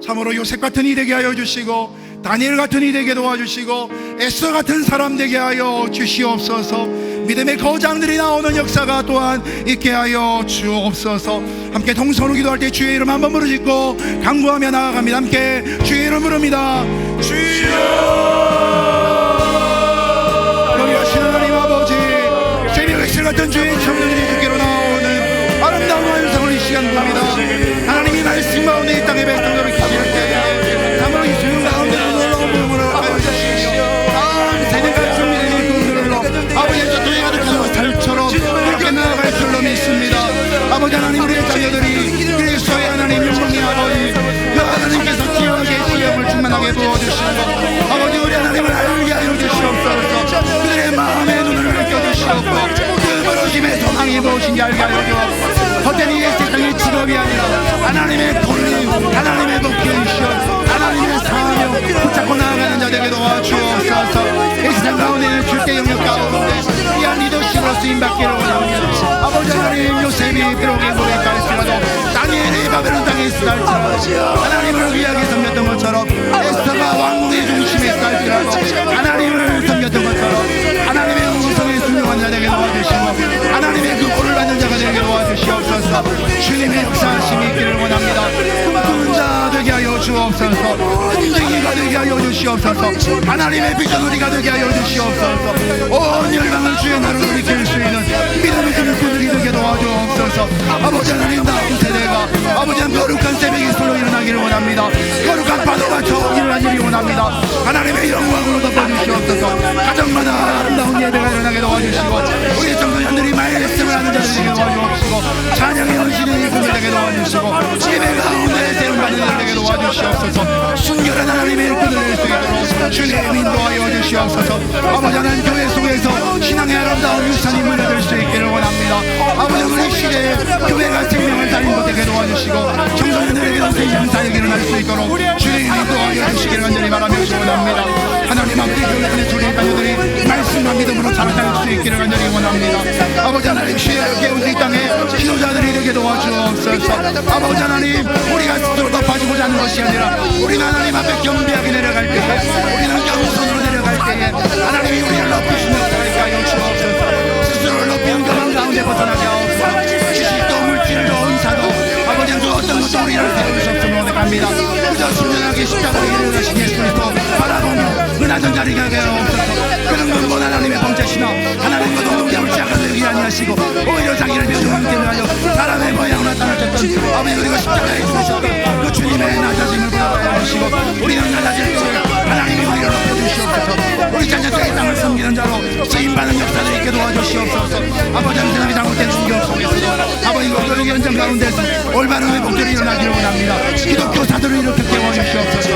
S3: 참으로 요셉 같은 이 되게 하여 주시고 다니엘 같은 이 되게 도와주시고 에스더 같은 사람 되게 하여 주시옵소서. 믿음의 거장들이 나오는 역사가 또한 있게 하여 주옵소서. 함께 동서로 기도할 때 주의 이름 한번 부르짖고 간구하며 나아갑니다. 함께 주의 이름 부릅니다. 주여. 거리하신 하나님 아버지, 새벽 엑셀 같은 주의 청년들이 주께로 나오는 아름다운 환상을 이 시간 봅니다. 하나님이 말씀 가운데 이 땅의 백성들을 기실 때 참으로 이 수용 가운데 놀라운 부흥을 하여 주시며 다음 세대가 준비되는 그들로 아버지의 저통에 가득한 달처럼 이렇게 나아갈 줄로 믿습니다. 아버지 하나님, 우리의 자녀들이 그리스도의 하나님 영광의 아버지 그 하나님께서 기억의 시험을 충만하게 부어주시고 아버지 우리 하나님을 알게 하여 주시옵소서. 그들의 마음의 눈을 밝혀주시옵고 그 부르심의 소망이 무엇인지 알게 하여 주옵소서. 헛된 이 세상의 직업이 아니라 하나님의 권리, 하나님의 목표이시오 하나님의 사명 붙잡고 나아가는 자들에게 도와주옵소서. 이 세상 가운데 줄대 영역 가운데 귀한 리더십으로 쓰임받기를 원하오며 아버지 하나님, 요셉이 비록 인고에 갈지라도 다니엘이 바벨론 땅에 있을 할지라도 하나님을 귀하게 섬겼던 것처럼 에스더가 왕궁의 중심에 있을 할지라도 하나님을 섬겼던 것처럼 하나님의 음성에 순종한 자 되게 도와주시고 하나님의 그 볼을 받는 자가 되게 도와주시옵소서. 주님의 역사하심이 있기를 원합니다. 꿈꾸는 자 되게 하여 주옵소서. 꿈쟁이가 되게 하여 주시옵소서. 하나님의 비전우리가 되게 하여 주시옵소서. 온 열방을 주의 나라로 일으킬 수 있는 믿음의 그들이 되게 도와주옵소서. 아버지 하나님, 다음 세대가 아버지 하나님 거룩한 새벽이 술로 일어나기를 원합니다. 거룩한 파도가 저 일어나기를 원합니다. 하나님의 영광으로 덮어주시옵소서. 가정마다 아름다운 예배가 일어나게 도와주시고 우리 청소년들이 말씀을 하는 자들이 되게 도와주옵시고 찬양의 헌신이 일꾼이 되게 도와주시고 예배 가운데 세움받는 자들 되게 도와주시옵소서. 순결한 하나님의 일꾼을 낼 수 있도록 주님 인도하여 주시옵소서. 아버지 하나님, 교회 속에서 신앙의 아름다운 유산이 물려들 수 있기를 원합니다. 아버지, 우리 시대에 교회가 생명을 살린 것 되게 도와주시고 청소년들에게도 생명 사역이 일어날 수 있도록 주님 인도하여 주시기를 간절히 바라며 원합니다. 하나님, 아버지 교회 안에 주님 자녀들이 말씀과 믿음으로 자라날 수 있기를 간절히 원합니다. 아버지 하나님, 시대를 깨우는 이 땅에 지도자들이 되게 도와주옵소서. 아버지 하나님, 우리가 스스로 덮어주고자 하는 것이 아니라 우리는 하나님 앞에 겸비하게 내려갈 때에 우리는 겸손으로 내려갈 때에 하나님이 우리를 높이시는 자리가 하여 주옵소서. 스스로를 높이는 교만 가운데 벗어나게 하옵소서. 지식도 물질도 은사도 아버지 그 어떤 것도 우리를 세우셨으면 원합니다. 그저 순전하게 십자가에 이르신 예수 그리스도 바라보며 은하던 자리가 하게 하옵소서. 그런 근본 하나님의 번제시나 하나님과 동등됨을 시작하기 아니하시고 오히려 자기를 표정하게 하여 사람의 모양으로 나타나셨던 아버지, 그리고 십자가에 죽으셨던 그 주님의 낮아짐을 보여주시고 우리는 낮아질 때에 하나님이 우리를 높여주시옵소서. 우리 자녀들의 땅을 섬기는 자로 쓰임받는 역사를 있게 도와주시옵소서. 아버지, 하나님이 잘못된 충격 속에서도 아버지 교육 현장 가운데서 올바른 회복들이 일어나기를 원합니다. 기독교사들을 이렇게 깨워주시옵소서.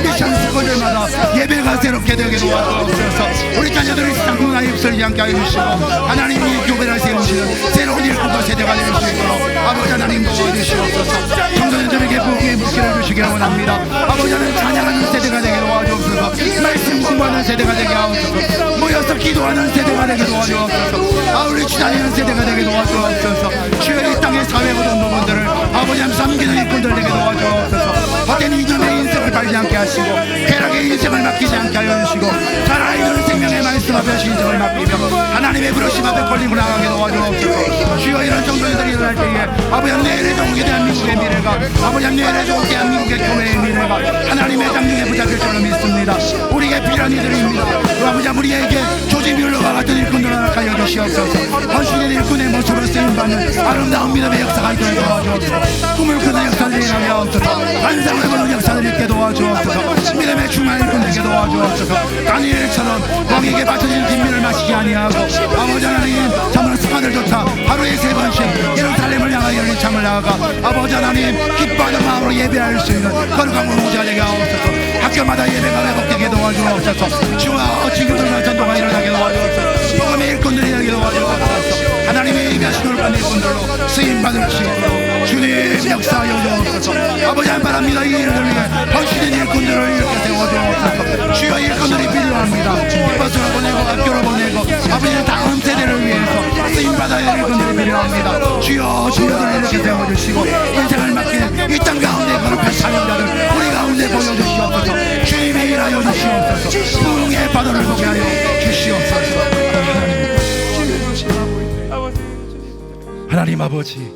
S3: 미션 스쿨들마다 예배가 새롭게 되게 도와주옵소서. 우리 자녀들이 세상 문화에 휩쓸리지 않게 하여 주시고 하나님이 교회를 세우시는 새로운 일꾼과 세대가 될 수 있도록 아버지 하나님 도와주시옵소서. 청소년들에게 부흥의 물기를 주시기를 원합니다. 아버지 하나님, 찬양하는 세대가 되게 도와주옵소서. 말씀 공부하는 세대가 되게 하옵소서. 모여서 기도하는 세대가 되게 도와주옵소서. 아울리 주다니는 세대가 되게 도와주옵소서. 주의 이 땅의 사회고던 부분들을 아버지 하나님 섬기는 일꾼들 되게 도와주옵소서. 헛된 이념의 인생을 팔지 않게 하시고 쾌락의 인생을 맡기지 않게 하여 주시고 살아있는 생명의 말씀 앞에 신성을 맡기며 하나님의 부르심 앞에 걸림을 나가게 도와주옵소서. 주여, 이런 청소년들이 일어날 때에 아버지 하나님, 내일의 종국의 대한민국의 미래가 아버지 하나님, 내일의 종국 대한민국의 교회의 미래가 하나님의 장중에 붙잡힐 줄로 믿습니다. 우리에게 필요한 이들입니다. 아버지 하나님, 우리에게 조지뮬러와 같은 일꾼들을 하여 주시옵소서. 헌신된 일꾼의 모습으로 쓰임받는 아름다운 믿음의 역사가 있도록 도와주옵소서. 꿈을 꾸는 역사를 일어나게 하옵소서. 환상을 보는 역사를 있게 도와주옵소서. 믿음의 중한 일꾼에게 도와주옵소서. 다니엘처럼 왕에게 바쳐진 빈민을 마시지 아니하고 아버지 하나님, 정말 습관들조차 하루에 3번씩 예루살렘을 향하여 열린 창을 나아가 아버지 하나님, 기뻐하는 마음으로 예배할 수 있는 거룩한 공동체가 되게 하옵소서. 학교마다 예배가 회복되게 도와주옵소서. 주와 친구들과 전도가 일어나게 도와주옵소서. 복음의 일꾼들이 되게 도와주옵소서. 하나님의 예비하신 올바른 일꾼들로 쓰임받을 수 있도록 주님 역사하여 주옵소서. 아버지 하나님, 바랍니다. 이 일을 위해 헌신된 일꾼들을 이렇게 세워주옵소서. 주여, 일꾼들이 필요합니다. 버스를 보내고 학교를 보내고 아버지 다음 세대를 위해서 쓰임받아야 할 일꾼들이 필요합니다. 주여, 주여들을 이렇게 세워주시고 인생을 맡기는 이 땅 가운데 거룩한 사명자들 우리 가운데 보여주시옵소서. 주님의 일하여 주시옵소서. 부흥의 바다를 보게 하여 주시옵소서. 하나님 아버지,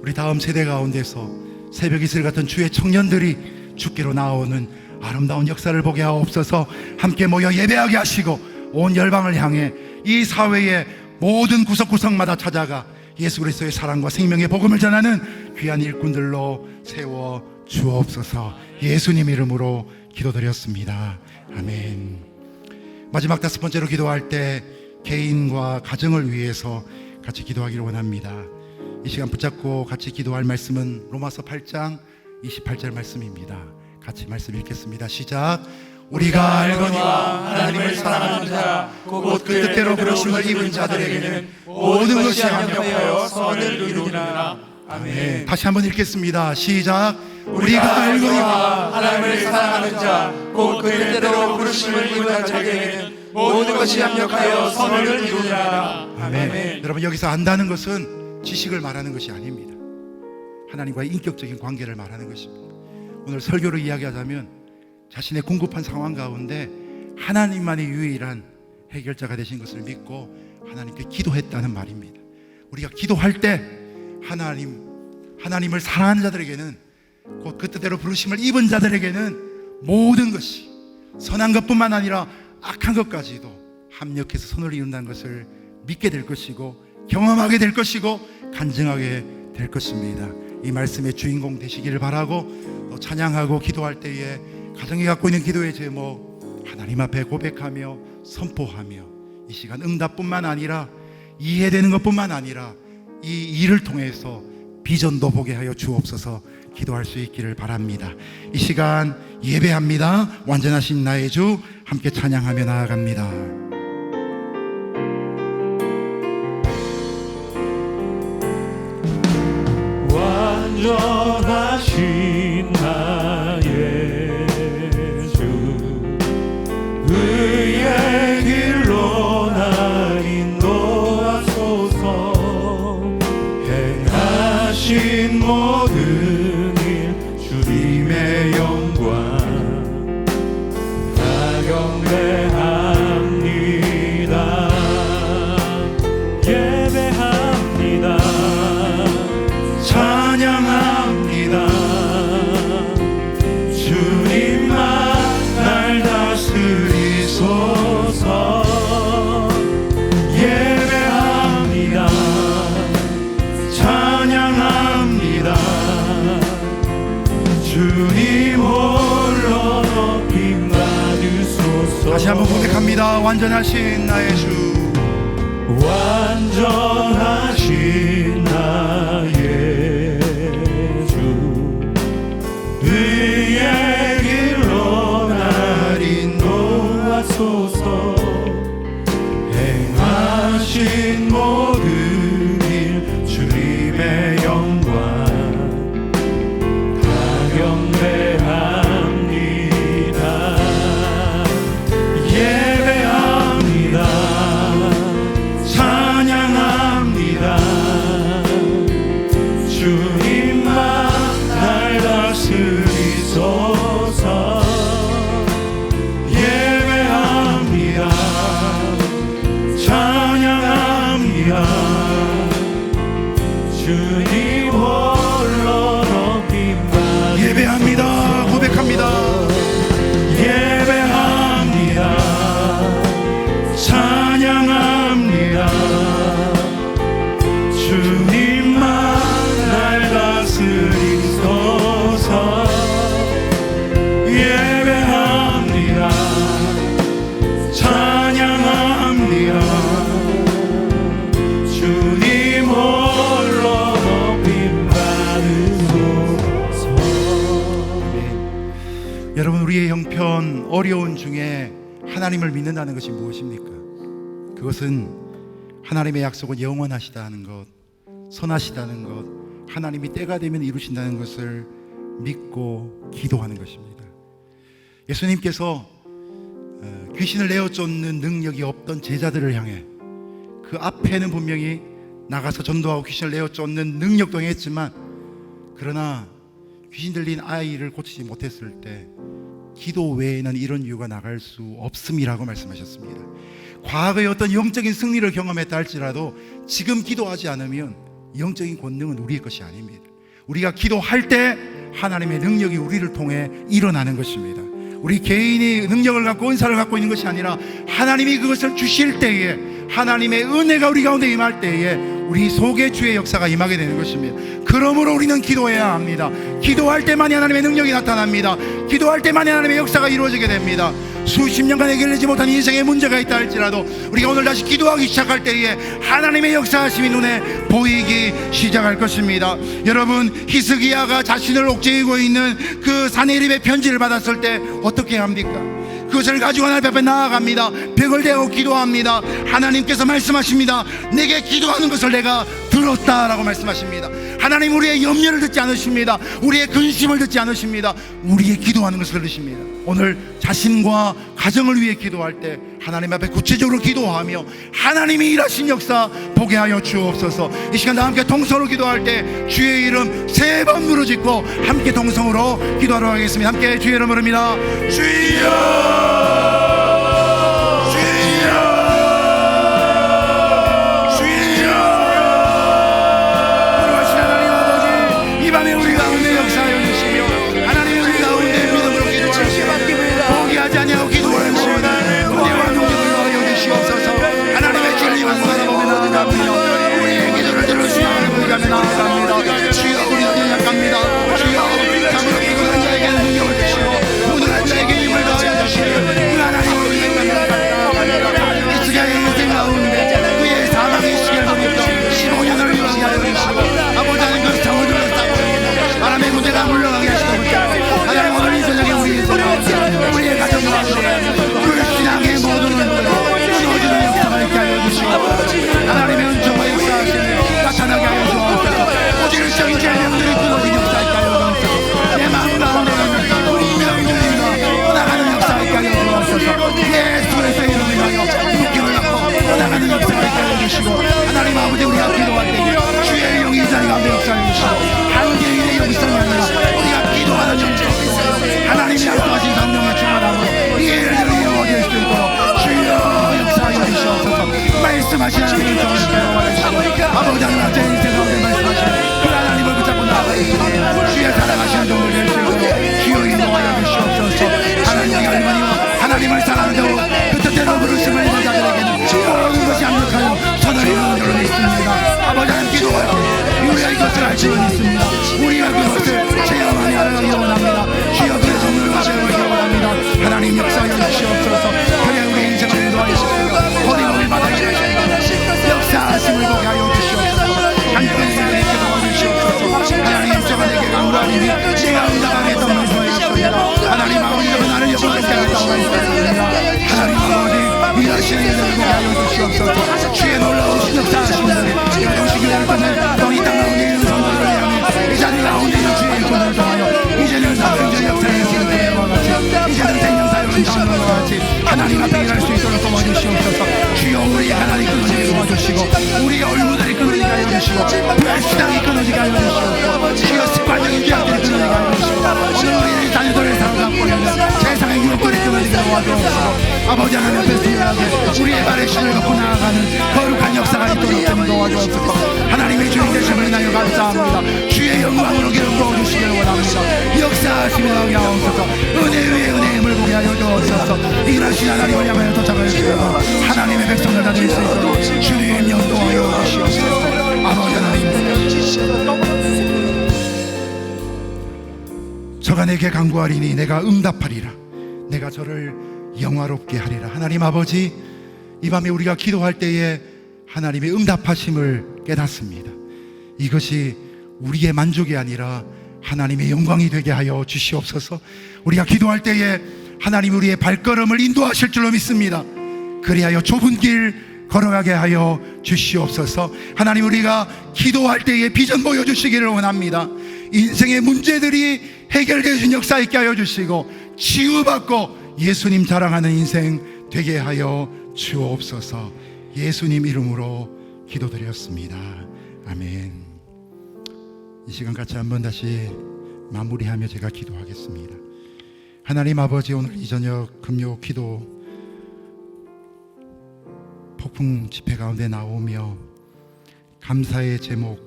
S3: 우리 다음 세대 가운데서 새벽 이슬 같은 주의 청년들이 주께로 나오는 아름다운 역사를 보게 하옵소서. 함께 모여 예배하게 하시고 온 열방을 향해 이 사회의 모든 구석구석마다 찾아가 예수 그리스도의 사랑과 생명의 복음을 전하는 귀한 일꾼들로 세워 주옵소서. 예수님 이름으로 기도드렸습니다. 아멘. 마지막 5번째로 기도할 때 개인과 가정을 위해서 같이 기도하기를 원합니다. 이 시간 붙잡고 같이 기도할 말씀은 로마서 8장 28절 말씀입니다. 같이 말씀 읽겠습니다. 시작. 우리가 알거니와 하나님을 사랑하는 자 곧 그 뜻대로 부르심을 입은 자들에게는 모든 것이 합력하여 선을 이루느니라. 아멘. 다시 한번 읽겠습니다. 시작. 우리가 알거니와
S4: 하나님을 사랑하는 자 곧 그 뜻대로 부르심을 입은 자에게는 모든 것이 합력하여 선을 이루느니라.
S3: 아멘. 여러분, 여기서 안다는 것은 지식을 말하는 것이 아닙니다. 하나님과의 인격적인 관계를 말하는 것입니다. 오늘 설교를 이야기하자면 자신의 궁급한 상황 가운데 하나님만이 유일한 해결자가 되신 것을 믿고 하나님께 기도했다는 말입니다. 우리가 기도할 때 하나님을 사랑하는 자들에게는, 곧 그 뜻대로 부르심을 입은 자들에게는 모든 것이 선한 것뿐만 아니라 악한 것까지도 합력해서 선을 이룬다는 것을 믿게 될 것이고 경험하게 될 것이고 간증하게 될 것입니다. 이 말씀의 주인공 되시기를 바라고, 또 찬양하고 기도할 때에 가정이 갖고 있는 기도의 제목 하나님 앞에 고백하며 선포하며 이 시간 응답뿐만 아니라 이해되는 것뿐만 아니라 이 일을 통해서 비전도 보게 하여 주옵소서 기도할 수 있기를 바랍니다. 이 시간 예배합니다. 완전하신 나의 주 함께 찬양하며 나아갑니다.
S1: 완전하신 나의 주 의의 길로 날 인도하소서 행하신 모든 일 주님의 영광 다 경배합니다. 예배합니다.
S3: 찬양합니다.
S1: 주님만 날 다스리소서. 예배합니다.
S3: 찬양합니다.
S1: 주님 홀로 높임 받으소서.
S3: 다시 한번 고백합니다. 완전하신 나의 주
S1: 완전하신 나의 주 의의 길로 날 인도하소서. 행하신 모든 일 주님의 영광 다 경배합니다. 예배합니다. 찬양합니다. 주님만 날 다스리소서. 예배합니다. 찬양합니다. 주님 홀로 높임 받으소서.
S3: 예배합니다. 고백합니다.
S1: 예배합니다. 찬양합니다. 주님만 날 다스리소서. 예배합니다. 찬양합니다. 주님 홀로 높임 받으소서.
S3: 여러분, 우리의 형편 어려운 중에 하나님을 믿는다는 것이 무엇입니까? 그것은 하나님의 약속은 영원하시다는 것, 선하시다는 것, 하나님이 때가 되면 이루신다는 것을 믿고 기도하는 것입니다. 예수님께서 귀신을 내어 쫓는 능력이 없던 제자들을 향해, 그 앞에는 분명히 나가서 전도하고 귀신을 내어 쫓는 능력도 행했지만, 그러나 귀신 들린 아이를 고치지 못했을 때 기도 외에는 이런 이유가 나갈 수 없음이라고 말씀하셨습니다. 과거의 어떤 영적인 승리를 경험했다 할지라도 지금 기도하지 않으면 영적인 권능은 우리의 것이 아닙니다. 우리가 기도할 때 하나님의 능력이 우리를 통해 일어나는 것입니다. 우리 개인이 능력을 갖고 은사를 갖고 있는 것이 아니라 하나님이 그것을 주실 때에, 하나님의 은혜가 우리 가운데 임할 때에 우리 속에 주의 역사가 임하게 되는 것입니다. 그러므로 우리는 기도해야 합니다. 기도할 때만이 하나님의 능력이 나타납니다. 기도할 때만이 하나님의 역사가 이루어지게 됩니다. 수십 년간 해결되지 못한 인생의 문제가 있다 할지라도 우리가 오늘 다시 기도하기 시작할 때에 하나님의 역사하심이 눈에 보이기 시작할 것입니다. 여러분, 히스기야가 자신을 옥죄이고 있는 그 사내립의 편지를 받았을 때 어떻게 합니까? 그것을 가지고 하나님 앞에 나아갑니다. 벽을 대고 기도합니다. 하나님께서 말씀하십니다. 내게 기도하는 것을 내가 들었다라고 말씀하십니다. 하나님 우리의 염려를 듣지 않으십니다. 우리의 근심을 듣지 않으십니다. 우리의 기도하는 것을 들으십니다. 오늘 자신과 가정을 위해 기도할 때 하나님 앞에 구체적으로 기도하며 하나님이 일하신 역사 보게 하여 주옵소서. 이 시간 다 함께 동성으로 기도할 때 주의 이름 3번 부르짖고 함께 동성으로 기도하러 가겠습니다. 함께 주의 이름 부릅니다. 주여 나아갑니다. 주여 우리는 연약합니다. 주여 잠으로 기도한 자에게는 능력을 주시고 무능한 자에게 힘을 더하여 주시며 하나님을 위해 나아갑니다. 이스라엘 인생 가운데 그의 사망의 시기를 보냈던 15년을 요하게 하여 주시고 아버지 하나님 그 성을 둘러싸고 바람의 문제가 물러가게 하시고 하나님 오늘 이 저녁에 우리 인생을 우리의 가정 가운데 우리 신앙의 모든 무너지는 역사가 있게 하여 주시고 하나님의 은총과 역사하시며 나타나게 하여 주옵소서. 고질적인 죄명들이 끊어진 역사 있게 하여 주옵소서. 내 마음 가운데 우리 명들이가 떠나가는 역사 있게 하여 주옵소서. 예수의 이름을 위하여 묶임을 갖고 떠나가는 역사가 있게 하여 주시고 하나님 아버지 우리가 기도할 때 주의 영이 이 자리 가운데 역사해 주시고 한 개인의 영성이 아니라 우리가 기도하는 영성 하나님이 약속하신 성령의 충만함으로 이 일들을 이루어질 수 있도록 주여 역사하여 주시옵소서. 말씀하시는 하나님의 성령을 깨워하여 주시고 아버지 하나님 제 인생 가운데 말씀하시는 그 하나님을 붙잡고 나아가시기에 주의 사랑하시는 종을 될 수 있도록 주여 인도하여 주시옵소서. 하나님의 할머니와 하나님을 사랑하고 그 뜻대로 부르심을 입은 자들에게는 모든 것이 합력하여 선을 이루는 줄은 있습니다. 아버지 하나님 기도할 때 우리가 이것을 알 줄은 있습니다. 우리가 그것을 체험하며 하려고 원합니다. 주여 그의 종을 가져오기 원합니다. 하나님 역사하여 주시옵소서. 그래 우리 인생을 인도하여 주시옵소서. 어디를 바라게 하시옵소서. 역사하심을 보게 하여 주시옵소서. 한편의 일들이 기도하여 주시옵소서. 하나님 저가 내게 강구하니 내가 응답하겠던 말씀하셨습니다. 하나님 아버지가 나를 영원롭게 하겠다고 말씀하셨습니다. 하나님 아버지 일하시는 일들을 보게 하여 주시옵소서. 주의 놀라우신 역사하심을 여동시기를 통해 너희 땅 가운데 있는 성도들을 향해 이 자리 가운데 있는 주의 일꾼을 통하여 이제는 사명자의 역사의 신들과 같이 이제는 생명사역을 당하는 것 같이 하나님 앞에 일할 수 있도록 도와주시옵소서. 주여 우리의 하나님 끊어지게 도와주시고 우리의 얼무들이 끊어지게 하여 주시고 불신앙이 끊어지게 하여 주시고 주여 습관적인 죄악들이 끊어지게 하여 주시고 오늘 우리의 자녀들의 사랑받고 있는 세상의 유혹들이 끊어지게 도와주옵소서. 아버지 하나님 앞에 순하게 우리의 발의 신을 갖고 나아가는 거룩한 역사가 있도록 좀 도와주옵소서. 하나님의 주인 되심을 인하여 감사합니다. 주의 영광으로 기름 부어주시기를 원합니다. 역사하시며 나오게 하옵소서. 은혜 위에 은혜의 힘을 보게 하여 주옵소서. 일하신 하나님을 향하여 도착을 주시고 하나님의 백성들 다 될 수 있도록 주님 연도하여 주시옵소서. 아버지 하나님 저가 내게 간구하리니 내가 응답하리라. 내가 저를 영화롭게 하리라. 하나님 아버지 이 밤에 우리가 기도할 때에 하나님의 응답하심을 깨닫습니다. 이것이 우리의 만족이 아니라 하나님의 영광이 되게 하여 주시옵소서. 우리가 기도할 때에 하나님 우리의 발걸음을 인도하실 줄로 믿습니다. 그리하여 좁은 길 걸어가게 하여 주시옵소서. 하나님 우리가 기도할 때에 비전 보여주시기를 원합니다. 인생의 문제들이 해결되신 역사 있게 하여 주시고 치유받고 예수님 자랑하는 인생 되게 하여 주옵소서. 예수님 이름으로 기도드렸습니다. 아멘. 이 시간 같이 한번 다시 마무리하며 제가 기도하겠습니다. 하나님 아버지 오늘 이 저녁 금요 기도 폭풍 집회 가운데 나오며 감사의 제목,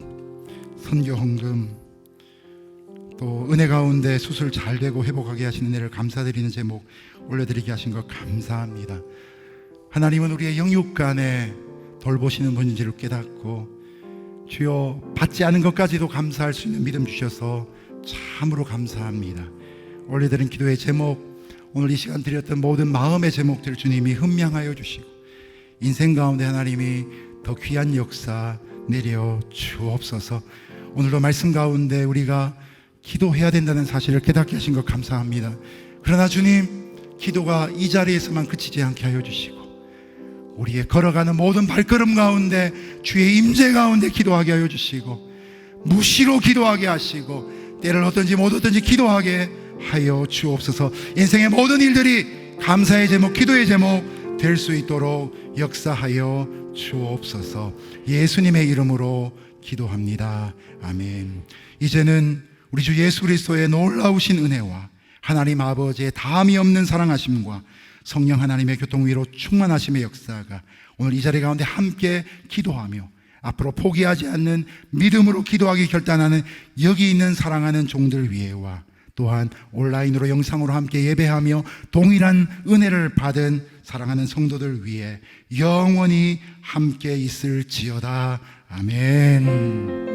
S3: 선교 헌금, 또 은혜 가운데 수술 잘 되고 회복하게 하시는 은혜를 감사드리는 제목 올려드리게 하신 것 감사합니다. 하나님은 우리의 영육간에 돌보시는 분인지를 깨닫고 주여 받지 않은 것까지도 감사할 수 있는 믿음 주셔서 참으로 감사합니다. 올려드린 기도의 제목, 오늘 이 시간 드렸던 모든 마음의 제목들을 주님이 훈명하여 주시고 인생 가운데 하나님이 더 귀한 역사 내려 주옵소서. 오늘도 말씀 가운데 우리가 기도해야 된다는 사실을 깨닫게 하신 것 감사합니다. 그러나 주님, 기도가 이 자리에서만 그치지 않게 하여 주시고 우리의 걸어가는 모든 발걸음 가운데 주의 임재 가운데 기도하게 하여 주시고 무시로 기도하게 하시고 때를 얻든지 못 얻든지 기도하게 하여 주옵소서. 인생의 모든 일들이 감사의 제목, 기도의 제목 될 수 있도록 역사하여 주옵소서. 예수님의 이름으로 기도합니다. 아멘. 이제는 우리 주 예수 그리스도의 놀라우신 은혜와 하나님 아버지의 다함이 없는 사랑하심과 성령 하나님의 교통위로 충만하심의 역사가 오늘 이 자리 가운데 함께 기도하며 앞으로 포기하지 않는 믿음으로 기도하기 결단하는 여기 있는 사랑하는 종들 위에와 또한 온라인으로 영상으로 함께 예배하며 동일한 은혜를 받은 사랑하는 성도들 위해 영원히 함께 있을지어다. 아멘.